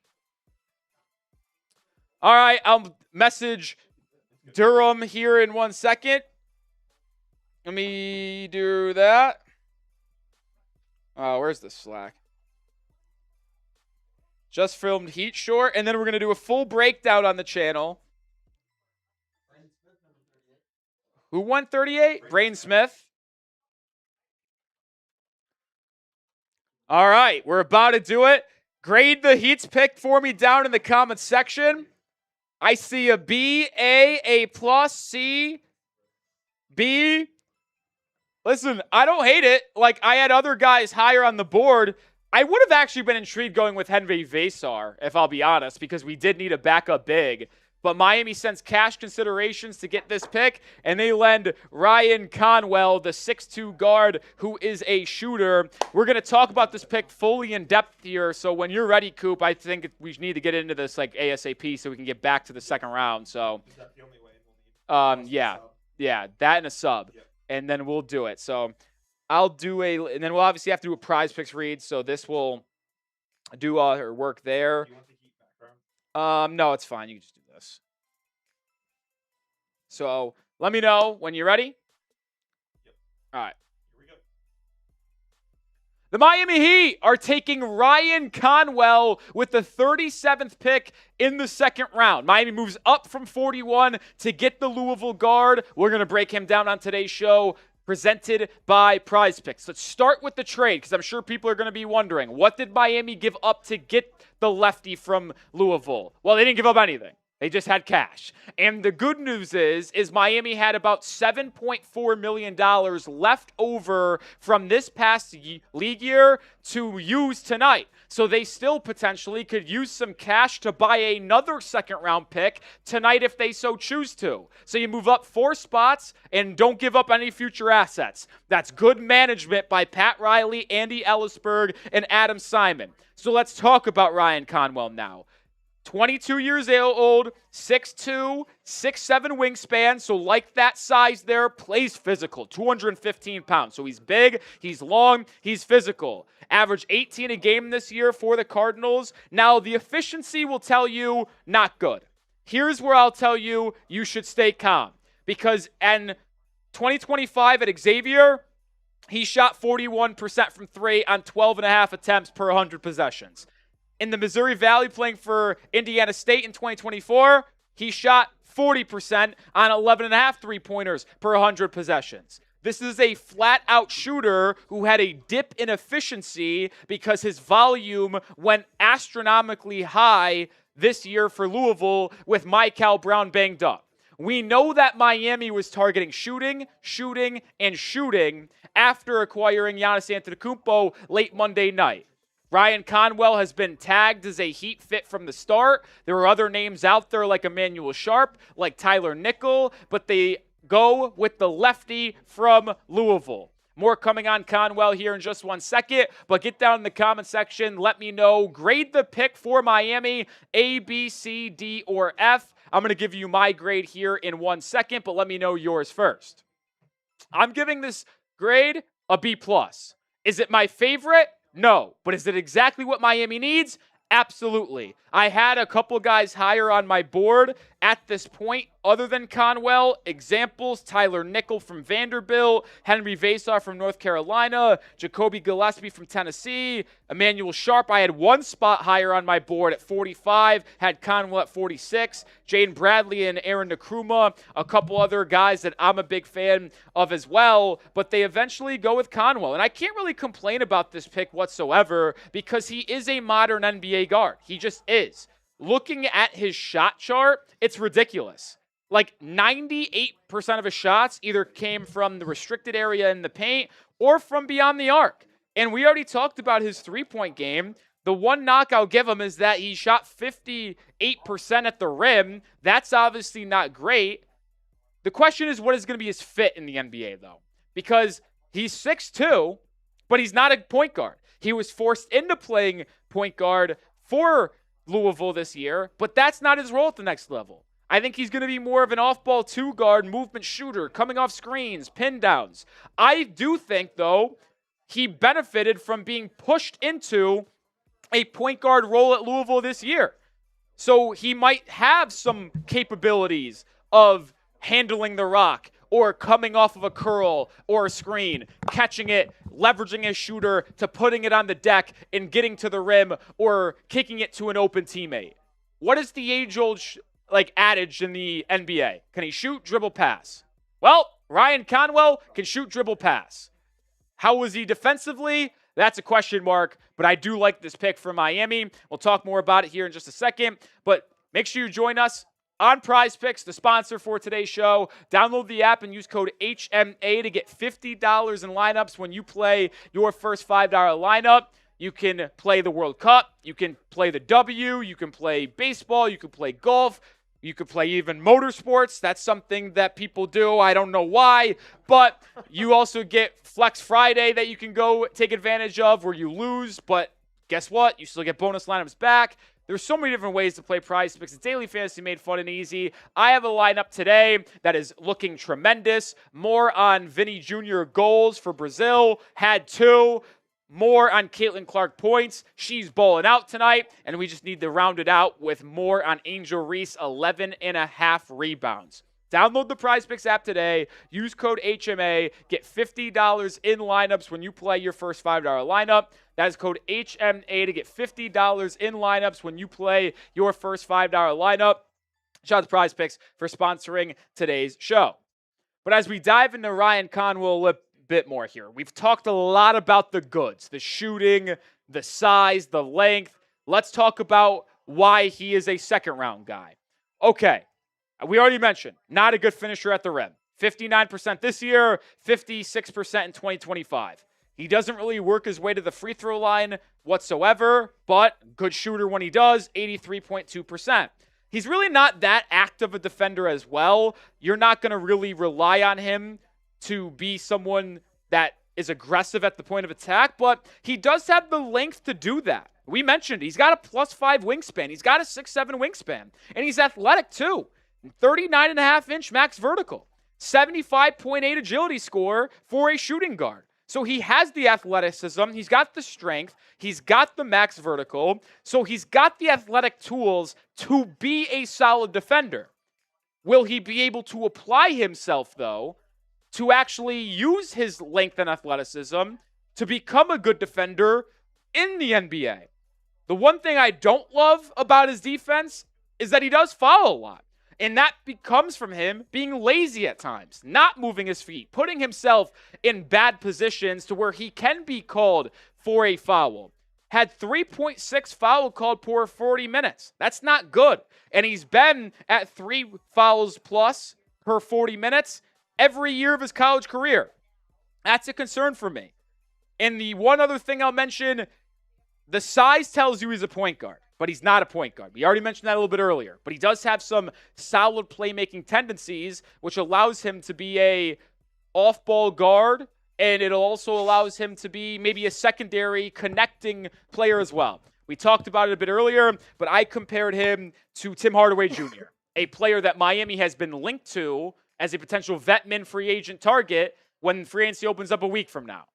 All right, I'll message Durham here in 1 second. Let me do that. Oh, where's the Slack? Just filmed Heat short, and then we're going to do a full breakdown on the channel. Who won 38? Brain Smith. All right, we're about to do it. Grade the Heat's pick for me down in the comments section. I see a B, A plus, C, B. Listen, I don't hate it. Like, I had other guys higher on the board. I would have actually been intrigued going with Henri Veesaar, if I'll be honest, because we did need a backup big. But Miami sends cash considerations to get this pick, and they lend Ryan Conwell, the 6'2 guard, who is a shooter. We're going to talk about this pick fully in depth here, so when you're ready, Coop, I think we need to get into this like ASAP so we can get back to the second round. So, Is that the only way we'll need? yeah, that and a sub, and then we'll do it. So I'll do and then we'll obviously have to do a prize picks read, so this will do our work there. Do you want the Heat background? No, it's fine. You can just do this. So let me know when you're ready. Yep. All right. Here we go. The Miami Heat are taking Ryan Conwell with the 37th pick in the second round. Miami moves up from 41 to get the Louisville guard. We're going to break him down on today's show. presented by Prize Picks. Let's start with the trade because I'm sure people are going to be wondering, what did Miami give up to get the lefty from Louisville? Well, they didn't give up anything. They just had cash. And the good news is Miami had about $7.4 million left over from this past league year to use tonight. So they still potentially could use some cash to buy another second-round pick tonight if they so choose to. So you move up 4 spots and don't give up any future assets. That's good management by Pat Riley, Andy Ellisberg, and Adam Simon. So let's talk about Ryan Conwell now. 22 years old, 6'2", 6'7" wingspan, so like that size there, plays physical, 215 pounds. So he's big, he's long, he's physical. Averaged 18 a game this year for the Cardinals. Now, the efficiency will tell you not good. Here's where I'll tell you should stay calm. Because in 2025 at Xavier, he shot 41% from 3 on 12.5 attempts per 100 possessions. In the Missouri Valley playing for Indiana State in 2024, he shot 40% on 11.5 three-pointers per 100 possessions. This is a flat-out shooter who had a dip in efficiency because his volume went astronomically high this year for Louisville with Michael Brown banged up. We know that Miami was targeting shooting after acquiring Giannis Antetokounmpo late Monday night. Ryan Conwell has been tagged as a Heat fit from the start. There are other names out there like Emanuel Sharp, like Tyler Nickel, but they go with the lefty from Louisville. More coming on Conwell here in just 1 second, but get down in the comment section. Let me know. Grade the pick for Miami, A, B, C, D, or F. I'm going to give you my grade here in 1 second, but let me know yours first. I'm giving this grade a B+. Is it my favorite? No. But is it exactly what Miami needs? Absolutely. I had a couple guys higher on my board at this point other than Conwell. Examples, Tyler Nickel from Vanderbilt, Henri Veesaar from North Carolina, Jacoby Gillespie from Tennessee, Emanuel Sharp. I had 1 spot higher on my board at 45, had Conwell at 46, Jaden Bradley and Aaron Nkrumah, a couple other guys that I'm a big fan of as well, but they eventually go with Conwell. And I can't really complain about this pick whatsoever because he is a modern NBA guard. He just is. Looking at his shot chart, it's ridiculous. Like 98% of his shots either came from the restricted area in the paint or from beyond the arc. And we already talked about his three-point game. The one knock I'll give him is that he shot 58% at the rim. That's obviously not great. The question is, what is going to be his fit in the NBA, though? Because he's 6'2", but he's not a point guard. He was forced into playing point guard for Louisville this year, but that's not his role at the next level. I think he's going to be more of an off-ball 2-guard movement shooter, coming off screens, pin downs. I do think, though, he benefited from being pushed into a point guard role at Louisville this year. So he might have some capabilities of handling the rock or coming off of a curl or a screen, catching it, leveraging a shooter to putting it on the deck and getting to the rim or kicking it to an open teammate. What is the age-old adage in the NBA? Can he shoot, dribble, pass? Well, Ryan Conwell can shoot, dribble, pass. How was he defensively? That's a question mark, but I do like this pick for Miami. We'll talk more about it here in just a second, but make sure you join us on Prize Picks, the sponsor for today's show. Download the app and use code HMA to get $50 in lineups when you play your first $5 lineup. You can play the World Cup. You can play the W. You can play baseball. You can play golf. You could play even motorsports. That's something that people do. I don't know why. But you also get Flex Friday that you can go take advantage of where you lose. But guess what? You still get bonus lineups back. There's so many different ways to play Prize Picks. It's daily fantasy made fun and easy. I have a lineup today that is looking tremendous. More on Vinny Jr. goals for Brazil. Had 2. More on Caitlin Clark points. She's balling out tonight. And we just need to round it out with more on Angel Reese, 11.5 rebounds. Download the Prize Picks app today. Use code HMA. Get $50 in lineups when you play your first $5 lineup. That is code HMA to get $50 in lineups when you play your first $5 lineup. Shout out to Prize Picks for sponsoring today's show. But as we dive into Ryan Conwell a bit more here, we've talked a lot about the goods, the shooting, the size, the length. Let's talk about why he is a second-round guy. Okay, we already mentioned, not a good finisher at the rim. 59% this year, 56% in 2025. He doesn't really work his way to the free throw line whatsoever, but good shooter when he does, 83.2%. He's really not that active a defender as well. You're not going to really rely on him to be someone that is aggressive at the point of attack, but he does have the length to do that. We mentioned he's got a +5 wingspan. He's got a 6'7 wingspan, and he's athletic too. 39.5-inch max vertical, 75.8 agility score for a shooting guard. So he has the athleticism, he's got the strength, he's got the max vertical, so he's got the athletic tools to be a solid defender. Will he be able to apply himself, though, to actually use his length and athleticism to become a good defender in the NBA? The one thing I don't love about his defense is that he does foul a lot. And that comes from him being lazy at times, not moving his feet, putting himself in bad positions to where he can be called for a foul. Had 3.6 foul called per 40 minutes. That's not good. And he's been at 3 fouls plus per 40 minutes every year of his college career. That's a concern for me. And the one other thing I'll mention, the size tells you he's a point guard. But he's not a point guard. We already mentioned that a little bit earlier. But he does have some solid playmaking tendencies, which allows him to be a off-ball guard, and it also allows him to be maybe a secondary connecting player as well. We talked about it a bit earlier, but I compared him to Tim Hardaway Jr., a player that Miami has been linked to as a potential vet min free agent target when free agency opens up a week from now.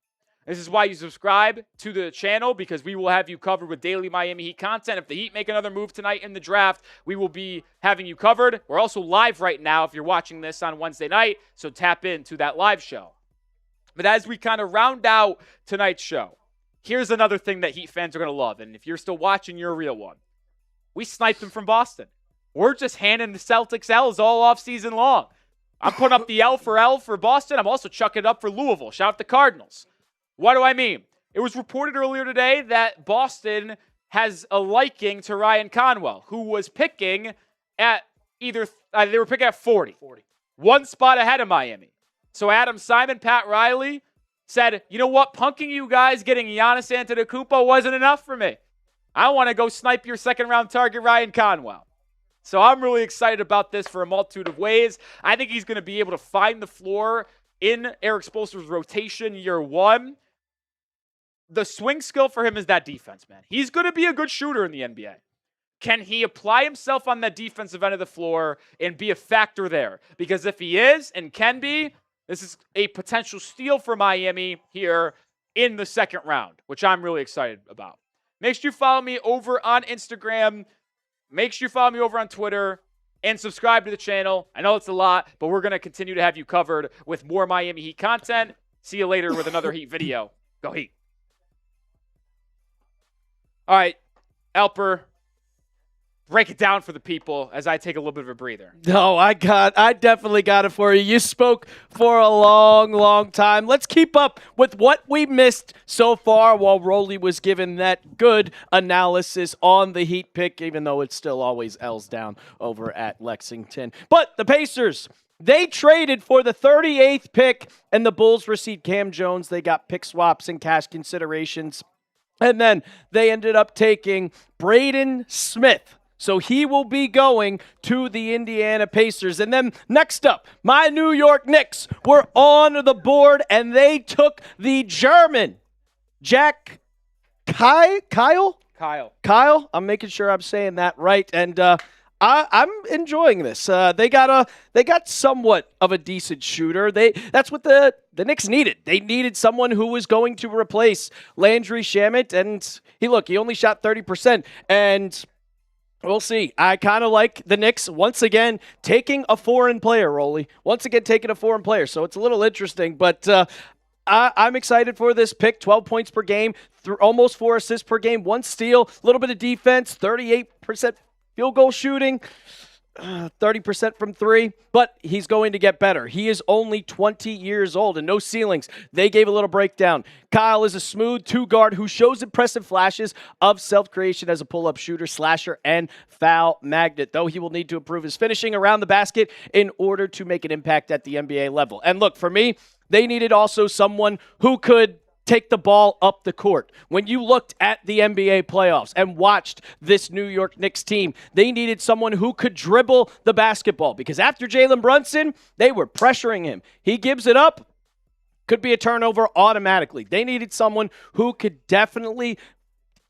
This is why you subscribe to the channel, because we will have you covered with daily Miami Heat content. If the Heat make another move tonight in the draft, we will be having you covered. We're also live right now if you're watching this on Wednesday night, so tap into that live show. But as we kind of round out tonight's show, here's another thing that Heat fans are going to love, and if you're still watching, you're a real one. We sniped them from Boston. We're just handing the Celtics L's all off season long. I'm putting up the L for Boston. I'm also chucking it up for Louisville. Shout out the Cardinals. What do I mean? It was reported earlier today that Boston has a liking to Ryan Conwell, who was picking at they were picking at 40. One spot ahead of Miami. So Adam Simon, Pat Riley said, you know what? Punking you guys getting Giannis Antetokounmpo wasn't enough for me. I want to go snipe your second-round target, Ryan Conwell. So I'm really excited about this for a multitude of ways. I think he's going to be able to find the floor in Eric Spoelstra's rotation year one. The swing skill for him is that defense, man. He's going to be a good shooter in the NBA. Can he apply himself on that defensive end of the floor and be a factor there? Because if he is and can be, this is a potential steal for Miami here in the second round, which I'm really excited about. Make sure you follow me over on Instagram. Make sure you follow me over on Twitter and subscribe to the channel. I know it's a lot, but we're going to continue to have you covered with more Miami Heat content. See you later with another Heat video. Go Heat. All right, Alper, break it down for the people as I take a little bit of a breather. No, I definitely got it for you. You spoke for a long, long time. Let's keep up with what we missed so far while Rolly was given that good analysis on the Heat pick, even though it's still always L's down over at Lexington. But the Pacers, they traded for the 38th pick, and the Bulls received Cam Jones. They got pick swaps and cash considerations. And then they ended up taking Braden Smith. So he will be going to the Indiana Pacers. And then next up, my New York Knicks were on the board, and they took the German, Jack Kyle? Kyle. I'm making sure I'm saying that right. And I'm enjoying this. They got somewhat of a decent shooter. That's what the Knicks needed. They needed someone who was going to replace Landry Shamet, and he only shot 30%, and we'll see. I kind of like the Knicks once again taking a foreign player, Rolly. Once again taking a foreign player, so it's a little interesting, but I'm excited for this pick. 12 points per game, almost 4 assists per game, 1 steal, a little bit of defense, 38% field goal shooting. 30% from three, but he's going to get better. He is only 20 years old and no ceilings. They gave a little breakdown. Kyle is a smooth two-guard who shows impressive flashes of self-creation as a pull-up shooter, slasher, and foul magnet, though he will need to improve his finishing around the basket in order to make an impact at the NBA level. And look, for me, they needed also someone who could take the ball up the court. When you looked at the NBA playoffs and watched this New York Knicks team, they needed someone who could dribble the basketball because after Jalen Brunson, they were pressuring him. He gives it up, could be a turnover automatically. They needed someone who could definitely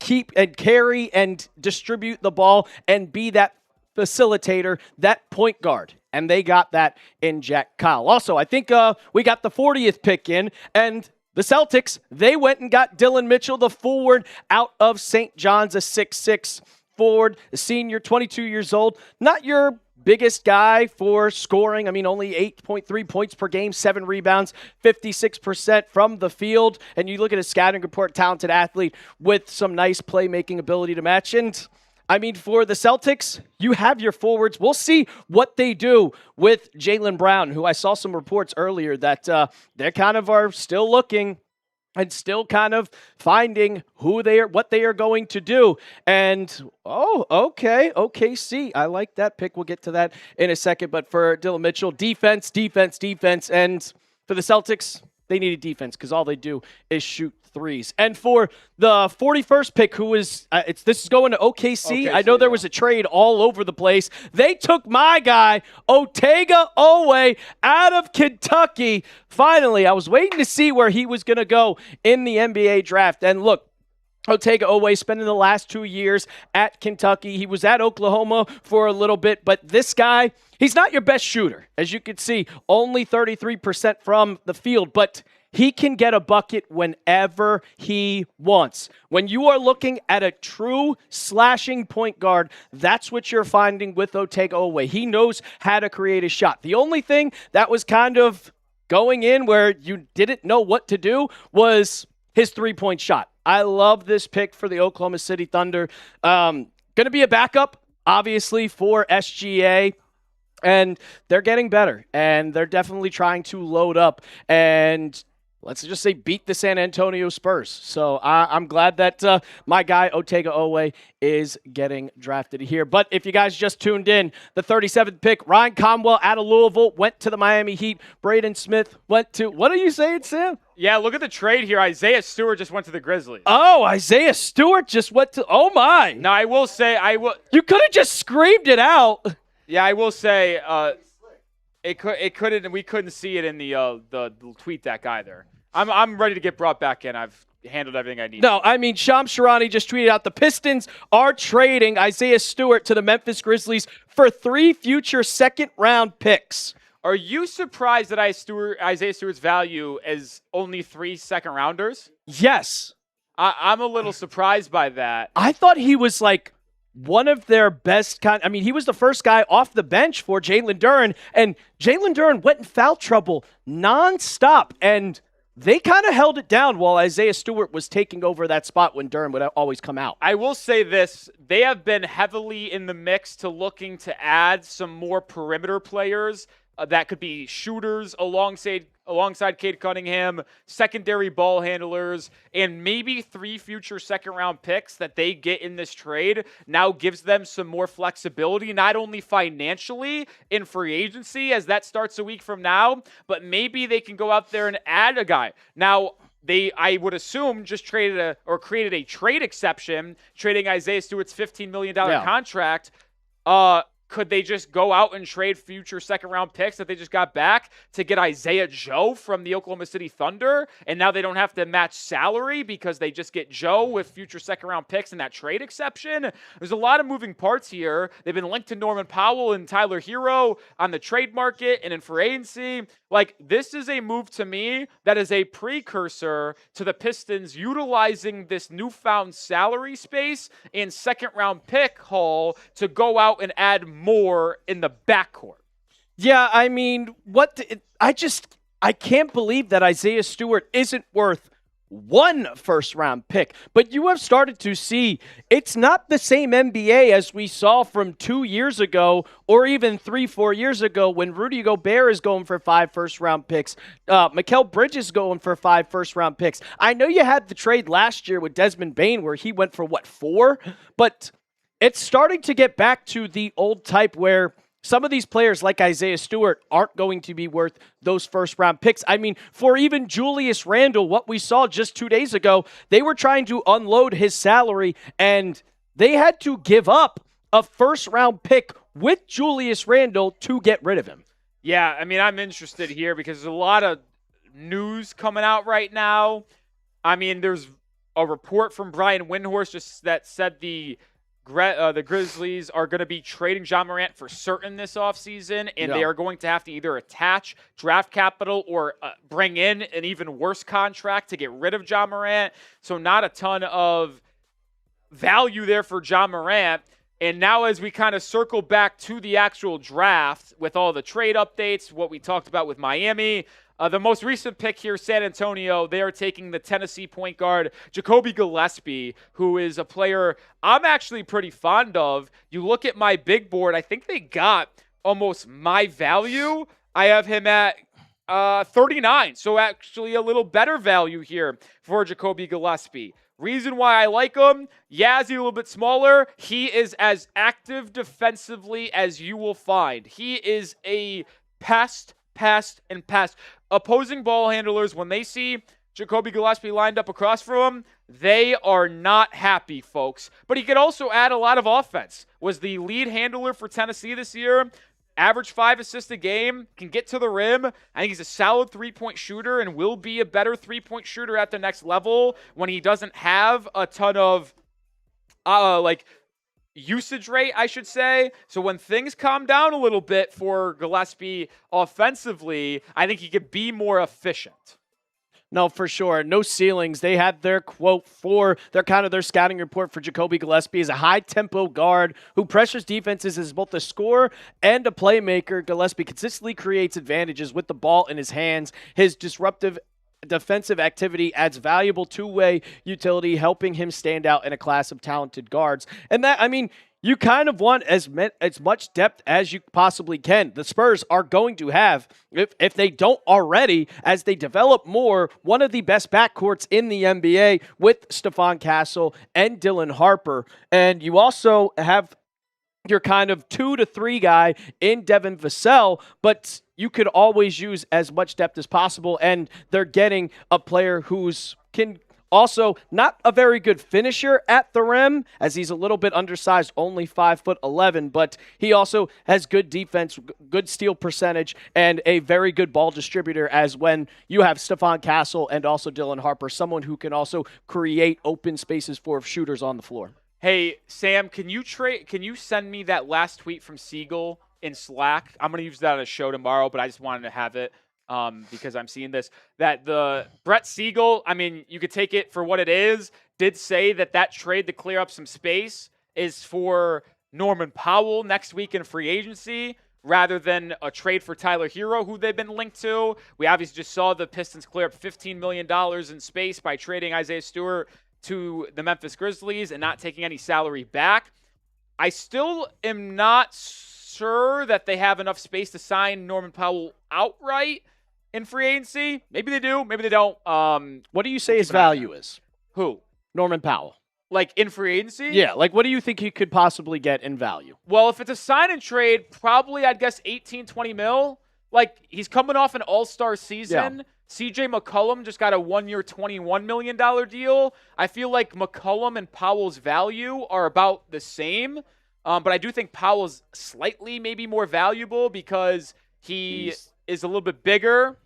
keep and carry and distribute the ball and be that facilitator, that point guard. And they got that in Jack Kyle. Also, I think we got the 40th pick in, and the Celtics, they went and got Dillon Mitchell, the forward out of St. John's, a 6'6" forward, a senior, 22 years old. Not your biggest guy for scoring. I mean, only 8.3 points per game, 7 rebounds, 56% from the field. And you look at his scouting report, talented athlete with some nice playmaking ability to match. And I mean, for the Celtics, you have your forwards. We'll see what they do with Jaylen Brown, who I saw some reports earlier that they kind of are still looking and still kind of finding what they are going to do. And, OKC. I like that pick. We'll get to that in a second. But for Dillon Mitchell, defense. And for the Celtics, they needed defense because all they do is shoot threes. And for the 41st pick, who is this is going to OKC. I know there was a trade all over the place. They took my guy, Otega Oweh, out of Kentucky. Finally, I was waiting to see where he was going to go in the NBA draft. And look, Otega Oweh spending the last 2 years at Kentucky. He was at Oklahoma for a little bit, but this guy, he's not your best shooter. As you can see, only 33% from the field, but he can get a bucket whenever he wants. When you are looking at a true slashing point guard, that's what you're finding with Otega Oweh. He knows how to create a shot. The only thing that was kind of going in where you didn't know what to do was his three-point shot. I love this pick for the Oklahoma City Thunder. Going to be a backup, obviously, for SGA. And they're getting better. And they're definitely trying to load up and let's just say beat the San Antonio Spurs. So I'm glad that my guy Otega Oweh is getting drafted here. But if you guys just tuned in, the 37th pick, Ryan Conwell out of Louisville, went to the Miami Heat. Braden Smith went to, what are you saying, Sam? Yeah, look at the trade here. Isaiah Stewart just went to the Grizzlies. Oh, Isaiah Stewart just went to, oh my. Now, I will say, you could have just screamed it out. Yeah, I will say, we couldn't see it in the tweet deck either. I'm ready to get brought back in. I've handled everything I need. No, I mean, Shams Charania just tweeted out the Pistons are trading Isaiah Stewart to the Memphis Grizzlies for 3 future second-round picks. Are you surprised that Isaiah Stewart's value is only 3 second-rounders? Yes. I'm a little surprised by that. I thought he was like one of their best he was the first guy off the bench for Jalen Darryn, and Jalen Darryn went in foul trouble nonstop, and they kind of held it down while Isaiah Stewart was taking over that spot when Darryn would always come out. I will say this. They have been heavily in the mix to looking to add some more perimeter players that could be shooters alongside Cade Cunningham, secondary ball handlers, and maybe 3 future second-round picks that they get in this trade now gives them some more flexibility, not only financially in free agency, as that starts a week from now, but maybe they can go out there and add a guy. Now, I would assume, just created a trade exception, trading Isaiah Stewart's $15 million contract. Could they just go out and trade future second-round picks that they just got back to get Isaiah Joe from the Oklahoma City Thunder? And now they don't have to match salary because they just get Joe with future second-round picks and that trade exception? There's a lot of moving parts here. They've been linked to Norman Powell and Tyler Hero on the trade market and in free agency. Like, this is a move to me that is a precursor to the Pistons utilizing this newfound salary space and second-round pick haul to go out and add more in the backcourt. Yeah, I mean, I can't believe that Isaiah Stewart isn't worth one first-round pick. But you have started to see it's not the same NBA as we saw from 2 years ago or even 3-4 years ago when Rudy Gobert is going for 5 first-round picks. Mikal Bridges going for 5 first-round picks. I know you had the trade last year with Desmond Bane where he went for, 4? But it's starting to get back to the old type where some of these players like Isaiah Stewart aren't going to be worth those first-round picks. I mean, for even Julius Randle, what we saw just 2 days ago, they were trying to unload his salary, and they had to give up a first-round pick with Julius Randle to get rid of him. Yeah, I mean, I'm interested here because there's a lot of news coming out right now. I mean, there's a report from Brian Windhorst just that said the Grizzlies are going to be trading Ja Morant for certain this offseason, and they are going to have to either attach draft capital or bring in an even worse contract to get rid of Ja Morant. So not a ton of value there for Ja Morant. And now as we kind of circle back to the actual draft with all the trade updates, what we talked about with Miami, the most recent pick here, San Antonio, they are taking the Tennessee point guard, Jacoby Gillespie, who is a player I'm actually pretty fond of. You look at my big board, I think they got almost my value. I have him at 39, so actually a little better value here for Jacoby Gillespie. Reason why I like him, yeah, is he a little bit smaller? He is as active defensively as you will find. He is a pest. Opposing ball handlers, when they see Jacoby Gillespie lined up across from him, they are not happy, folks. But he could also add a lot of offense. Was the lead handler for Tennessee this year. Average 5 assists a game, can get to the rim. I think he's a solid three-point shooter and will be a better three-point shooter at the next level when he doesn't have a ton of usage rate, I should say. So when things calm down a little bit for Gillespie offensively, I think he could be more efficient. No, for sure. No ceilings. They had their quote for their scouting report for Jacoby Gillespie as a high-tempo guard who pressures defenses as both a scorer and a playmaker. Gillespie consistently creates advantages with the ball in his hands. His disruptive defensive activity adds valuable two-way utility, helping him stand out in a class of talented guards. And that, I mean, you kind of want as much depth as you possibly can. The Spurs are going to have, if they don't already, as they develop more, one of the best backcourts in the NBA with Stephon Castle and Dylan Harper. And you also have your kind of 2 to 3 guy in Devin Vassell, but you could always use as much depth as possible, and they're getting a player who's also not a very good finisher at the rim, as he's a little bit undersized, only 5'11", but he also has good defense, good steal percentage, and a very good ball distributor, as when you have Stephon Castle and also Dylan Harper, someone who can also create open spaces for shooters on the floor. Hey, Sam, can you send me that last tweet from Siegel in Slack? I'm going to use that on a show tomorrow, but I just wanted to have it because I'm seeing this. That the Brett Siegel, I mean, you could take it for what it is, did say that trade to clear up some space is for Norman Powell next week in free agency rather than a trade for Tyler Hero, who they've been linked to. We obviously just saw the Pistons clear up $15 million in space by trading Isaiah Stewart to the Memphis Grizzlies and not taking any salary back. I still am not sure that they have enough space to sign Norman Powell outright in free agency. Maybe they do, maybe they don't. What do you say his value is? Who? Norman Powell. Like in free agency? Yeah, like what do you think he could possibly get in value? Well, if it's a sign and trade, probably I'd guess 18, 20 mil. Like he's coming off an all-star season. Yeah. CJ McCollum just got a 1-year, $21 million deal. I feel like McCollum and Powell's value are about the same. But I do think Powell's slightly maybe more valuable because he is a little bit bigger.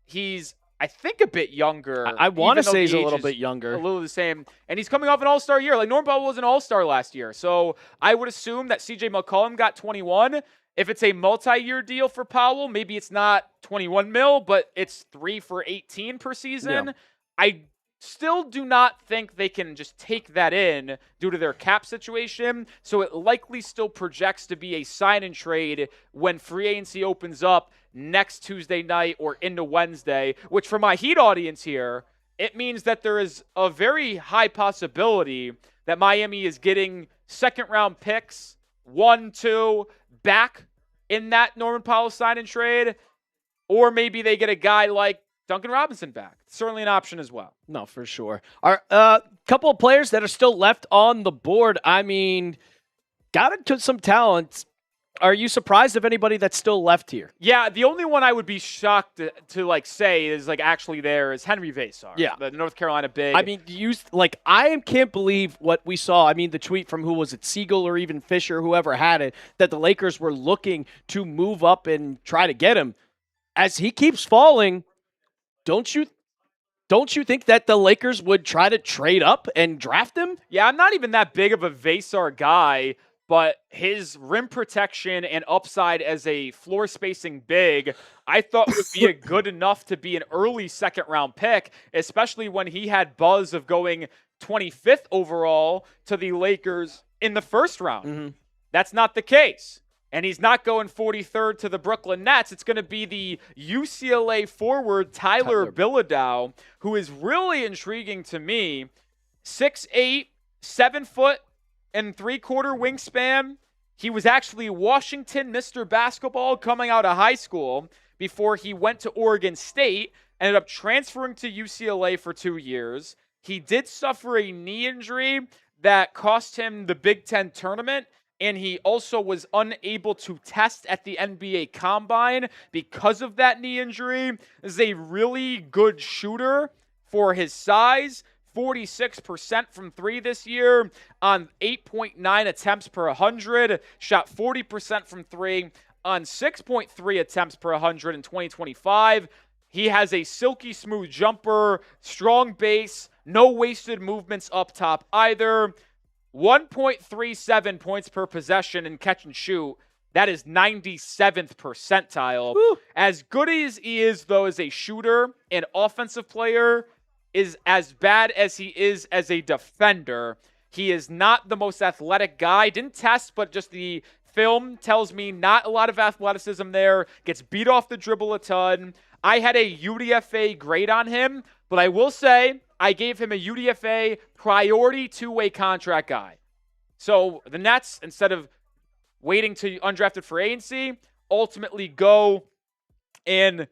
He's, I think, a bit younger. I want to say he's a little bit younger. A little the same. And he's coming off an all-star year. Like Norman Powell was an all-star last year. So I would assume that CJ McCollum got 21. If it's a multi-year deal for Powell, maybe it's not 21 mil, but it's 3 for 18 per season. Yeah. I still do not think they can just take that in due to their cap situation. So it likely still projects to be a sign and trade when free agency opens up next Tuesday night or into Wednesday, which for my Heat audience here, it means that there is a very high possibility that Miami is getting second-round picks, 1, 2, back in that Norman Powell sign-and trade, or maybe they get a guy like Duncan Robinson back. Certainly an option as well. No, for sure. Our couple of players that are still left on the board. I mean, got into some talent. Are you surprised of anybody that's still left here? Yeah, the only one I would be shocked to like say is like actually there is Henri Veesaar. Yeah, the North Carolina big. I mean, I can't believe what we saw. I mean, the tweet from who was it, Siegel or even Fisher, whoever had it, that the Lakers were looking to move up and try to get him. As he keeps falling, don't you think that the Lakers would try to trade up and draft him? Yeah, I'm not even that big of a Veesaar guy, but his rim protection and upside as a floor spacing big, I thought would be a good enough to be an early second-round pick, especially when he had buzz of going 25th overall to the Lakers in the first round. Mm-hmm. That's not the case. And he's not going 43rd to the Brooklyn Nets. It's going to be the UCLA forward Tyler Bilodeau, who is really intriguing to me. 6'8", 7 foot and 3/4 wingspan. He was actually Washington Mr. Basketball coming out of high school before he went to Oregon State, ended up transferring to UCLA for 2 years. He did suffer a knee injury that cost him the Big Ten tournament, and he also was unable to test at the NBA Combine because of that knee injury. This is a really good shooter for his size. 46% from 3 this year on 8.9 attempts per 100. Shot 40% from 3 on 6.3 attempts per 100 in 2025. He has a silky smooth jumper, strong base, no wasted movements up top either. 1.37 points per possession in catch and shoot. That is 97th percentile. Woo. As good as he is, though, as a shooter and offensive player, is as bad as he is as a defender. He is not the most athletic guy. Didn't test, but just the film tells me not a lot of athleticism there. Gets beat off the dribble a ton. I had a UDFA grade on him, but I will say I gave him a UDFA priority two-way contract guy. So the Nets, instead of waiting to undrafted free agency, ultimately go and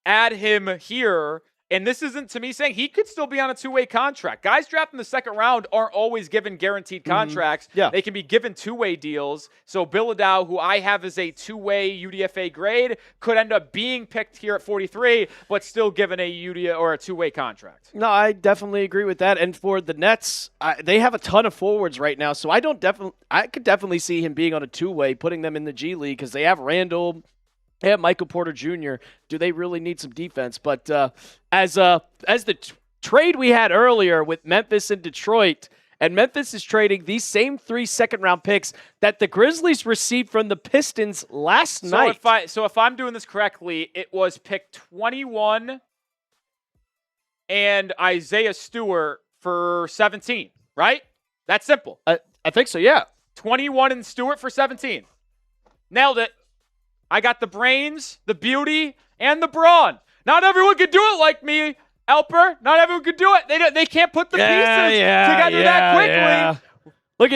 add him here. And this isn't to me saying he could still be on a two-way contract. Guys drafted in the second round aren't always given guaranteed contracts. Yeah. They can be given two-way deals. So Bilodeau, who I have as a two-way UDFA grade, could end up being picked here at 43, but still given a UDA or a two-way contract. No, I definitely agree with that. And for the Nets, they have a ton of forwards right now, so I could definitely see him being on a two-way, putting them in the G League because they have Randall. They have Michael Porter Jr. Do they really need some defense? But as the trade we had earlier with Memphis and Detroit, and Memphis is trading these same 3 second-round picks that the Grizzlies received from the Pistons last night. So if I'm doing this correctly, it was pick 21 and Isaiah Stewart for 17, right? That's simple. I think so, yeah. 21 and Stewart for 17. Nailed it. I got the brains, the beauty, and the brawn. Not everyone could do it like me, Alper. Not everyone could do it. They can't put the pieces together that quickly.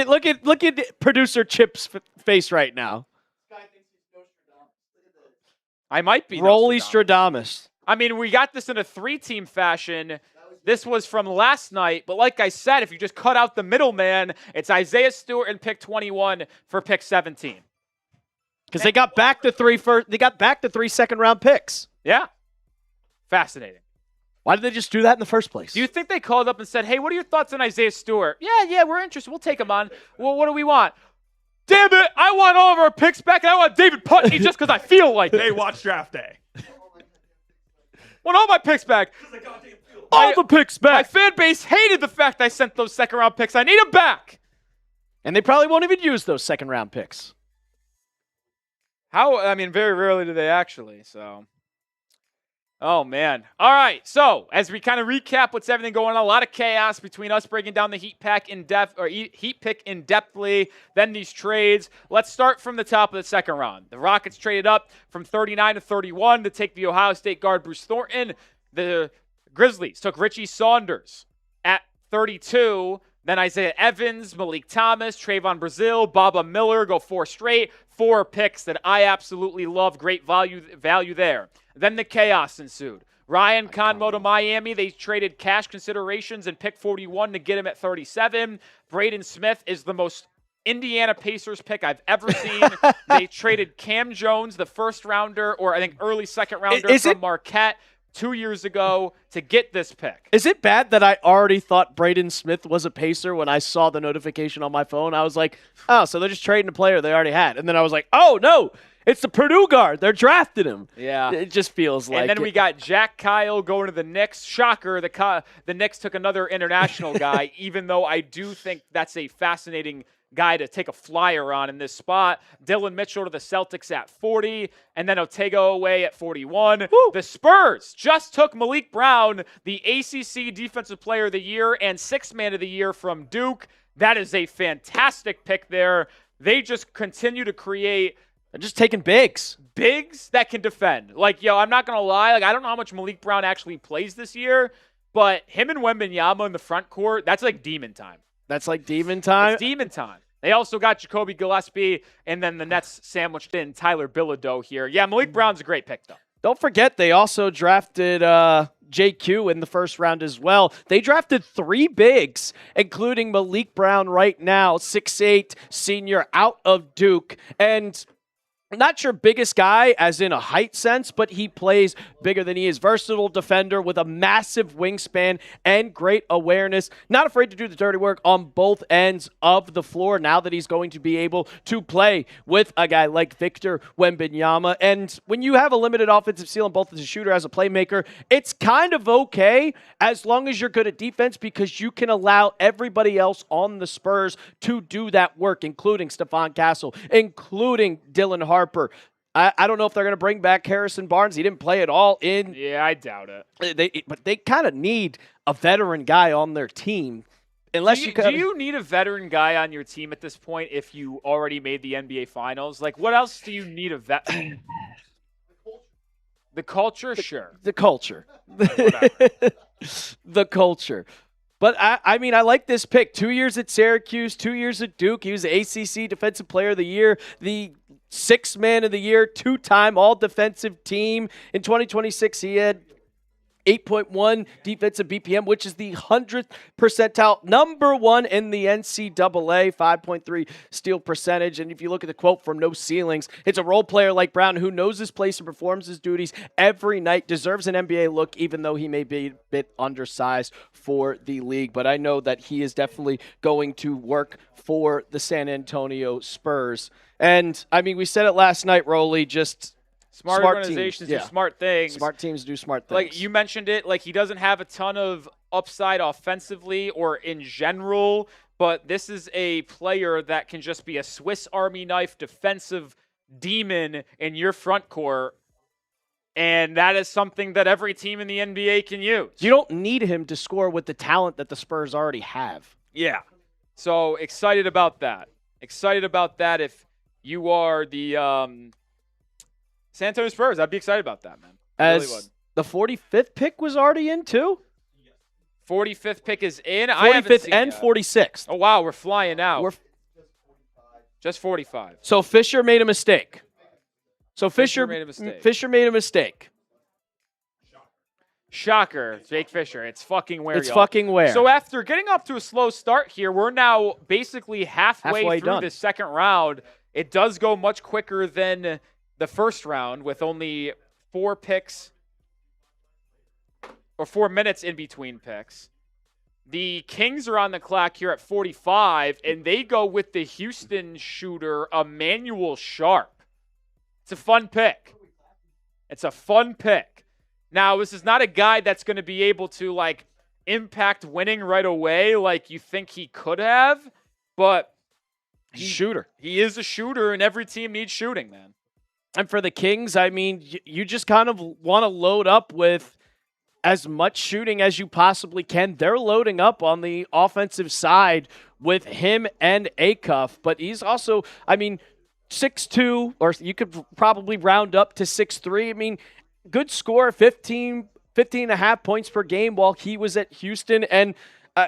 Yeah. Look at producer Chip's face right now. This guy thinks he's Nostradamus. Look at this. I might be Rolly Nostradamus. Stradamus. I mean, we got this in a 3-team fashion. This was from last night, but like I said, if you just cut out the middleman, it's Isaiah Stewart and pick 21 for pick 17. Because they got back the 3 second-round picks. Yeah. Fascinating. Why did they just do that in the first place? Do you think they called up and said, hey, what are your thoughts on Isaiah Stewart? Yeah, we're interested. We'll take him on. Well, what do we want? Damn it, I want all of our picks back, and I want David Putney just because I feel like They it. watch draft day. Want all my picks back. all the picks My back. fan base hated the fact I sent those second-round picks. I need them back. And they probably won't even use those second-round picks. Very rarely do they actually, so. Oh, man. All right, so as we kind of recap what's everything going on, a lot of chaos between us breaking down the Heat pick in depthly, then these trades. Let's start from the top of the second round. The Rockets traded up from 39 to 31 to take the Ohio State guard Bruce Thornton. The Grizzlies took Richie Saunders at 32. Then Isaiah Evans, Meleek Thomas, Trevon Brazile, Baba Miller go 4 straight. 4 picks that I absolutely love. Great value there. Then the chaos ensued. Ryan Conmo to Miami. They traded cash considerations and pick 41 to get him at 37. Braden Smith is the most Indiana Pacers pick I've ever seen. They traded Cam Jones, the first rounder, or I think early second rounder from Marquette 2 years ago to get this pick. Is it bad that I already thought Braden Smith was a Pacer when I saw the notification on my phone? I was like, oh, so they're just trading a player they already had. And then I was like, oh, no. It's the Purdue guard. They're drafting him. Yeah. It just feels like And then we got Jack Kyle going to the Knicks. Shocker, the Knicks took another international guy, even though I do think that's a fascinating guy to take a flyer on in this spot. Dillon Mitchell to the Celtics at 40, and then Otega Oweh at 41. Woo. The Spurs just took Meleek Brown, the ACC Defensive Player of the Year and Sixth Man of the Year from Duke. That is a fantastic pick there. They just continue to create – they're just taking bigs that can defend. Like, I'm not going to lie. Like, I don't know how much Meleek Brown actually plays this year, but him and Wembanyama in the front court, that's like demon time. That's like demon time? It's demon time. They also got Jacoby Gillespie, and then the Nets sandwiched in Tyler Bilodeau here. Yeah, Meleek Brown's a great pick, though. Don't forget, they also drafted JQ in the first round as well. They drafted 3 bigs, including Meleek Brown right now, 6'8", senior out of Duke. And not your biggest guy as in a height sense, but he plays bigger than he is. Versatile defender with a massive wingspan and great awareness. Not afraid to do the dirty work on both ends of the floor now that he's going to be able to play with a guy like Victor Wembanyama. And when you have a limited offensive ceiling, both as a shooter, as a playmaker, it's kind of okay as long as you're good at defense because you can allow everybody else on the Spurs to do that work, including Stephon Castle, including Dylan Harper. I don't know if they're going to bring back Harrison Barnes. He didn't play at all in. Yeah, I doubt it. But they kind of need a veteran guy on their team. Unless do you need a veteran guy on your team at this point if you already made the NBA Finals? Like, what else do you need a vet? The culture, sure. The culture. Whatever. The culture. But, I mean, I like this pick. 2 years at Syracuse, 2 years at Duke. He was the ACC Defensive Player of the Year, the Sixth Man of the Year, 2-time All-Defensive Team. In 2026, he had 8.1 defensive BPM, which is the 100th percentile, number 1 in the NCAA, 5.3 steal percentage. And if you look at the quote from No Ceilings, it's a role player like Brown who knows his place and performs his duties every night, deserves an NBA look, even though he may be a bit undersized for the league. But I know that he is definitely going to work for the San Antonio Spurs. And, I mean, we said it last night, Rolly, just smart organizations do smart things. Smart teams do smart things. Like you mentioned it, like he doesn't have a ton of upside offensively or in general, but this is a player that can just be a Swiss Army knife defensive demon in your front court. And that is something that every team in the NBA can use. You don't need him to score with the talent that the Spurs already have. Yeah. So excited about that. Excited about that if you are the San Antonio Spurs. I'd be excited about that, man. As really would. The 45th pick was already in, too? 45th pick is in. 45th and 46th. Oh, wow. We're flying out. Just 45. So Fisher made a mistake. Fisher made a mistake. Fisher made a mistake. Shocker, Jake Fisher. It's fucking where, It's fucking where. So after getting off to a slow start here, we're now basically halfway through done. the second round. It does go much quicker than the first round with only 4 picks or 4 minutes in between picks. The Kings are on the clock here at 45, and they go with the Houston shooter, Emanuel Sharp. It's a fun pick. It's a fun pick. Now, this is not a guy that's going to be able to, like, impact winning right away like you think he could have, but shooter. He is a shooter, and every team needs shooting, man. And for the Kings, I mean, you just kind of want to load up with as much shooting as you possibly can. They're loading up on the offensive side with him and Acuff, but he's also, I mean, 6'2", or you could probably round up to 6'3". I mean, good score, 15 15.5 points per game while he was at Houston. And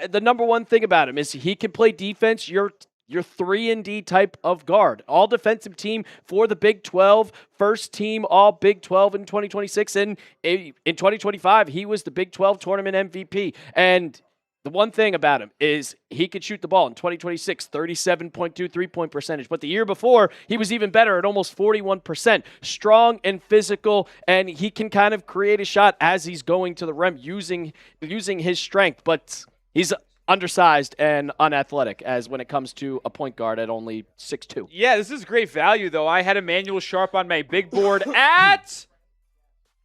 the number one thing about him is he can play defense. Your 3-and-D type of guard. All defensive team for the Big 12. First team all Big 12 in 2026. And in 2025, he was the Big 12 tournament MVP. And the one thing about him is he could shoot the ball in 2026, 37.2 3-point percentage. But the year before, he was even better at almost 41%. Strong and physical, and he can kind of create a shot as he's going to the rim using his strength. But he's undersized and unathletic as when it comes to a point guard at only 6'2". Yeah, this is great value, though. I had Emanuel Sharp on my big board at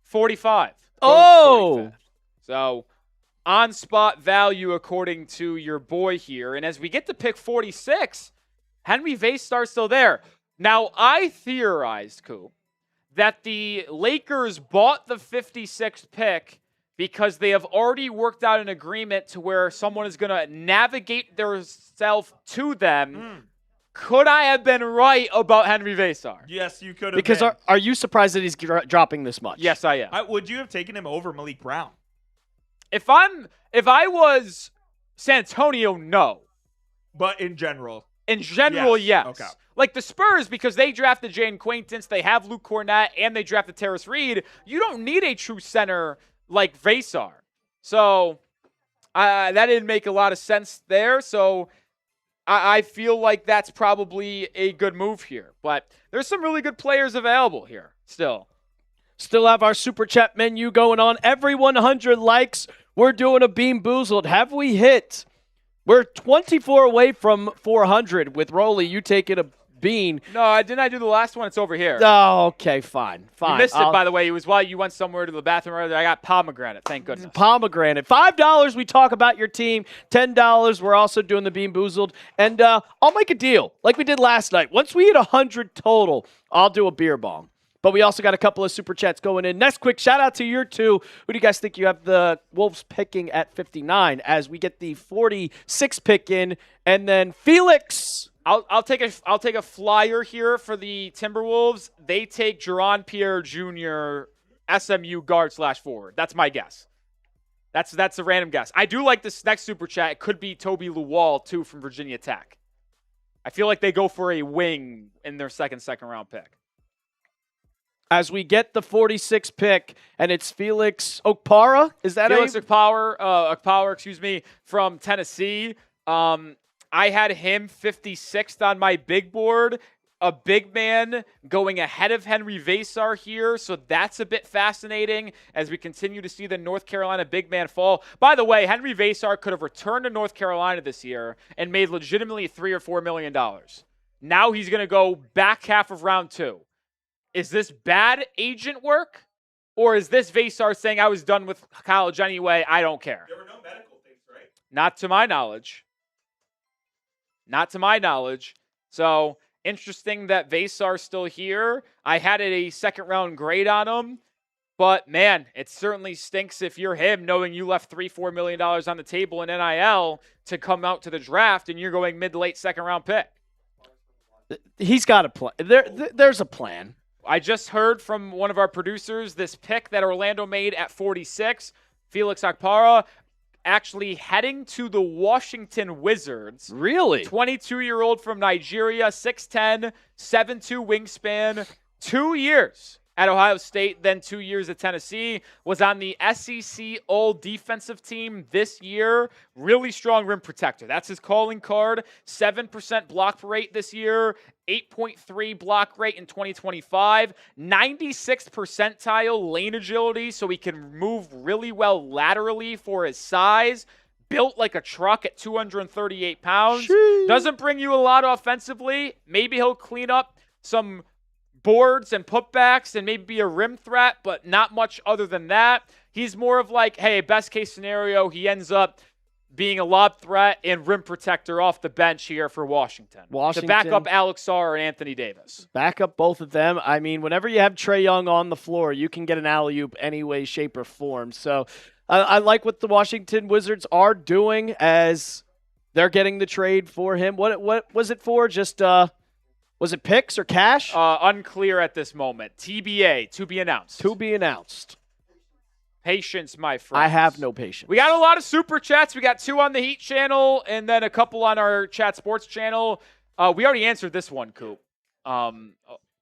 45. Oh! 45. So on-spot value according to your boy here. And as we get to pick 46, Henri Veesaar's still there. Now, I theorized, Coop, that the Lakers bought the 56th pick because they have already worked out an agreement to where someone is going to navigate their self to them. Could I have been right about Henri Veesaar? Yes, you could have. Because been. are you surprised that he's dropping this much? Yes, I am. Would you have taken him over Meleek Brown? If I was San Antonio, no. But in general. In general, yes. Okay. Like the Spurs, because they drafted Jaden Quaintance, they have Luke Cornett, and they drafted Terrace Reed. You don't need a true center like Veesaar. So that didn't make a lot of sense there. So I feel like that's probably a good move here. But there's some really good players available here still. Still have our Super Chat menu going on. Every 100 likes, we're doing a Bean Boozled. Have we hit? We're 24 away from 400 with Rolly. You taking a bean. No, didn't I do the last one? It's over here. Oh, okay, fine. You missed it, by the way. It was while you went somewhere to the bathroom earlier. I got pomegranate. Thank goodness. Pomegranate. $5, we talk about your team. $10, we're also doing the Bean Boozled. And I'll make a deal like we did last night. Once we hit 100 total, I'll do a beer bong. But we also got a couple of Super Chats going in. Next quick shout out to your two. Who do you guys think you have the Wolves picking at 59 as we get the 46 pick in? And then Felix. I'll take a flyer here for the Timberwolves. They take Jaron Pierre Jr. SMU guard / forward. That's my guess. That's a random guess. I do like this next Super Chat. It could be Toby Luwall, too, from Virginia Tech. I feel like they go for a wing in their second round pick. As we get the 46 pick, and it's Felix Okpara. Is that Felix Okpara, from Tennessee. I had him 56th on my big board. A big man going ahead of Henri Veesaar here, so that's a bit fascinating as we continue to see the North Carolina big man fall. By the way, Henri Veesaar could have returned to North Carolina this year and made legitimately $3 or $4 million. Now he's going to go back half of round 2. Is this bad agent work? Or is this Veesaar saying, I was done with college anyway, I don't care? There were no medical things, right? Not to my knowledge. So, interesting that Veesaar's still here. I had a second-round grade on him. But, man, it certainly stinks if you're him, knowing you left $3-4 million on the table in NIL to come out to the draft, and you're going mid to late second-round pick. He's got a plan. There's a plan. I just heard from one of our producers this pick that Orlando made at 46, Felix Okpara, actually heading to the Washington Wizards. Really? 22-year-old from Nigeria, 6'10", 7'2" wingspan, 2 years at Ohio State, then 2 years at Tennessee, was on the SEC All-Defensive Team this year. Really strong rim protector. That's his calling card. 7% block rate this year, 8.3 block rate in 2025, 96th percentile lane agility, so he can move really well laterally for his size. Built like a truck at 238 pounds. Sheesh. Doesn't bring you a lot offensively. Maybe he'll clean up some boards and putbacks and maybe be a rim threat, but not much other than that. He's more of like, hey, best case scenario, he ends up being a lob threat and rim protector off the bench here for Washington. To back up Alex Sarr and Anthony Davis. Back up both of them. I mean, whenever you have Trae Young on the floor, you can get an alley-oop any way, shape, or form. So I like what the Washington Wizards are doing as they're getting the trade for him. What was it for? Just was it picks or cash? Unclear at this moment. TBA, to be announced. To be announced. Patience, my friend. I have no patience. We got a lot of super chats. We got 2 on the Heat channel and then a couple on our Chat Sports channel. We already answered this one, Coop, a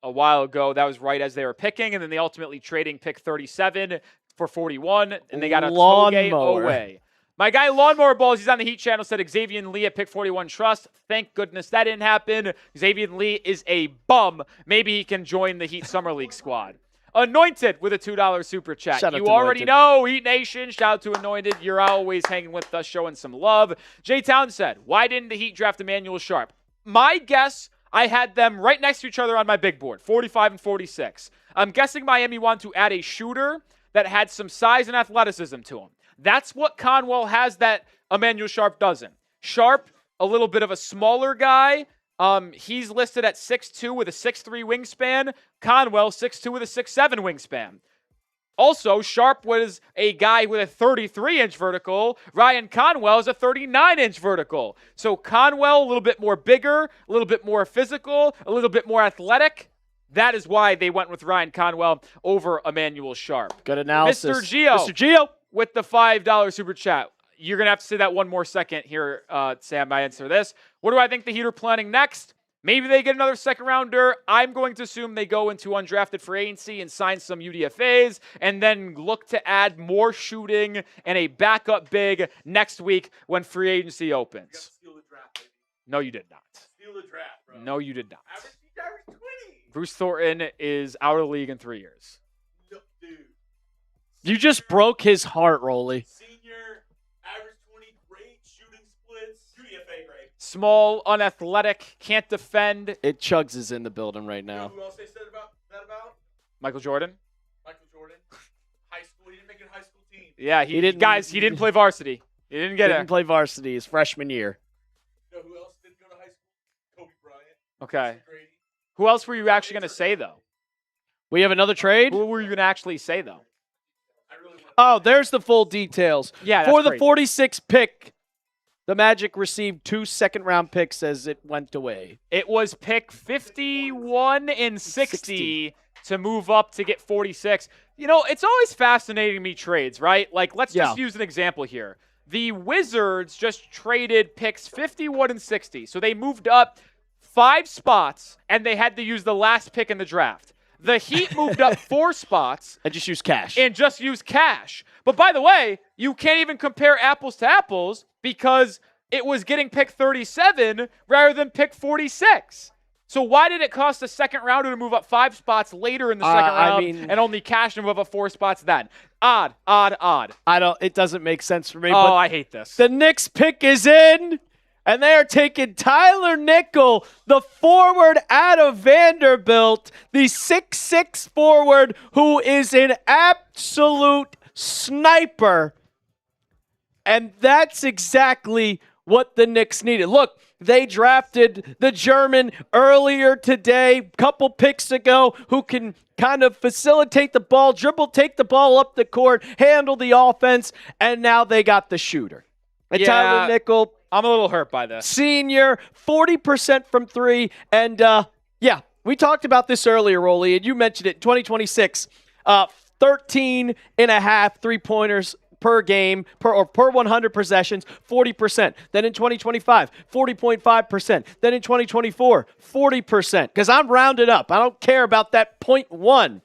while ago. That was right as they were picking, and then they ultimately trading pick 37 for 41, and they got a Otega Oweh. My guy Lawnmower Balls, he's on the Heat channel, said Xavier Lee at pick 41 trust. Thank goodness that didn't happen. Xavier Lee is a bum. Maybe he can join the Heat Summer League squad. Anointed with a $2 super chat. Shout out You to already Anointed. know, Heat Nation. Shout out to Anointed. You're always hanging with us, showing some love. Jay Town said, why didn't the Heat draft Emanuel Sharp? My guess, I had them right next to each other on my big board, 45 and 46. I'm guessing Miami wanted to add a shooter that had some size and athleticism to him. That's what Conwell has that Emanuel Sharp doesn't. Sharp, a little bit of a smaller guy. He's listed at 6'2 with a 6'3 wingspan. Conwell, 6'2 with a 6'7 wingspan. Also, Sharp was a guy with a 33-inch vertical. Ryan Conwell is a 39-inch vertical. So Conwell, a little bit more bigger, a little bit more physical, a little bit more athletic. That is why they went with Ryan Conwell over Emanuel Sharp. Good analysis. Mr. Gio with the $5 super chat. You're going to have to say that one more second here, Sam, I answer this. What do I think the Heat are planning next? Maybe they get another second rounder. I'm going to assume they go into undrafted free agency and sign some UDFAs and then look to add more shooting and a backup big next week when free agency opens. Steal the draft, baby. No, you did not. Steal the draft, bro. No, you did not. Average 20. Bruce Thornton is out of the league in 3 years. No, dude. You just broke his heart, Rolly. Senior, average 20, great shooting splits. UDFA grade. Small, unathletic, can't defend. It Chugs is in the building right You know now. who else they said about that about? Michael Jordan? Michael Jordan. High school. He didn't make it high school team. Yeah, He didn't- he didn't play varsity. He didn't get Didn't it. play varsity his freshman year. You know who else didn't go to high school? Kobe Bryant. Okay. Grady. Who else were you actually going to say, though? We have another trade? Who were you going to actually say, though? I really want Oh, there's the full details. Yeah, For that's the crazy. 46th pick, the Magic received 2 second-round picks as it went away. It was pick 51 and 60 to move up to get 46. You know, it's always fascinating to me trades, right? Like, let's just use an example here. The Wizards just traded picks 51 and 60. So they moved up 5 spots, and they had to use the last pick in the draft. The Heat moved up 4 spots And just use cash. and just used cash. But by the way, you can't even compare apples to apples because it was getting pick 37 rather than pick 46. So why did it cost a second rounder to move up 5 spots later in the second round and only cash to move up 4 spots then? Odd. It doesn't make sense for me. Oh, but I hate this. the Knicks pick is in, and they are taking Tyler Nickel, the forward out of Vanderbilt, the 6'6 forward who is an absolute sniper. And that's exactly what the Knicks needed. Look, they drafted the German earlier today, couple picks ago, who can kind of facilitate the ball, dribble, take the ball up the court, handle the offense, and now they got the shooter. And Yeah. Tyler Nickel, I'm a little hurt by this. senior, 40% from 3. And, we talked about this earlier, Rolly, and you mentioned it, 2026, 13 and a half three-pointers per game, per 100 possessions, 40%. Then in 2025, 40.5%. Then in 2024, 40%. Because I'm rounded up. I don't care about that 0.1.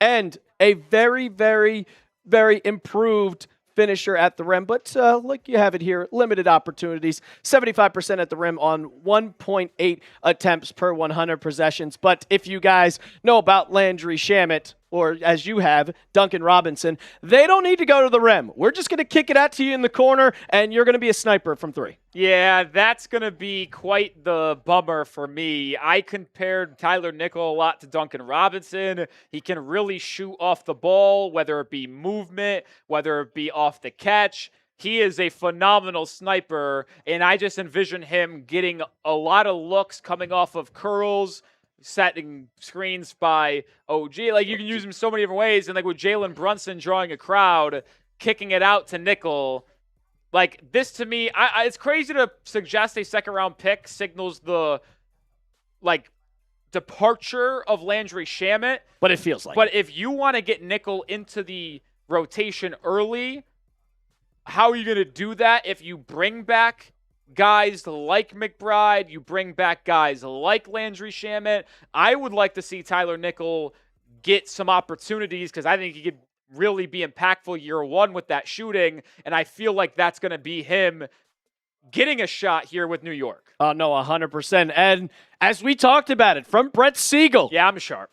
And a very, very, very improved finisher at the rim. But like you have it here, limited opportunities. 75% at the rim on 1.8 attempts per 100 possessions. But if you guys know about Landry Shamet, or as you have, Duncan Robinson, they don't need to go to the rim. We're just going to kick it out to you in the corner, and you're going to be a sniper from 3. Yeah, that's going to be quite the bummer for me. I compared Tyler Nickel a lot to Duncan Robinson. He can really shoot off the ball, whether it be movement, whether it be off the catch. He is a phenomenal sniper, and I just envision him getting a lot of looks coming off of curls, setting screens by OG. Like, you can use him so many different ways, and like with Jalen Brunson drawing a crowd, kicking it out to Nickel. Like, this to me, it's crazy to suggest a second-round pick signals the, like, departure of Landry Shamet. But it feels like But if you want to get Nickel into the rotation early. How are you going to do that if you bring back guys like McBride, you bring back guys like Landry Shamet? I would like to see Tyler Nickel get some opportunities because I think he could really be impactful year one with that shooting, and I feel like that's going to be him getting a shot here with New York. Oh, no, 100%. And as we talked about it from Brett Siegel. Yeah, I'm sharp.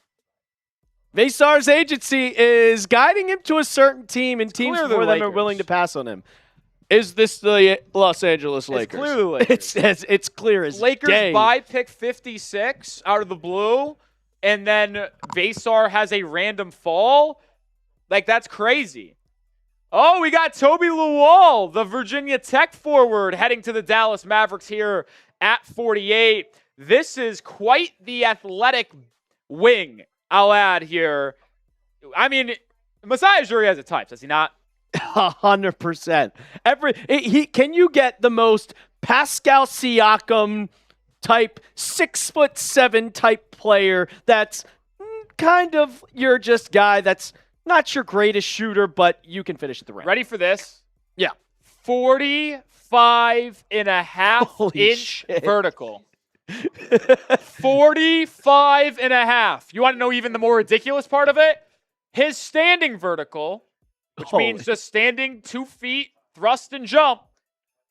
Veesaar's agency is guiding him to a certain team, and teams clear before the them are Lakers. willing to pass on him. Is this the Los Angeles Lakers? It's clearly the Lakers. It's clear as Lakers day. buy pick 56 out of the blue, and then Veesaar has a random fall. Like, that's crazy. Oh, we got Toby Luwal, the Virginia Tech forward, heading to the Dallas Mavericks here at 48. This is quite the athletic wing, I'll add here. I mean, Masai Ujiri has a type, does he not? 100%. Can you get the most Pascal Siakam type 6'7" type player that's kind of your just guy that's not your greatest shooter, but you can finish at the rim? Ready for this? Yeah. 45.5 Holy inch shit. vertical. 45.5. You want to know even the more ridiculous part of it? His standing vertical, which means just standing 2 feet, thrust and jump,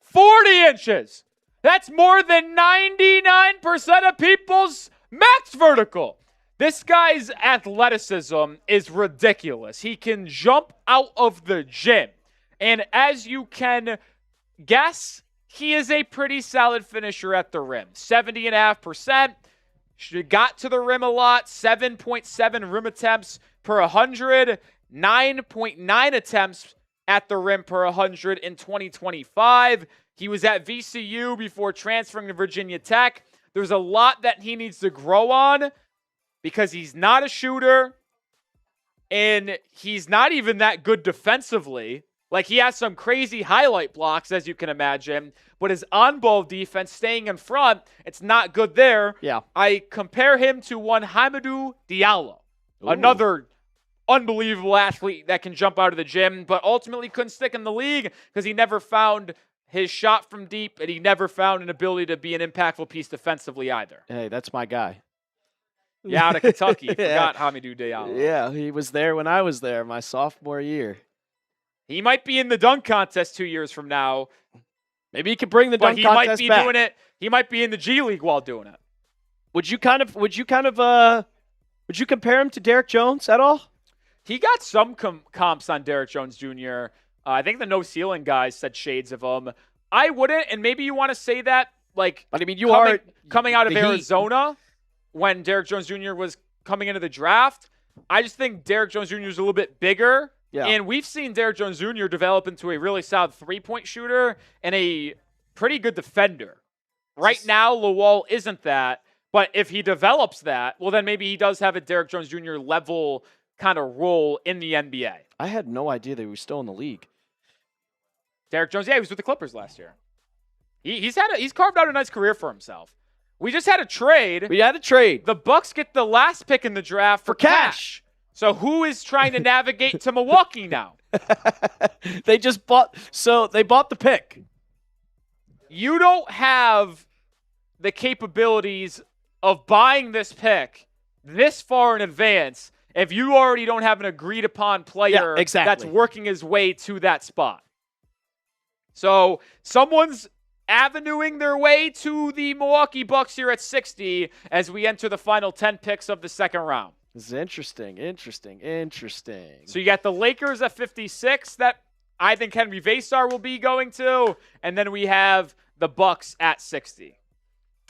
40 inches. That's more than 99% of people's max vertical. This guy's athleticism is ridiculous. He can jump out of the gym. And as you can guess, he is a pretty solid finisher at the rim. 70.5%. Got to the rim a lot. 7.7 rim attempts per 100. 9.9 attempts at the rim per 100 in 2025. He was at VCU before transferring to Virginia Tech. There's a lot that he needs to grow on because he's not a shooter and he's not even that good defensively. Like, he has some crazy highlight blocks, as you can imagine, but his on-ball defense, staying in front, it's not good there. Yeah. I compare him to one Hamidou Diallo, another unbelievable athlete that can jump out of the gym, but ultimately couldn't stick in the league because he never found his shot from deep, and he never found an ability to be an impactful piece defensively either. Hey, that's my guy. Yeah, out of Kentucky. Yeah. Forgot Hamidou Diallo. Yeah, he was there when I was there, my sophomore year. He might be in the dunk contest 2 years from now. Maybe he could bring the But dunk he contest might be back. doing it. He might be in the G League while doing it. Would you compare him to Derek Jones at all? He got some comps on Derek Jones Jr. I think the No Ceiling guys said shades of him. I wouldn't, and maybe you want to say that, like, But I mean, coming out of the Heat. Arizona when Derek Jones Jr. was coming into the draft. I just think Derek Jones Jr. is a little bit bigger. Yeah. And we've seen Derek Jones Jr. develop into a really solid three-point shooter and a pretty good defender. Right now, Luwal isn't that. But if he develops that, well, then maybe he does have a Derek Jones Jr. level kind of role in the NBA. I had no idea that he was still in the league. Derek Jones, yeah, he was with the Clippers last year. He's carved out a nice career for himself. We just had a trade. We had a trade The Bucks get the last pick in the draft for cash. So who is trying to navigate to Milwaukee now? They bought the pick. You don't have the capabilities of buying this pick this far in advance if you already don't have an agreed upon player exactly. that's working his way to that spot. So someone's avenuing their way to the Milwaukee Bucks here at 60 as we enter the final 10 picks of the second round. This is interesting. So you got the Lakers at 56 that I think Henri Veesaar will be going to, and then we have the Bucks at 60.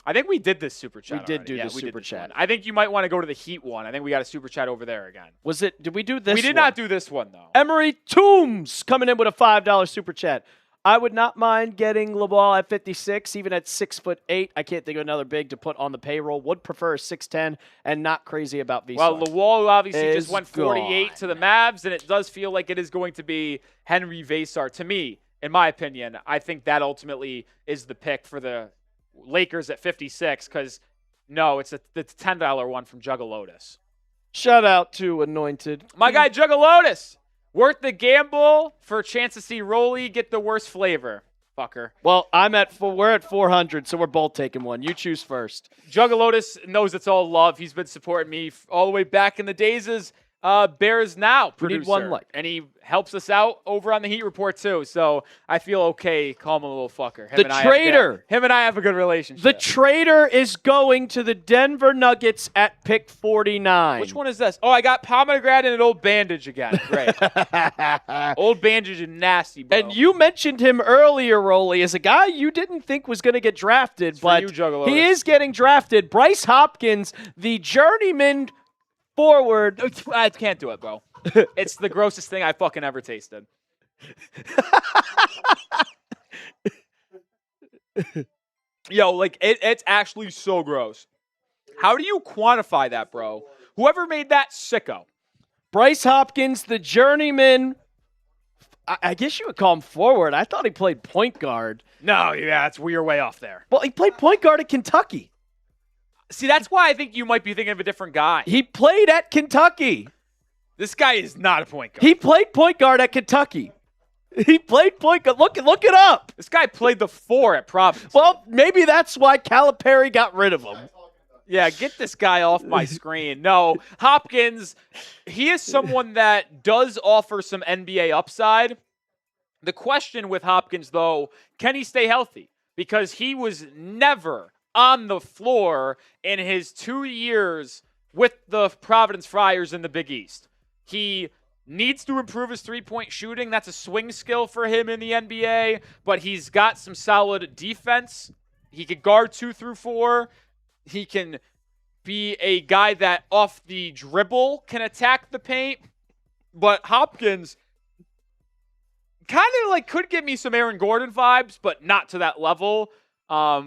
I think we did this super chat. We did already. do the super chat. One. I think you might want to go to the Heat one. I think we got a super chat over there again. Did we do this? We did not do this one though. Emery Toombs coming in with a $5 super chat. I would not mind getting LeBall at 56, even at 6'8". I can't think of another big to put on the payroll. Would prefer a 6'10", and not crazy about Veesaar. Well, Luwal obviously just went 48 gone. to the Mavs, and it does feel like it is going to be Henri Veesaar. To me, in my opinion, I think that ultimately is the pick for the Lakers at 56 because, no, it's the $10 one from Juggalotus. Shout out to Anointed. My guy Juggalotus Worth the gamble for a chance to see Rolly get the worst flavor. Fucker. Well, we're at 400, so we're both taking one. You choose first. Juggalotus knows it's all love. He's been supporting me all the way back in the days as Bears Now producer. We need one like. And he helps us out over on the Heat Report, too. So I feel okay calling him a little fucker. The traitor. Him and I have a good relationship. The traitor is going to the Denver Nuggets at pick 49. Which one is this? Oh, I got pomegranate and an old bandage again. Great. Old bandage and nasty, bro. And you mentioned him earlier, Rolly, as a guy you didn't think was going to get drafted, but he is getting drafted. Bryce Hopkins, the journeyman forward. I can't do it, bro. It's the grossest thing I fucking ever tasted. Yo, like, it's actually so gross. How do you quantify that, bro? Whoever made that, sicko. Bryce Hopkins, the journeyman. I guess you would call him forward. I thought he played point guard. No, yeah, you're way off there. Well, he played point guard at Kentucky. See, that's why I think you might be thinking of a different guy. He played at Kentucky. This guy is not a point guard. He played point guard at Kentucky. He played point guard. Look it up. This guy played the 4 at Providence. Well, maybe that's why Calipari got rid of him. Yeah, get this guy off my screen. No, Hopkins, he is someone that does offer some NBA upside. The question with Hopkins, though, can he stay healthy? Because he was never on the floor in his 2 years with the Providence Friars in the Big East. He needs to improve his three-point shooting. That's a swing skill for him in the NBA, but he's got some solid defense. He could guard 2 through 4. He can be a guy that off the dribble can attack the paint. But Hopkins kind of like could give me some Aaron Gordon vibes, but not to that level. Yeah,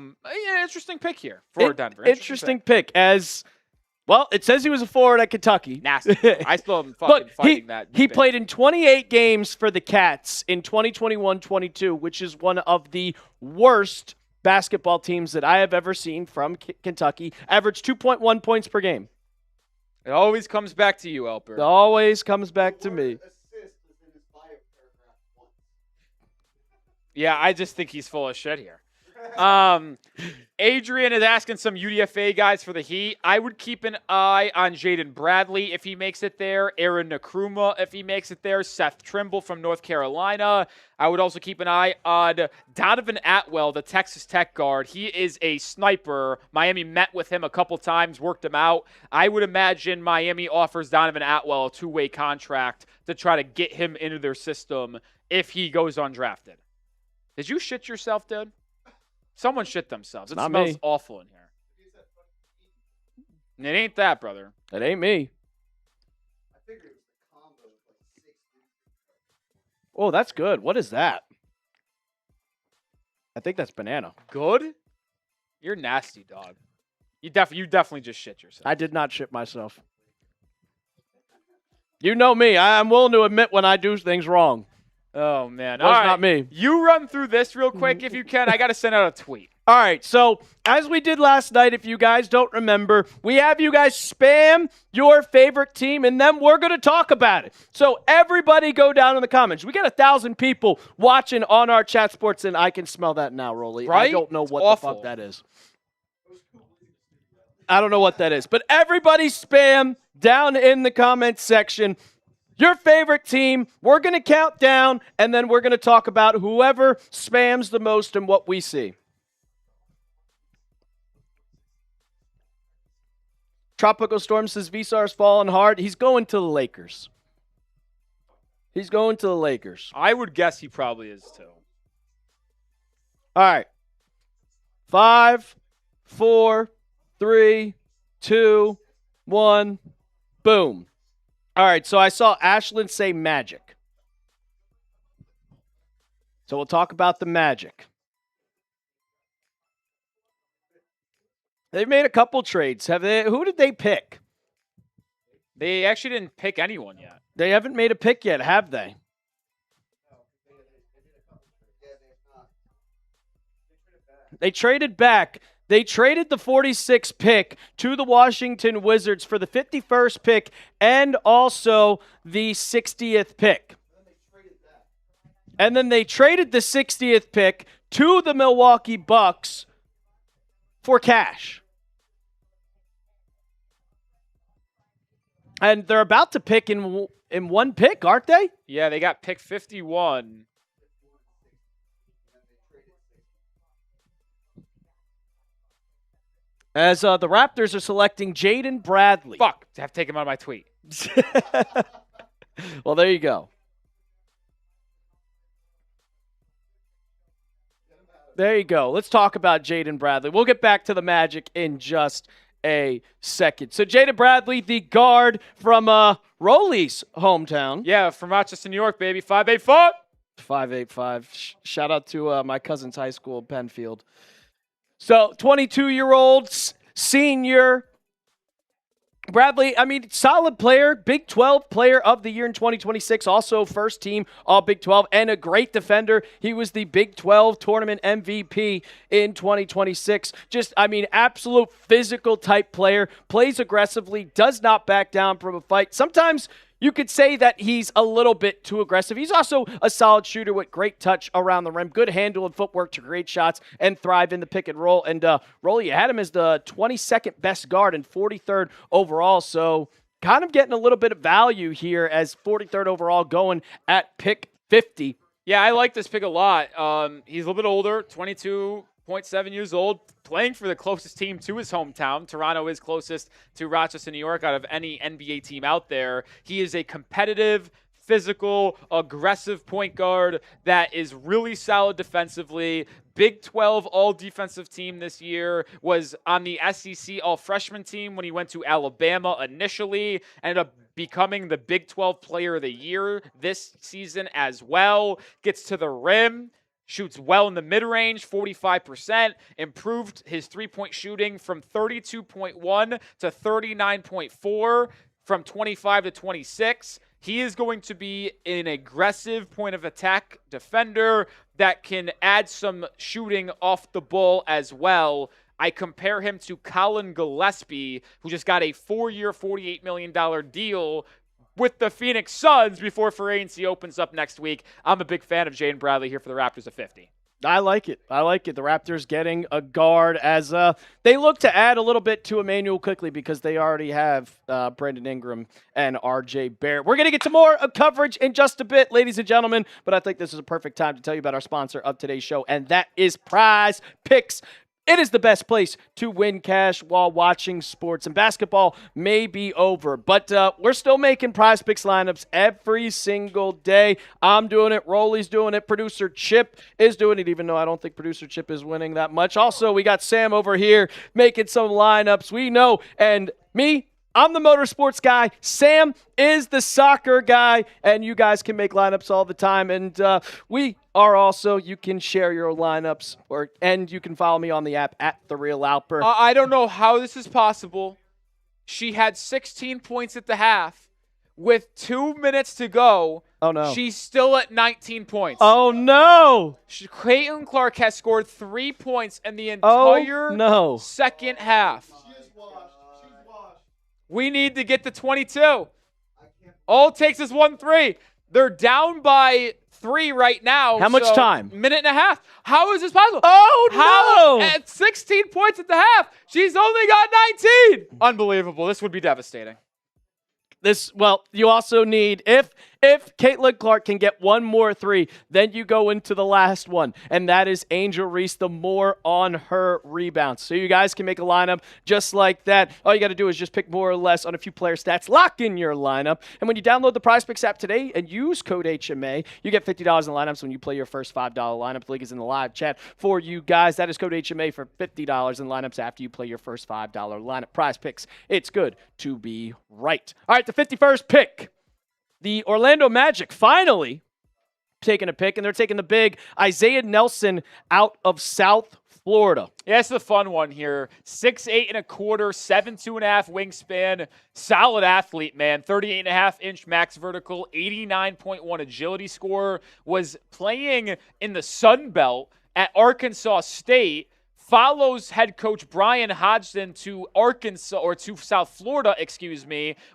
interesting pick here for Denver. Interesting pick. As well, it says he was a forward at Kentucky. Nasty. I still am fucking fighting that. He played in 28 games for the Cats in 2021-22, which is one of the worst basketball teams that I have ever seen from Kentucky. Averaged 2.1 points per game. It always comes back to you, Elper. It always comes back to me. Yeah, I just think he's full of shit here. Adrian is asking some UDFA guys for the Heat. I would keep an eye on Jaden Bradley if he makes it there. Aaron Nkrumah if he makes it there. Seth Trimble from North Carolina. I would also keep an eye on Donovan Atwell, the Texas Tech guard. He is a sniper. Miami met with him a couple times, worked him out. I would imagine Miami offers Donovan Atwell a 2-way contract to try to get him into their system if he goes undrafted. Did you shit yourself, dude? Someone shit themselves. It Not smells me. awful in here. It ain't that, brother. It ain't me. Oh, that's good. What is that? I think that's banana. Good? You're nasty, dog. You definitely just shit yourself. I did not shit myself. You know me. I'm willing to admit when I do things wrong. Oh, man. That's All right. not me. You run through this real quick if you can. I got to send out a tweet. All right, so as we did last night, if you guys don't remember, we have you guys spam your favorite team, and then we're going to talk about it. So everybody go down in the comments. We got 1,000 people watching on our chat sports, and I can smell that now, Rolly. Right? I don't know what Awful. the fuck that is. I don't know what that is. But everybody spam down in the comments section your favorite team. We're going to count down, and then we're going to talk about whoever spams the most and what we see. Tropical Storm says Veesaar's falling hard. He's going to the Lakers. He's going to the Lakers. I would guess he probably is, too. All right. 5, 4, 3, 2, 1. Boom. All right, so I saw Ashlyn say Magic. So we'll talk about the Magic. They've made a couple trades. Have they? Who did they pick? They actually didn't pick anyone yet. They haven't made a pick yet, have they? They traded back. They traded the 46th pick to the Washington Wizards for the 51st pick and also the 60th pick. And then they traded the 60th pick to the Milwaukee Bucks for cash. And they're about to pick in one pick, aren't they? Yeah, they got pick 51. As the Raptors are selecting Jaden Bradley. Fuck, I have to take him out of my tweet. Well, there you go. There you go. Let's talk about Jaden Bradley. We'll get back to the Magic in just a second. So Jaden Bradley, the guard from Rolly's hometown. Yeah, from Rochester, New York, baby. 5'8". 5'8". Shout out to my cousin's high school, Penfield. So 22-year-old senior. Bradley, I mean, solid player, Big 12 player of the year in 2026, also first team all Big 12, and a great defender. He was the Big 12 tournament MVP in 2026. Just, I mean, absolute physical type player, plays aggressively, does not back down from a fight. Sometimes you could say that he's a little bit too aggressive. He's also a solid shooter with great touch around the rim, good handle and footwork to create shots and thrive in the pick and roll. And Rolly, you had him as the 22nd best guard and 43rd overall. So kind of getting a little bit of value here as 43rd overall going at pick 50. Yeah, I like this pick a lot. He's a little bit older, 22.7 years old, playing for the closest team to his hometown. Toronto is closest to Rochester, New York out of any NBA team out there. He is a competitive, physical, aggressive point guard that is really solid defensively. Big 12 all-defensive team this year, was on the SEC all-freshman team when he went to Alabama initially, ended up becoming the Big 12 player of the year this season as well. Gets to the rim, shoots well in the mid-range, 45%, improved his three-point shooting from 32.1 to 39.4 from 25 to 26. He is going to be an aggressive point of attack defender that can add some shooting off the ball as well. I compare him to Colin Gillespie, who just got a 4-year, $48 million deal with the Phoenix Suns before free agency opens up next week. I'm a big fan of Jaden Bradley here for the Raptors at 50. I like it. The Raptors getting a guard as they look to add a little bit to Emanuel quickly because they already have Brandon Ingram and RJ Barrett. We're going to get to more coverage in just a bit, ladies and gentlemen, but I think this is a perfect time to tell you about our sponsor of today's show, and that is Prize Picks. It is the best place to win cash while watching sports, and basketball may be over, but we're still making Prize Picks lineups every single day. I'm doing it. Rolly's doing it. Producer Chip is doing it, even though I don't think Producer Chip is winning that much. Also, we got Sam over here making some lineups. We know, and me, I'm the motorsports guy. Sam is the soccer guy, and you guys can make lineups all the time. And we are also, you can share your lineups, and you can follow me on the app at The Real Alper. I don't know how this is possible. She had 16 points at the half. With 2 minutes to go, oh no, she's still at 19 points. Oh no! Clayton Clark has scored 3 points in the entire second half. We need to get to 22. All it takes is 1-3. They're down by 3 right now. How much time? Minute and a half. How is this possible? Oh, no! At 16 points at the half, she's only got 19. Unbelievable. This would be devastating. You also need, if Caitlin Clark can get one more 3, then you go into the last one, and that is Angel Reese, the more on her rebounds. So you guys can make a lineup just like that. All you got to do is just pick more or less on a few player stats, lock in your lineup, and when you download the Prize Picks app today and use code HMA, you get $50 in lineups when you play your first $5 lineup. The link is in the live chat for you guys. That is code HMA for $50 in lineups after you play your first $5 lineup. Prize Picks, it's good to be right. All right, the 51st pick. The Orlando Magic finally taking a pick, and they're taking the big Isaiah Nelson out of South Florida. Yeah, it's the fun one here. 6'8" 1/4", 7'2.5" wingspan. Solid athlete, man. 38.5-inch max vertical, 89.1 agility score. Was playing in the Sun Belt at Arkansas State. follows head coach Brian Hodgson to Arkansas, or to South Florida,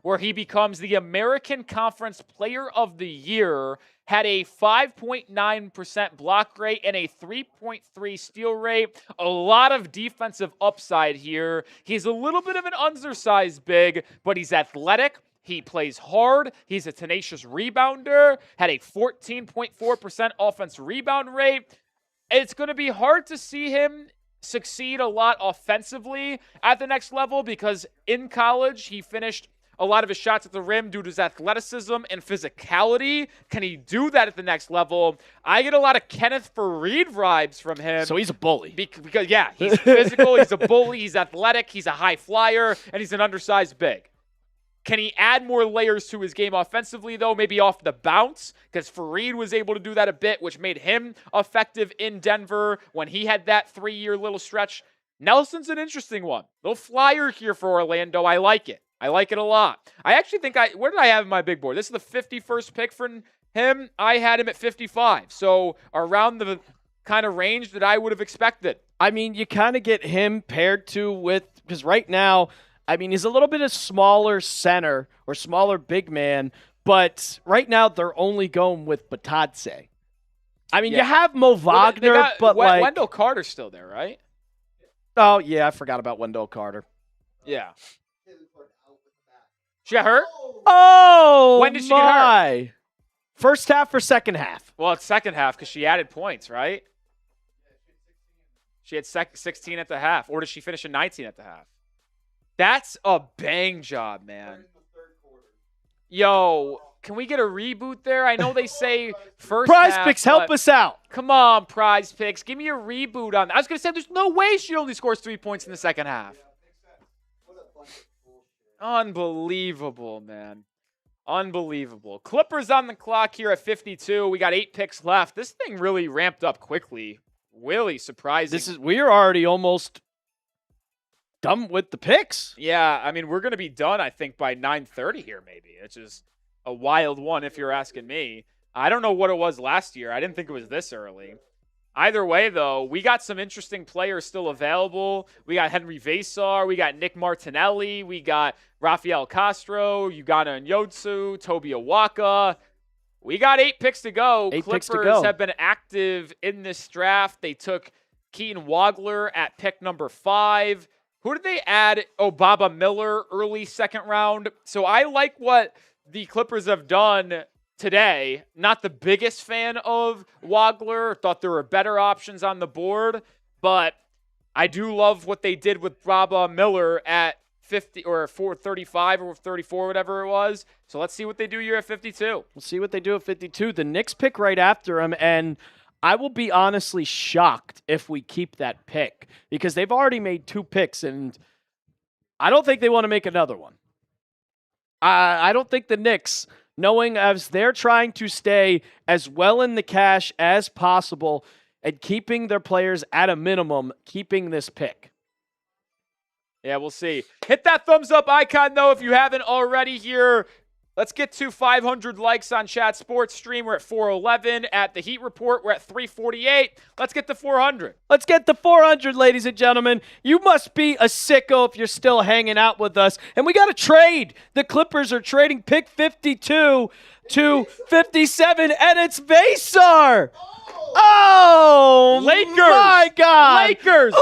where he becomes the American Conference Player of the Year, had a 5.9% block rate and a 3.3 steal rate. A lot of defensive upside here. He's a little bit of an undersized big, but he's athletic. He plays hard. He's a tenacious rebounder. Had a 14.4% offense rebound rate. It's going to be hard to see him succeed a lot offensively at the next level because in college he finished a lot of his shots at the rim due to his athleticism and physicality. Can he do that at the next level? I get a lot of Kenneth Faried vibes from him. So he's a bully. Because, yeah, he's physical, he's a bully, he's athletic, he's a high flyer, and he's an undersized big. Can he add more layers to his game offensively, though? Maybe off the bounce, because Faried was able to do that a bit, which made him effective in Denver when he had that 3-year little stretch. Nelson's an interesting one. Little flyer here for Orlando. I like it. I like it a lot. I actually think where did I have my big board? This is the 51st pick for him. I had him at 55. So around the kind of range that I would have expected. I mean, you kind of get him paired to with, because right now, I mean, he's a little bit of smaller center or smaller big man, but right now they're only going with Batadze. I mean, you have Mo Wagner, but like Wendell Carter's still there, right? Oh yeah, I forgot about Wendell Carter. Yeah. She got hurt? Oh, when did she get hurt? First half or second half? Well, it's second half because she added points, right? She had 16 at the half, or did she finish at 19 at the half? That's a bang job, man. Yo, can we get a reboot there? I know they say first Prize half, Picks, help us out. Come on, Prize Picks. Give me a reboot on that. I was going to say, there's no way she only scores 3 points in the second half. Unbelievable, man. Unbelievable. Clippers on the clock here at 52. We got 8 picks left. This thing really ramped up quickly. Really surprising. We're already almost done with the picks. Yeah, I mean, we're going to be done, I think, by 9:30 here, maybe. It's just a wild one if you're asking me. I don't know what it was last year. I didn't think it was this early. Either way, though, we got some interesting players still available. We got Henri Veesaar. We got Nick Martinelli. We got Rafael Castro, Ugana Nyotsu, Toby Awaka. We got 8 picks to go. Clippers have been active in this draft. They took Keaton Wagler at pick number 5. Who did they add? Oh, Baba Miller, early second round. So I like what the Clippers have done today. Not the biggest fan of Wagler. Thought there were better options on the board. But I do love what they did with Baba Miller at 50 or 435 or 34, whatever it was. So let's see what they do here at 52. We'll see what they do at 52. The Knicks pick right after him, and I will be honestly shocked if we keep that pick because they've already made 2 picks, and I don't think they want to make another one. I don't think the Knicks, knowing as they're trying to stay as well in the cash as possible and keeping their players at a minimum, keeping this pick. Yeah, we'll see. Hit that thumbs up icon, though, if you haven't already here. Let's get to 500 likes on Chat Sports Stream. We're at 411. At the Heat Report, we're at 348. Let's get to 400. Let's get to 400, ladies and gentlemen. You must be a sicko if you're still hanging out with us. And we got a trade. The Clippers are trading pick 52 to 57, and it's Veesaar. Oh, Lakers. My God. Lakers.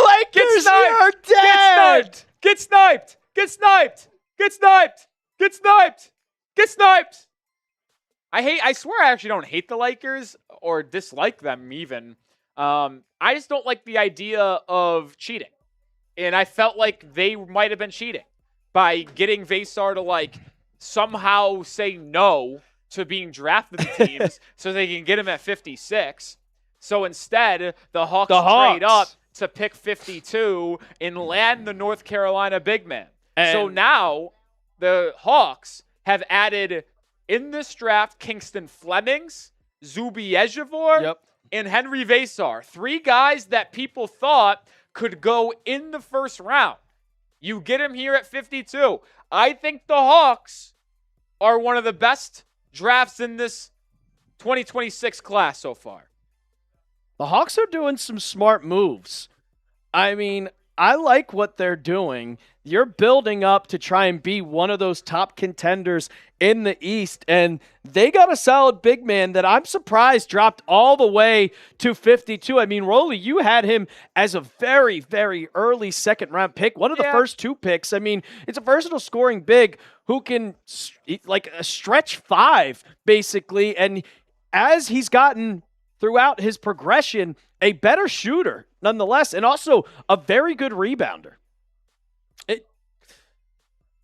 You're dead. Get sniped. Get sniped. Get sniped. Get sniped. Get sniped. I swear I actually don't hate the Lakers or dislike them even. I just don't like the idea of cheating. And I felt like they might have been cheating by getting Veesaar to like somehow say no to being drafted to teams so they can get him at 56. So instead, the Hawks trade up to pick 52 and land the North Carolina big man. So now the Hawks have added in this draft Kingston Flemings, Zubi Ejiofor, and Henri Veesaar. 3 guys that people thought could go in the first round. You get him here at 52. I think the Hawks are one of the best drafts in this 2026 class so far. The Hawks are doing some smart moves. I mean, I like what they're doing. You're building up to try and be one of those top contenders in the East, and they got a solid big man that I'm surprised dropped all the way to 52. I mean, Rolly, you had him as a very, very early second-round pick, one of the first 2 picks. I mean, it's a versatile scoring big who can, like, a stretch 5, basically, and as he's gotten throughout his progression, a better shooter nonetheless, and also a very good rebounder.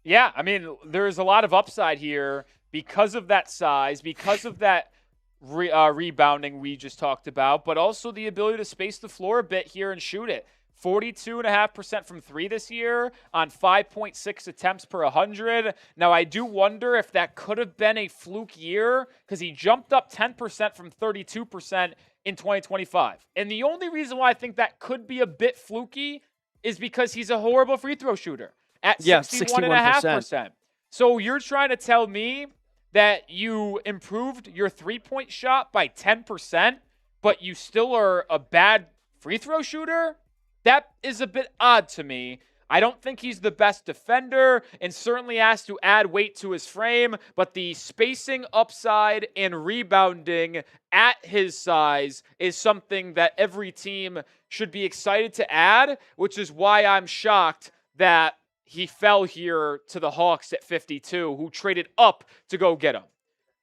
Yeah, I mean, there's a lot of upside here because of that size, because of that rebounding we just talked about, but also the ability to space the floor a bit here and shoot it. 42.5% from 3 this year on 5.6 attempts per 100. Now, I do wonder if that could have been a fluke year because he jumped up 10% from 32% in 2025. And the only reason why I think that could be a bit fluky is because he's a horrible free throw shooter at 61.5%. So you're trying to tell me that you improved your three-point shot by 10%, but you still are a bad free throw shooter? That is a bit odd to me. I don't think he's the best defender and certainly has to add weight to his frame, but the spacing upside and rebounding at his size is something that every team should be excited to add, which is why I'm shocked that he fell here to the Hawks at 52, who traded up to go get him.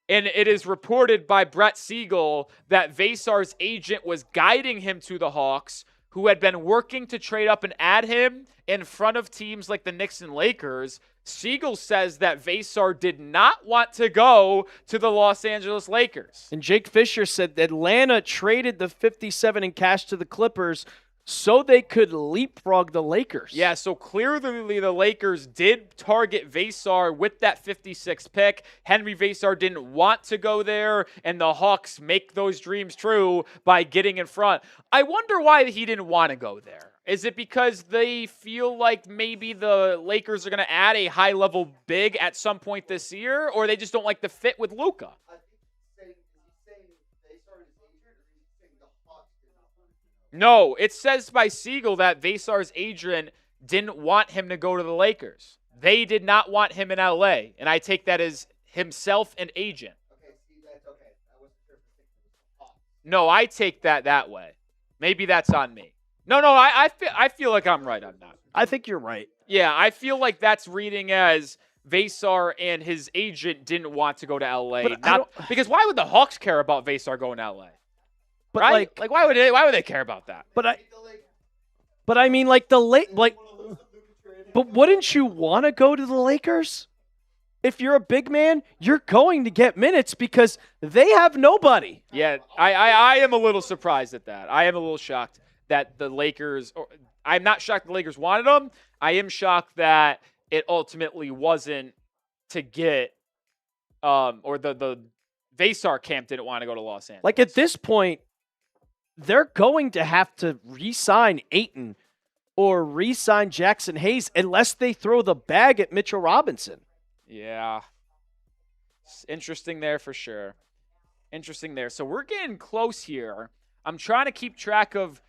And it is reported by Brett Siegel that Veesaar's agent was guiding him to the Hawks, who had been working to trade up and add him in front of teams like the Knicks and Lakers. Siegel says that Veesaar did not want to go to the Los Angeles Lakers. And Jake Fisher said that Atlanta traded the 57 in cash to the Clippers so they could leapfrog the Lakers. Yeah, so clearly the Lakers did target Veesaar with that 56th pick. Henri Veesaar didn't want to go there, and the Hawks make those dreams true by getting in front. I wonder why he didn't want to go there. Is it because they feel like maybe the Lakers are going to add a high-level big at some point this year, or they just don't like the fit with Luka? No, it says by Siegel that Veesaar's agent didn't want him to go to the Lakers. They did not want him in LA, and I take that as himself and agent. Okay, see, that's okay. I wasn't sure if it was Hawks. No, I take that way. Maybe that's on me. No, I feel like I'm right on that. I think you're right. Yeah, I feel like that's reading as Veesaar and his agent didn't want to go to LA. Because why would the Hawks care about Veesaar going to LA? But right? Like why would they care about that? But I mean, like but wouldn't you want to go to the Lakers? If you're a big man, you're going to get minutes because they have nobody. Yeah, I am a little surprised at that. I am a little shocked that the Lakers, I'm not shocked the Lakers wanted him. I am shocked that it ultimately wasn't to get, or the Veesaar camp didn't want to go to Los Angeles. Like at this point, they're going to have to re-sign Ayton or re-sign Jackson Hayes unless they throw the bag at Mitchell Robinson. Yeah. It's interesting there for sure. Interesting there. So we're getting close here. I'm trying to keep track of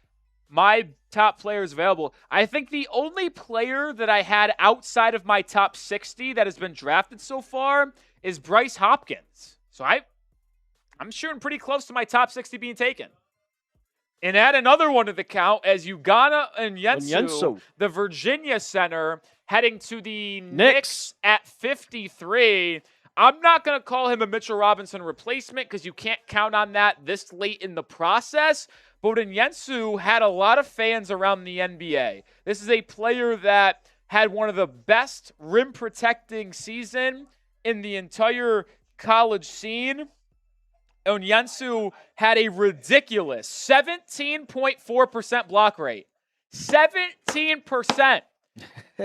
my top players available. I think the only player that I had outside of my top 60 that has been drafted so far is Bryce Hopkins. So I'm shooting pretty close to my top 60 being taken. And add another one to the count as Ugana and Yensu, the Virginia center, heading to the Knicks at 53. I'm not going to call him a Mitchell Robinson replacement because you can't count on that this late in the process. But Yensu had a lot of fans around the NBA. This is a player that had one of the best rim protecting season in the entire college scene. Onyensu had a ridiculous 17.4% block rate. 17%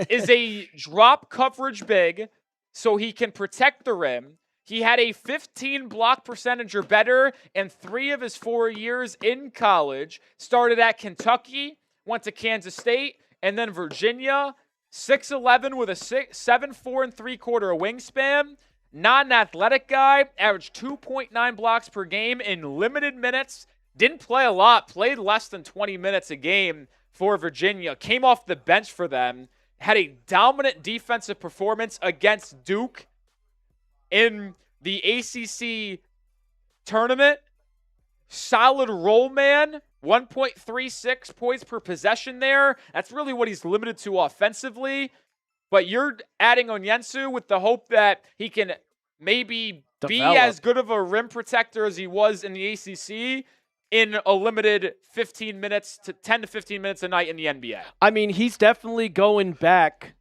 is a drop coverage big, so he can protect the rim. He had a 15 block percentage or better in 3 of his 4 years in college. Started at Kentucky, went to Kansas State, and then Virginia. 6'11" with a 7'4"3/4 wingspan. Non-athletic guy, averaged 2.9 blocks per game in limited minutes. Didn't play a lot, played less than 20 minutes a game for Virginia, came off the bench for them, had a dominant defensive performance against Duke in the ACC tournament. Solid roll man, 1.36 points per possession there. That's really what he's limited to offensively. But you're adding Onyenso with the hope that he can maybe be as good of a rim protector as he was in the ACC in a limited 15 minutes to 10 to 15 minutes a night in the NBA. I mean, he's definitely going back.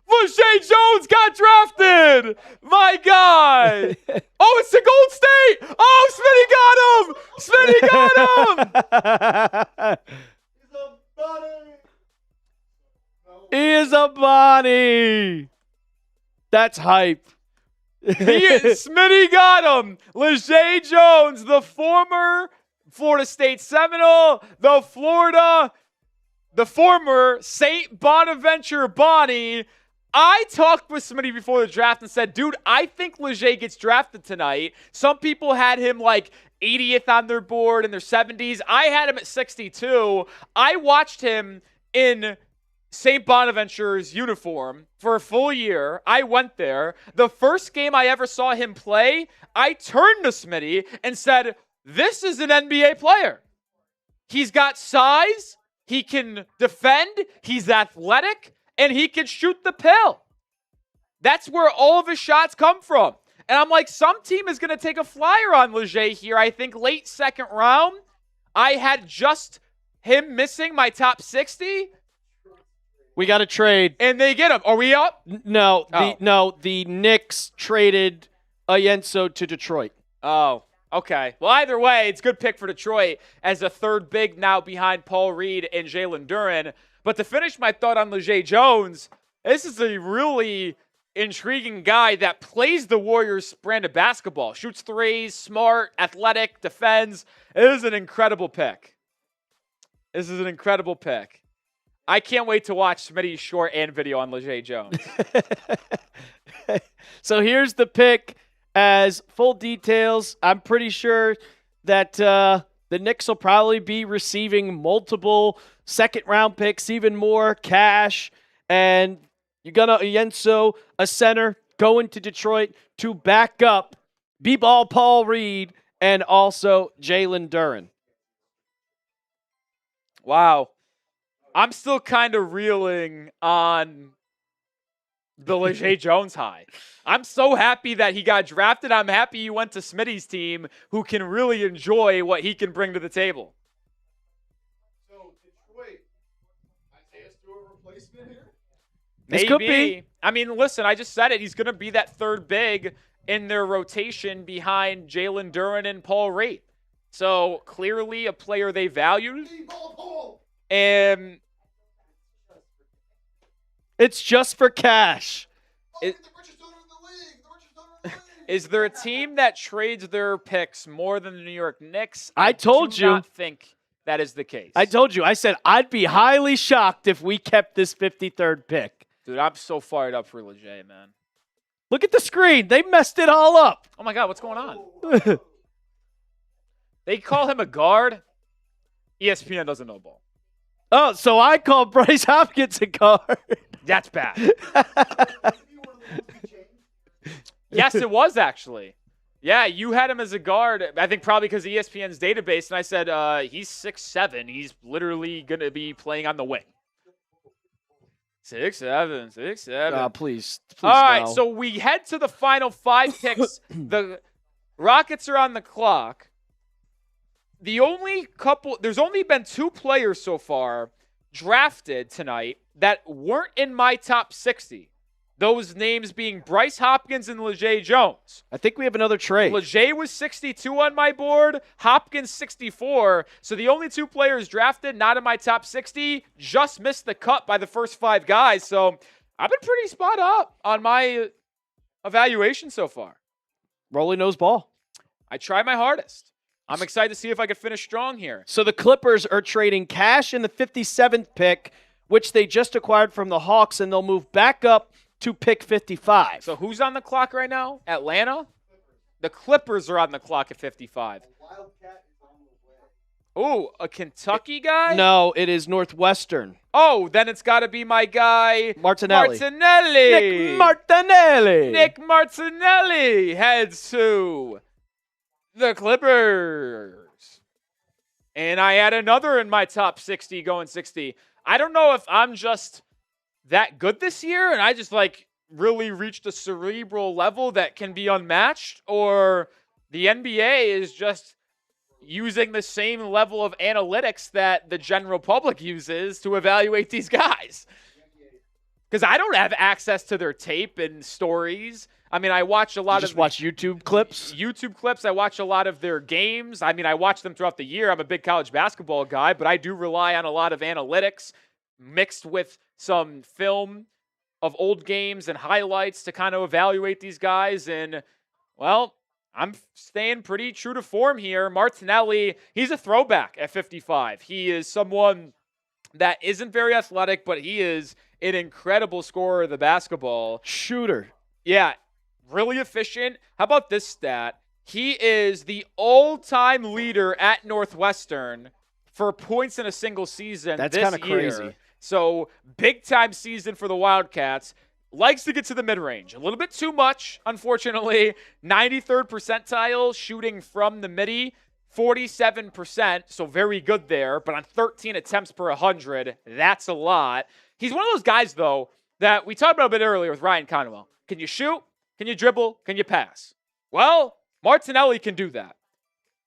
Lachey Jones got drafted! My God! Oh, it's the Gold State! Oh, Smitty got him! Smitty got him! He is a Bonnie. That's hype. Smitty got him! Lachey Jones, the former Florida State Seminole, the former St. Bonaventure Bonnie. I talked with somebody before the draft and said, dude, I think Lachey gets drafted tonight. Some people had him like 80th on their board in their 70s. I had him at 62. I watched him in St. Bonaventure's uniform for a full year. I went there. The first game I ever saw him play, I turned to Smitty and said, this is an NBA player. He's got size. He can defend. He's athletic. And he can shoot the pill. That's where all of his shots come from. And I'm like, some team is going to take a flyer on Lachey here. I think late second round. I had just him missing my top 60. We got to trade. And they get him. Are we up? No, the Knicks traded Onyenso to Detroit. Oh, okay. Well, either way, it's a good pick for Detroit as a third big now behind Paul Reed and Jalen Darryn. But to finish my thought on Lachey Jones, this is a really intriguing guy that plays the Warriors brand of basketball. Shoots threes, smart, athletic, defends. It is an incredible pick. This is an incredible pick. I can't wait to watch Smitty's short and video on Lachey Jones. So here's the pick as full details. I'm pretty sure that the Knicks will probably be receiving multiple second-round picks, even more cash, and you're going to Onyenso, a center, going to Detroit to back up B-ball Paul Reed and also Jalen Darryn. Wow. I'm still kind of reeling on the Lachey Jones high. I'm so happy that he got drafted. I'm happy he went to Smitty's team, who can really enjoy what he can bring to the table. So, Detroit, Isaiah Stewart replacement here? This could be. I mean, listen, I just said it. He's going to be that third big in their rotation behind Jalen Darryn and Paul Reed. So, clearly a player they valued. And it's just for cash. Is there a team that trades their picks more than the New York Knicks? I told you. I do not think that is the case. I told you. I said I'd be highly shocked if we kept this 53rd pick. Dude, I'm so fired up for Lachey, man. Look at the screen. They messed it all up. Oh, my God. What's going on? They call him a guard. ESPN doesn't know ball. Oh, so I called Bryce Hopkins a guard. That's bad. Yes, it was actually. Yeah, you had him as a guard. I think probably because of ESPN's database. And I said, he's 6'7". He's literally going to be playing on the wing. 6'7". Please. All right, no. so we head to the final 5 picks. The Rockets are on the clock. There's only been 2 players so far drafted tonight that weren't in my top 60. Those names being Bryce Hopkins and Lachey Jones. I think we have another trade. Lachey was 62 on my board, Hopkins 64. So the only 2 players drafted not in my top 60 just missed the cut by the first 5 guys. So I've been pretty spot up on my evaluation so far. Rolly knows ball. I tried my hardest. I'm excited to see if I can finish strong here. So the Clippers are trading cash in the 57th pick, which they just acquired from the Hawks, and they'll move back up to pick 55. So who's on the clock right now? Atlanta? The Clippers are on the clock at 55. Ooh, a Kentucky guy? No, it is Northwestern. Oh, then it's got to be my guy, Martinelli. Martinelli. Nick Martinelli. Nick Martinelli heads to the Clippers. And I had another in my top 60 going 60. I don't know if I'm just that good this year and I just like really reached a cerebral level that can be unmatched, or the NBA is just using the same level of analytics that the general public uses to evaluate these guys. Because I don't have access to their tape and stories. I mean, I watch a lot of watch YouTube clips. I watch a lot of their games. I mean, I watch them throughout the year. I'm a big college basketball guy, but I do rely on a lot of analytics mixed with some film of old games and highlights to kind of evaluate these guys. And, well, I'm staying pretty true to form here. Martinelli, he's a throwback at 55. He is someone that isn't very athletic, but he is an incredible scorer of the basketball. Shooter. Yeah, really efficient. How about this stat? He is the all-time leader at Northwestern for points in a single season. That's kind of crazy. So, big-time season for the Wildcats. Likes to get to the mid-range. A little bit too much, unfortunately. 93rd percentile shooting from the midi. 47%, so very good there. But on 13 attempts per 100, that's a lot. He's one of those guys, though, that we talked about a bit earlier with Ryan Conwell. Can you shoot? Can you dribble? Can you pass? Well, Martinelli can do that.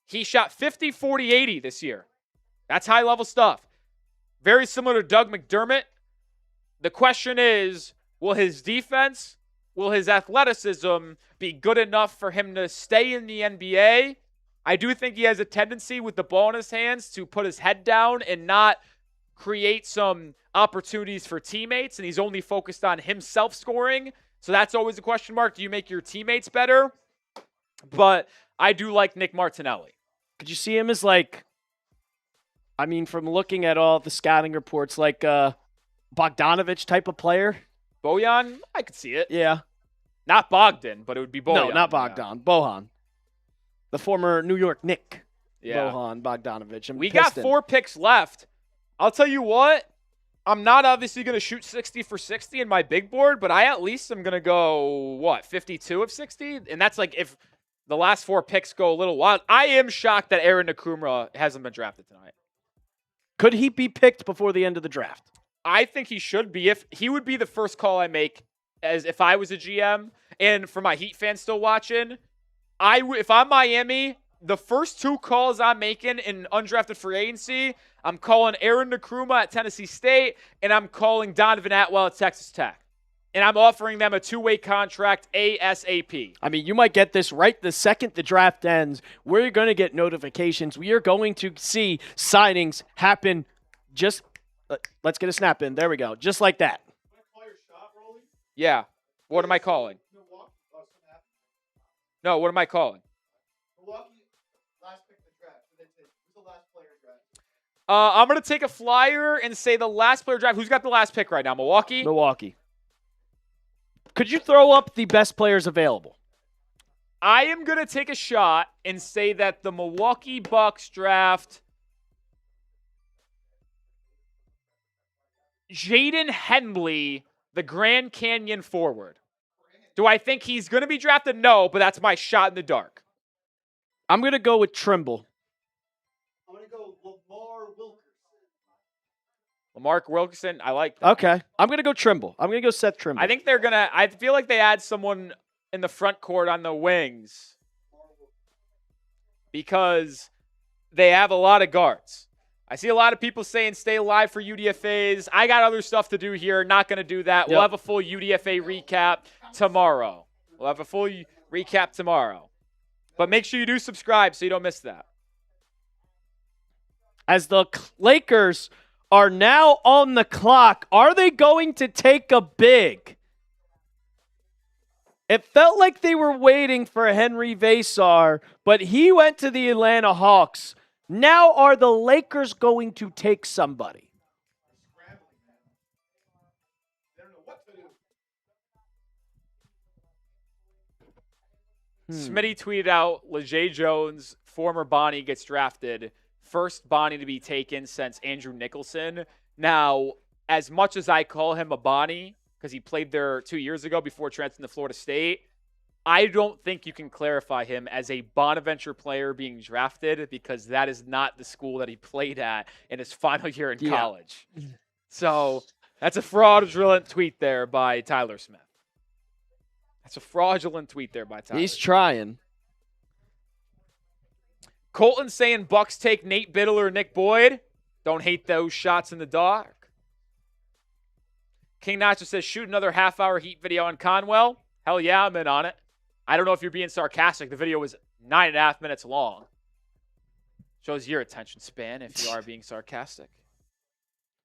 He shot 50, 40, 80 this year. That's high-level stuff. Very similar to Doug McDermott. The question is, will his defense, will his athleticism be good enough for him to stay in the NBA? I do think he has a tendency with the ball in his hands to put his head down and not create some opportunities for teammates, and he's only focused on himself scoring. So that's always a question mark. Do you make your teammates better? But I do like Nick Martinelli. Could you see him as like, I mean, from looking at all the scouting reports, like Bogdanovich type of player? Bojan? I could see it. Yeah. Not Bogdan, but it would be Bojan. No, not Bogdan. Yeah. Bojan. The former New York Knick. Yeah. Bojan Bogdanovich. We got 4 picks left. I'll tell you what. I'm not obviously going to shoot 60 for 60 in my big board, but I at least am going to go, 52 of 60? And that's like if the last 4 picks go a little wild. I am shocked that Aaron Nkrumah hasn't been drafted tonight. Could he be picked before the end of the draft? I think he should be. If he would be the first call I make as if I was a GM. And for my Heat fans still watching, if I'm Miami, the first 2 calls I'm making in undrafted free agency, I'm calling Aaron Nkrumah at Tennessee State, and I'm calling Donovan Atwell at Texas Tech. And I'm offering them a 2-way contract ASAP. I mean, you might get this right the second the draft ends. We're going to get notifications. We are going to see signings happen just – let's get a snap in. There we go. Just like that. Yeah. What am I calling? No, what am I calling? Milwaukee, last pick of the draft. Who's the last player drafted? I'm going to take a flyer and say the last player draft. Who's got the last pick right now? Milwaukee? Milwaukee. Could you throw up the best players available? I am going to take a shot and say that the Milwaukee Bucks draft Jaden Henley, the Grand Canyon forward. Do I think he's going to be drafted? No, but that's my shot in the dark. I'm going to go with Trimble. I'm going to go Lamar Wilkerson. Lamar Wilkerson, I like that. Okay. I'm going to go Trimble. I'm going to go Seth Trimble. I think they're going to – I feel like they add someone in the front court on the wings because they have a lot of guards. I see a lot of people saying stay alive for UDFAs. I got other stuff to do here. Not going to do that. Yep. We'll have a full UDFA recap tomorrow. But make sure you do subscribe so you don't miss that. As the Lakers are now on the clock, are they going to take a big? It felt like they were waiting for Henri Veesaar, but he went to the Atlanta Hawks. Now are the Lakers going to take somebody? They don't know what to do. Smitty tweeted out, LeJay Jones, former Bonnie, gets drafted first Bonnie to be taken since Andrew Nicholson. Now, as much as I call him a Bonnie, because he played there 2 years ago before transferring to Florida State, I don't think you can clarify him as a Bonaventure player being drafted because that is not the school that he played at in his final year in college. So that's a fraudulent tweet there by Tyler Smith. That's a fraudulent tweet there by Tyler. He's trying. Colton saying Bucks take Nate Biddle or Nick Boyd. Don't hate those shots in the dark. King Nacho says shoot another half-hour Heat video on Conwell. Hell yeah, I'm in on it. I don't know if you're being sarcastic. The video was 9.5 minutes long. Shows your attention span if you are being sarcastic.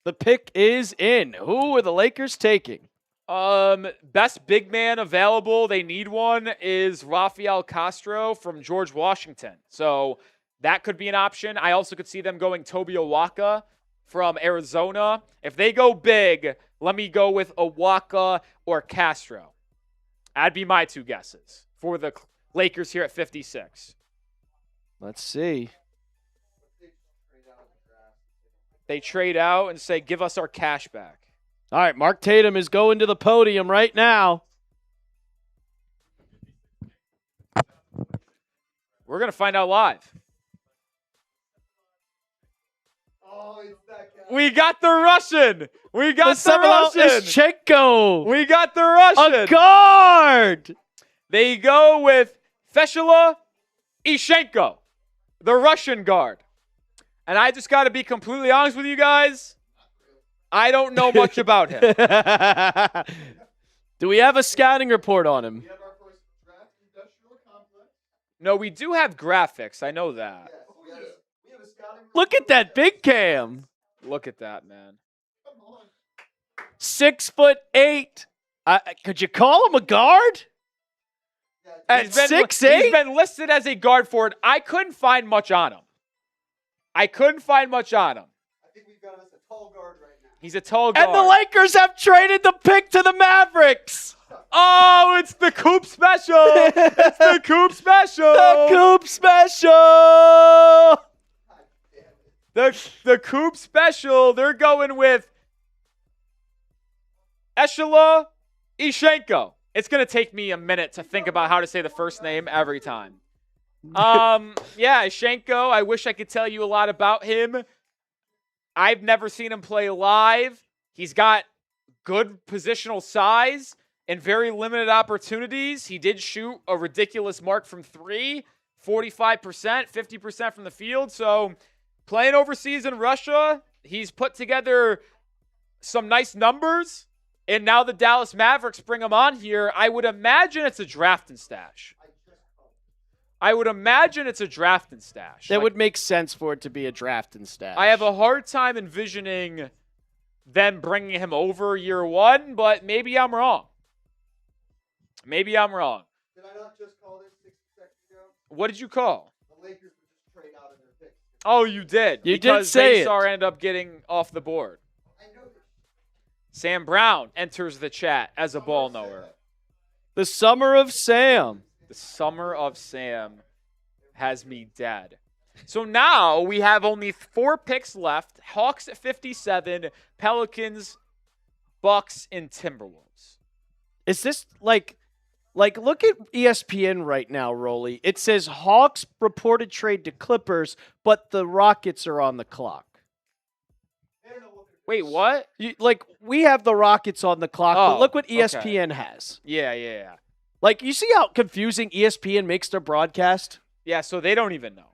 The pick is in. Who are the Lakers taking? Best big man available, they need one, is Rafael Castro from George Washington. So that could be an option. I also could see them going Toby Owaka from Arizona. If they go big, let me go with Owaka or Castro. That'd be my two guesses for the Lakers here at 56. Let's see. They trade out and say, give us our cash back. All right, Mark Tatum is going to the podium right now. We're going to find out live. Oh, it's that guy. We got the Russian. We got the Russian. Ischenko. We got the Russian. A guard. They go with Feshula Ishenko, the Russian guard. And I just got to be completely honest with you guys. I don't know much about him. Do we have a scouting report on him? We have our first draft industrial complex. No, we do have graphics. I know that. Yes, we have a scouting Look at that big cam. Look at that, man. Come on. 6'8". Could you call him a guard? Yeah, At He's been 6'8"? He's been listed as a guard forward. I couldn't find much on him. I think we've got us a tall guard right now. He's a tall guard. And the Lakers have traded the pick to the Mavericks. Oh, it's the Coop special. It's the Coop special. The Coop special. The Coop special. They're going with Eshela Ishenko. It's going to take me a minute to think about how to say the first name every time. Yeah, Ishenko, I wish I could tell you a lot about him. I've never seen him play live. He's got good positional size and very limited opportunities. He did shoot a ridiculous mark from three, 45%, 50% from the field. So playing overseas in Russia, he's put together some nice numbers. And now the Dallas Mavericks bring him on here. I would imagine it's a draft and stash. That would make sense for it to be a draft and stash. I have a hard time envisioning them bringing him over year one, but maybe I'm wrong. Did I not just call this 60 seconds ago? What did you call? The Lakers would just trade out of their picks. Oh, you did. You did because say it. Veesaar ended up getting off the board. I know this. Sam Brown enters the chat as a ball knower. The summer of Sam. The summer of Sam has me dead. So now we have only 4 picks left. Hawks at 57, Pelicans, Bucks, and Timberwolves. Is this like look at ESPN right now, Rolly. It says Hawks reported trade to Clippers, but the Rockets are on the clock. Wait, what? We have the Rockets on the clock, but Oh, look what okay. ESPN has. Yeah. Like, you see how confusing ESPN makes their broadcast? Yeah, so they don't even know.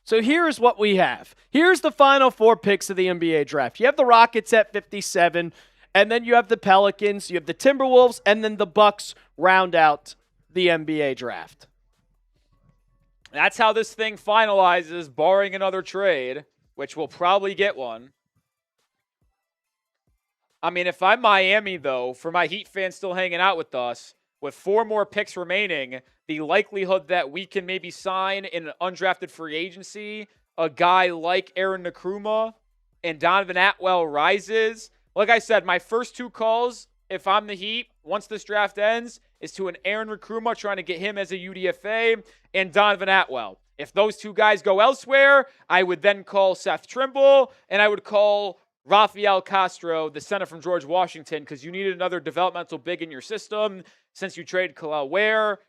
So here's what we have. Here's the final 4 picks of the NBA draft. You have the Rockets at 57, and then you have the Pelicans, you have the Timberwolves, and then the Bucks round out the NBA draft. That's how this thing finalizes, barring another trade, which we'll probably get one. I mean, if I'm Miami, though, for my Heat fans still hanging out with us, with 4 more picks remaining, the likelihood that we can maybe sign in an undrafted free agency a guy like Aaron Nkrumah and Donovan Atwell rises. Like I said, my first 2 calls, if I'm the Heat, once this draft ends, is to an Aaron Nkrumah, trying to get him as a UDFA, and Donovan Atwell. If those two guys go elsewhere, I would then call Seth Trimble, and I would call Rafael Castro, the center from George Washington, because you needed another developmental big in your system since you traded Khalil Ware.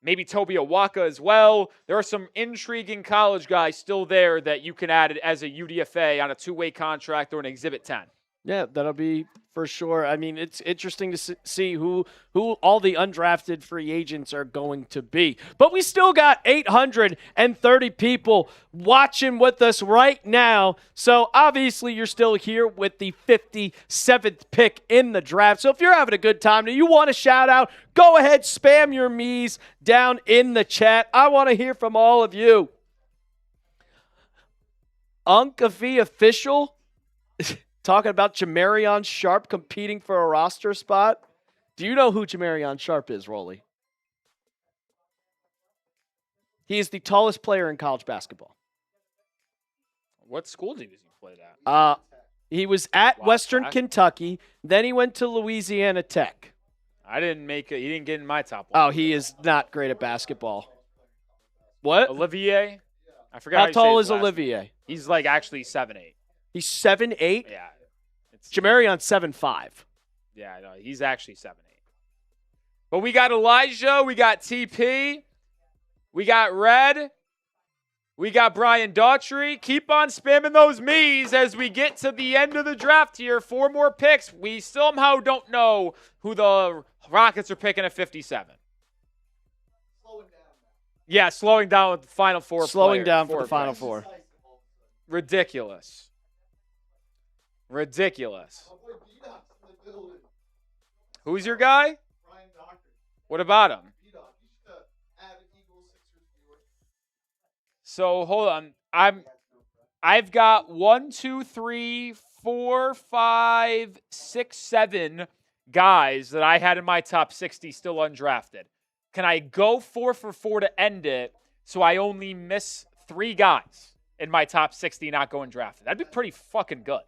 Maybe Toby Awaka as well. There are some intriguing college guys still there that you can add as a UDFA on a two-way contract or an Exhibit 10. Yeah, that'll be for sure. I mean, it's interesting to see who all the undrafted free agents are going to be. But we still got 830 people watching with us right now. So obviously you're still here with the 57th pick in the draft. So if you're having a good time and you want a shout out, go ahead, spam your me's down in the chat. I want to hear from all of you. Unkafi official. Talking about Jamarion Sharp competing for a roster spot. Do you know who Jamarion Sharp is, Rolly? He is the tallest player in college basketball. What school did he play at? He was at Western Tech? Kentucky. Then he went to Louisiana Tech. He didn't get in my top one. Oh, he is not great at basketball. What? Olivier? I forgot How you say tall his is last Olivier? name. He's like actually 7'8". He's 7'8". Yeah. Jamarion's 7'5". Yeah, I know. He's actually 7'8". But we got Elijah, we got TP, we got Red, we got Brian Daughtry. Keep on spamming those me's as we get to the end of the draft here. 4 more picks. We somehow don't know who the Rockets are picking at 57. Yeah, slowing down with the final 4 Slowing players, down for 4 the final picks. 4. Ridiculous. Who's your guy? What about him? So hold on. I've got 1, 2, 3, 4, 5, 6, 7 guys that I had in my top 60 still undrafted. Can I go 4 for 4 to end it so I only miss 3 guys in my top 60 not going drafted? That'd be pretty fucking good.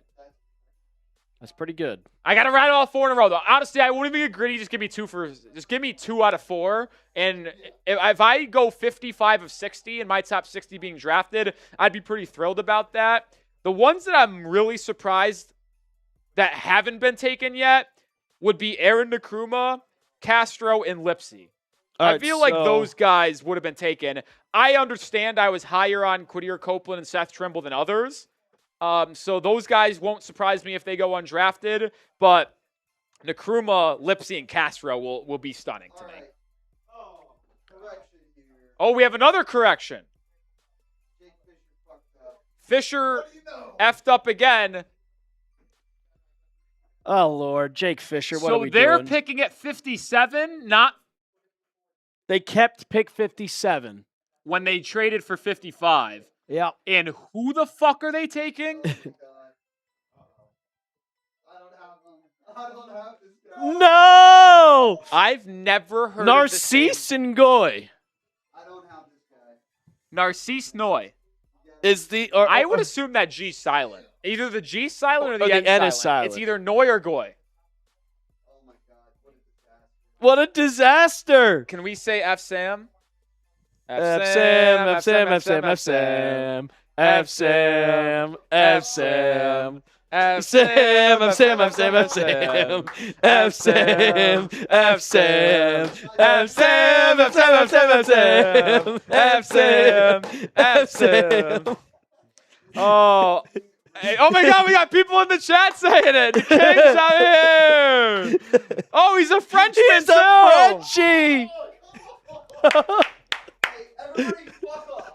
That's pretty good. I got to round all 4 in a row, though. Honestly, I won't even get greedy. Just give me 2 out of 4. And if I go 55 of 60 in my top 60 being drafted, I'd be pretty thrilled about that. The ones that I'm really surprised that haven't been taken yet would be Aaron Nkrumah, Castro, and Lipsy. I feel like those guys would have been taken. I understand I was higher on Quadir Copeland and Seth Trimble than others. So those guys won't surprise me if they go undrafted, but Nkrumah, Lipsy, and Castro will be stunning to me. Right. Oh, correction here. Oh, we have another correction. Jake Fisher fucked up. Fisher What do you know? effed up again. Oh, Lord. Jake Fisher, what are So we they're doing? picking at 57, not They kept pick 57. when they traded for 55. Yeah. And who the fuck are they taking? God. I don't have this guy. No! I've never heard Narcisse of Ngoy I don't have this guy. Narcisse Noy. is the... I would assume that G's silent. Either the G's silent or the, N, N is silent. silent. It's either Noy or Goy. Oh my God, what a disaster. What a disaster! Can we say F Sam? F Sam, F Sam, F Sam, F Sam, F Sam, F Sam. F Sam, F Sam, F Sam, F Sam, F Sam, F Sam, F Sam, F Sam, F Sam, F Sam, F Sam, F Sam. Oh. Hey, oh my God, we got people in the chat saying it. The king's out here. Oh, he's a Frenchman He's too. a Frenchie. Hey, everybody fuck off.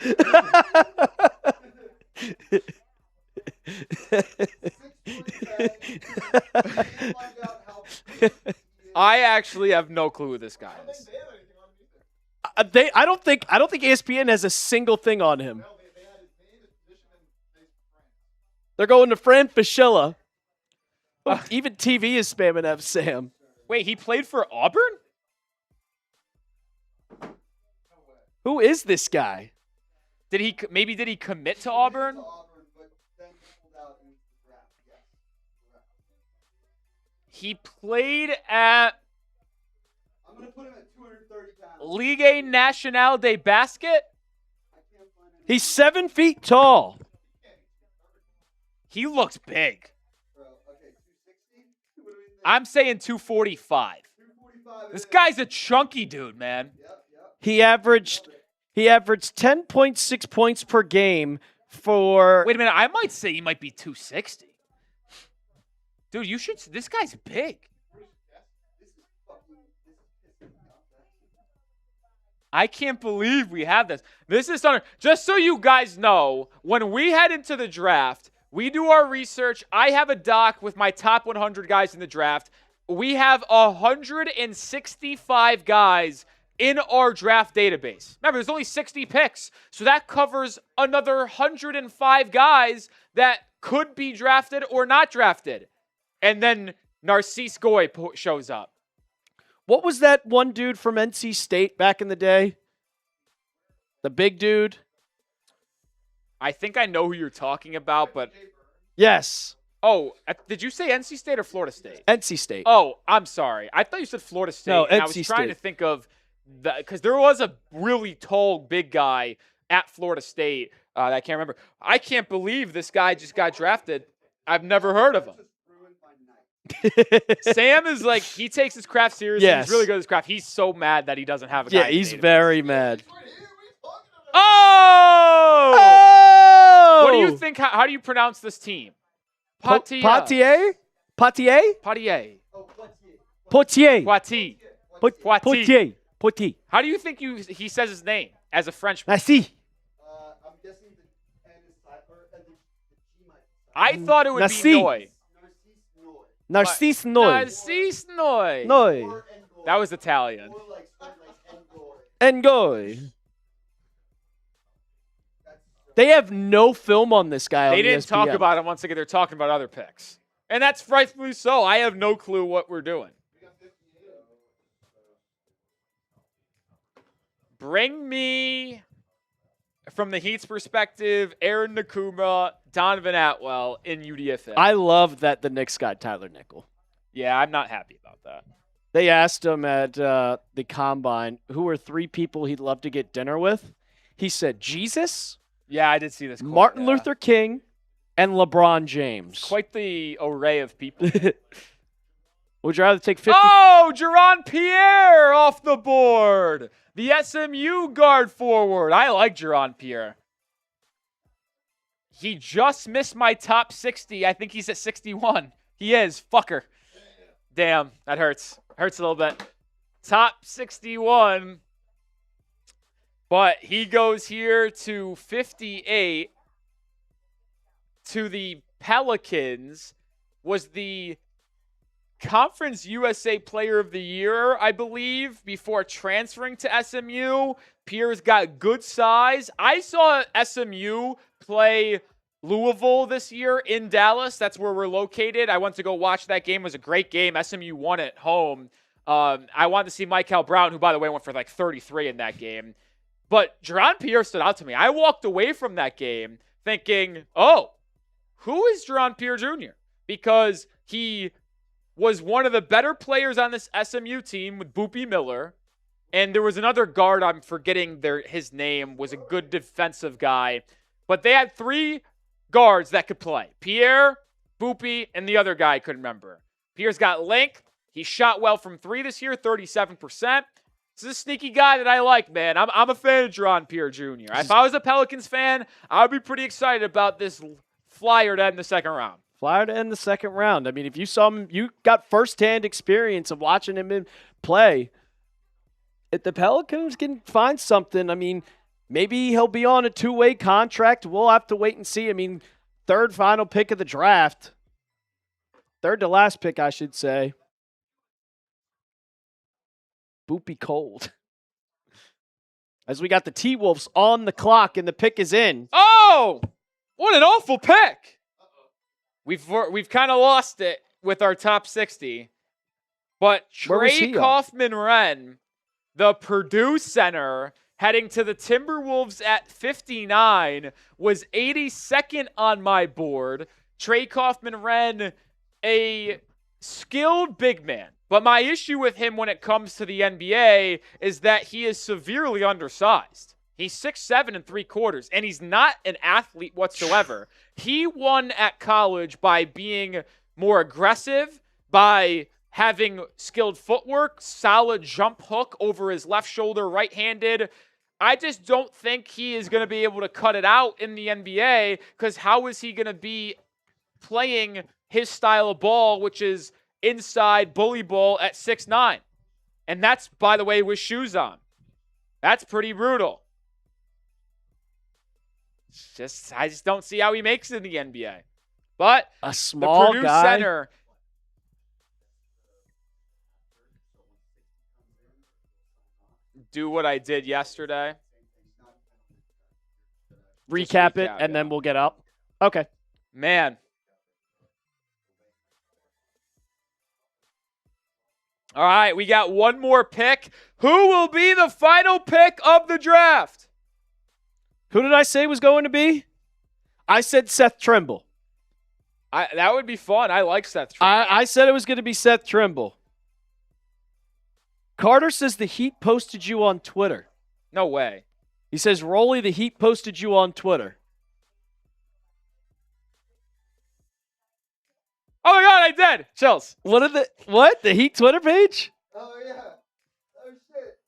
6'10". I actually have no clue who this guy is. I don't think ESPN has a single thing on him. They're going to Fran Fischella. Even TV is spamming F Sam. Wait, he played for Auburn? Who is this guy? Did he commit to Auburn? He played at I'm gonna put him at 230 pounds. Ligue Nationale de Basket. I can't find him. He's 7 feet tall. He looks big. Bro, okay, 260. What do we think? I'm saying 245. 245. This guy's a chunky dude, man. Yep. He averaged 10.6 points per game for Wait a minute. I might say he might be 260. Dude, you should. This guy's big. This is pissing me off. I can't believe we have this. This is something. Just so you guys know, when we head into the draft, we do our research. I have a doc with my top 100 guys in the draft. We have 165 guys in our draft database. Remember, there's only 60 picks, so that covers another 105 guys that could be drafted or not drafted. And then Narcisse Goy shows up. what was that one dude from NC State back in the day? The big dude? I think I know who you're talking about, but Yes, did you say NC State or Florida State? NC State. Oh, I'm sorry. I thought you said Florida State. No, and I was NC trying to State. think of because there was a really tall, big guy at Florida State that I can't remember. I can't believe this guy just got drafted. I've never heard of him. Just ruined my night. Sam is like, he takes his craft seriously. Yes. He's really good at his craft. He's so mad that he doesn't have a guy. Yeah, in he's database. very mad. Right here, what are you talking about? Oh! Oh! What do you think? How do you pronounce this team? Potier? Poitier. Potier? Oh, Poitier. Potier. Poitier. Potier. Potier. Potier. How do you think he says his name as a Frenchman? Merci. I'm guessing the N is silent, or the G might be silent. I thought it would Narcisse. be Noy. Narcisse Noy. Narcisse Noy. Narcisse Noy. Noy. Or Ngoy. That was Italian. Or like Ngoy. Ngoy. They have no film on this guy. They on didn't talk ESPN. about him once again. They're talking about other picks. And that's rightfully so. I have no clue what we're doing. Bring me, from the Heat's perspective, Aaron Nkrumah, Donovan Atwell in UDFA. I love that the Knicks got Tyler Nickel. Yeah, I'm not happy about that. They asked him at the Combine, who are 3 people he'd love to get dinner with. He said Jesus, Yeah, I did see this quote, Martin yeah. Luther King, and LeBron James. Quite the array of people. Would you rather take 50? Oh, Jaron Pierre off the board. The SMU guard forward. I like Jaron Pierre. He just missed my top 60. I think he's at 61. He is. Fucker. Damn, that hurts. Hurts a little bit. Top 61. But he goes here to 58 to the Pelicans. Was the Conference USA Player of the Year, I believe, before transferring to SMU. Pierre's got good size. I saw SMU play Louisville this year in Dallas. That's where we're located. I went to go watch that game. It was a great game. SMU won at home. I wanted to see Michael Brown, who, by the way, went for like 33 in that game. But Jaron Pierre stood out to me. I walked away from that game thinking, oh, who is Jaron Pierre Jr.? Because he was one of the better players on this SMU team with Boopy Miller. And there was another guard, I'm forgetting his name, was a good defensive guy. But they had 3 guards that could play. Pierre, Boopy, and the other guy I couldn't remember. Pierre's got length. He shot well from 3 this year, 37%. This is a sneaky guy that I like, man. I'm a fan of Jaron Pierre Jr. If I was a Pelicans fan, I would be pretty excited about this flyer to end the second round. Flyer to end the second round. I mean, if you saw him, you got firsthand experience of watching him play. If the Pelicans can find something, I mean, maybe he'll be on a 2-way contract. We'll have to wait and see. I mean, 3rd final pick of the draft. 3rd to last pick, I should say. Boopy cold. As we got the T-Wolves on the clock and the pick is in. Oh, what an awful pick. We've kind of lost it with our top 60. But Where was Trey he on? Kaufman-Renn, the Purdue center, heading to the Timberwolves at 59, was 82nd on my board. Trey Kaufman-Renn, a skilled big man. But my issue with him when it comes to the NBA is that he is severely undersized. He's 6'7" and 3/4, and he's not an athlete whatsoever. He won at college by being more aggressive, by having skilled footwork, solid jump hook over his left shoulder, right-handed. I just don't think he is going to be able to cut it out in the NBA, because how is he going to be playing his style of ball, which is inside bully ball at 6'9"? And that's, by the way, with shoes on. That's pretty brutal. I just don't see how he makes it in the NBA. But a small the Purdue guy. center, do what I did yesterday. Recap it, recap, and yeah. then we'll get up. Okay. Man. All right, we got one more pick. Who will be the final pick of the draft? Who did I say was going to be? I said Seth Trimble. That would be fun. I like Seth Trimble. I said it was going to be Seth Trimble. Carter says the Heat posted you on Twitter. No way. He says, Rolly, the Heat posted you on Twitter. Oh my God, I did. Chills. What? The Heat Twitter page? Oh, yeah. Oh, shit.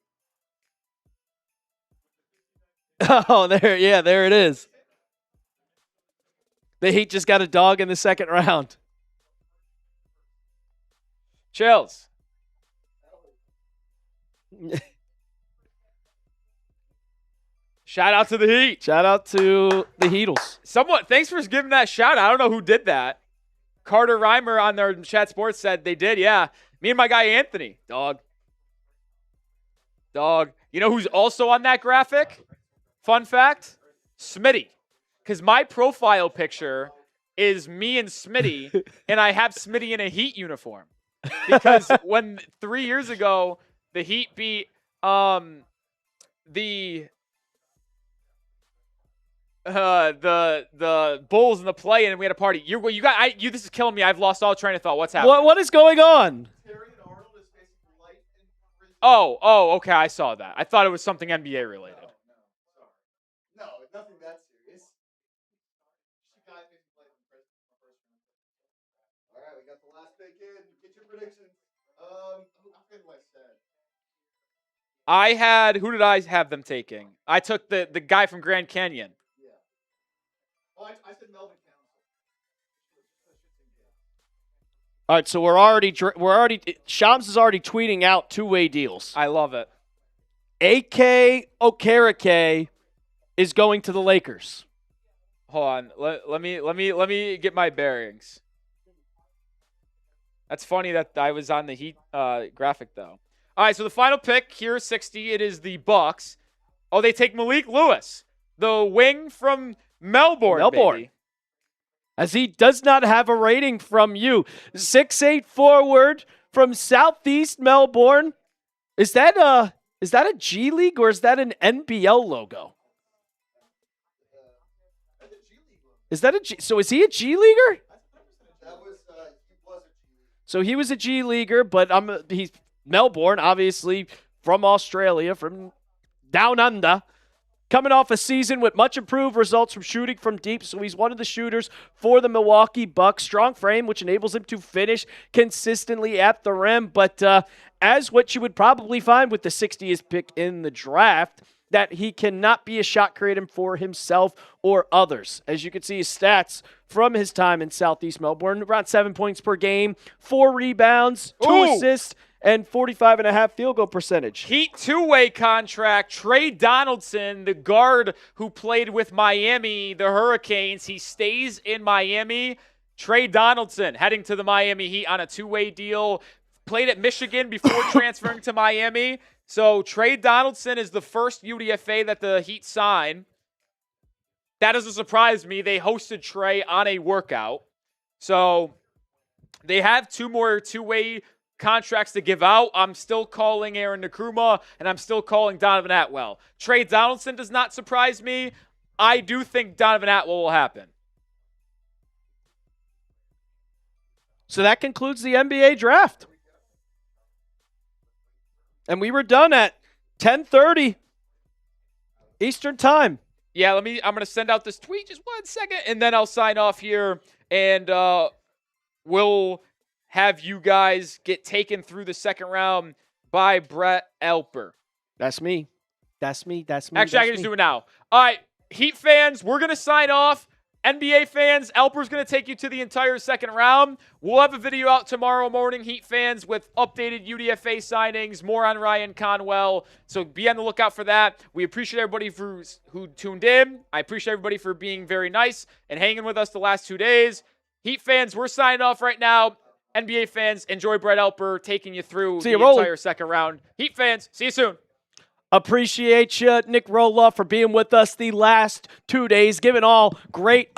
Oh, there it is. The Heat just got a dog in the second round. Chills. Shout out to the Heat. Shout out to the Heatles. Thanks for giving that shout out. I don't know who did that. Carter Reimer on their chat sports said they did. Yeah. Me and my guy Anthony. Dog. You know who's also on that graphic? Fun fact. Smitty. Because my profile picture is me and Smitty, and I have Smitty in a Heat uniform. Because when 3 years ago, the Heat beat the Bulls in the play, and we had a party. This is killing me. I've lost all train of thought. What's happening? What is going on? Terry and Arnold is facing light and Grizzlies. Oh, okay. I saw that. I thought it was something NBA related. No, nothing that serious. She guys make me play the first round. All right, we got the last pick in. Get your predictions. I forget what I said. Who did I have them taking? I took the guy from Grand Canyon. Yeah. Oh, I said Melvin Council. All right, so we're already Shams is already tweeting out two-way deals. I love it. AK Okereke is going to the Lakers. Hold on. Let me get my bearings. That's funny that I was on the Heat graphic though. All right, so the final pick here, 60. It is the Bucks. Oh, they take Meleek Lewis, the wing from Melbourne. Baby. As he does not have a rating from you. 6'8" forward from Southeast Melbourne. Is that a G League or is that an NBL logo? Is that a G? So is he a G leaguer? That was he was a G. So he was a G leaguer, but he's Melbourne, obviously from Australia, from down under. Coming off a season with much improved results from shooting from deep, so he's one of the shooters for the Milwaukee Bucks. Strong frame, which enables him to finish consistently at the rim. But as what you would probably find with the 60th pick in the draft, that he cannot be a shot creator for himself or others. As you can see his stats from his time in Southeast Melbourne, around 7 points per game, 4 rebounds, 2 assists, and 45.5 field goal percentage. Heat two-way contract. Trey Donaldson, the guard who played with Miami, the Hurricanes, he stays in Miami. Trey Donaldson heading to the Miami Heat on a two-way deal. Played at Michigan before transferring to Miami. So Trey Donaldson is the first UDFA that the Heat sign. That doesn't surprise me. They hosted Trey on a workout. So they have 2 more two-way contracts to give out. I'm still calling Aaron Nkrumah, and I'm still calling Donovan Atwell. Trey Donaldson does not surprise me. I do think Donovan Atwell will happen. So that concludes the NBA draft. And we were done at 10:30 Eastern time. Yeah, I'm going to send out this tweet just 1 second, and then I'll sign off here, and we'll have you guys get taken through the second round by Brett Elper. That's me. That's me. Actually, I can just do it now. All right, Heat fans, we're going to sign off. NBA fans, Elper's going to take you to the entire second round. We'll have a video out tomorrow morning, Heat fans, with updated UDFA signings, more on Ryan Conwell. So be on the lookout for that. We appreciate everybody who tuned in. I appreciate everybody for being very nice and hanging with us the last 2 days. Heat fans, we're signing off right now. NBA fans, enjoy Brett Elper taking you through the entire second round. Heat fans, see you soon. Appreciate you, Nick Roloff, for being with us the last 2 days, giving all great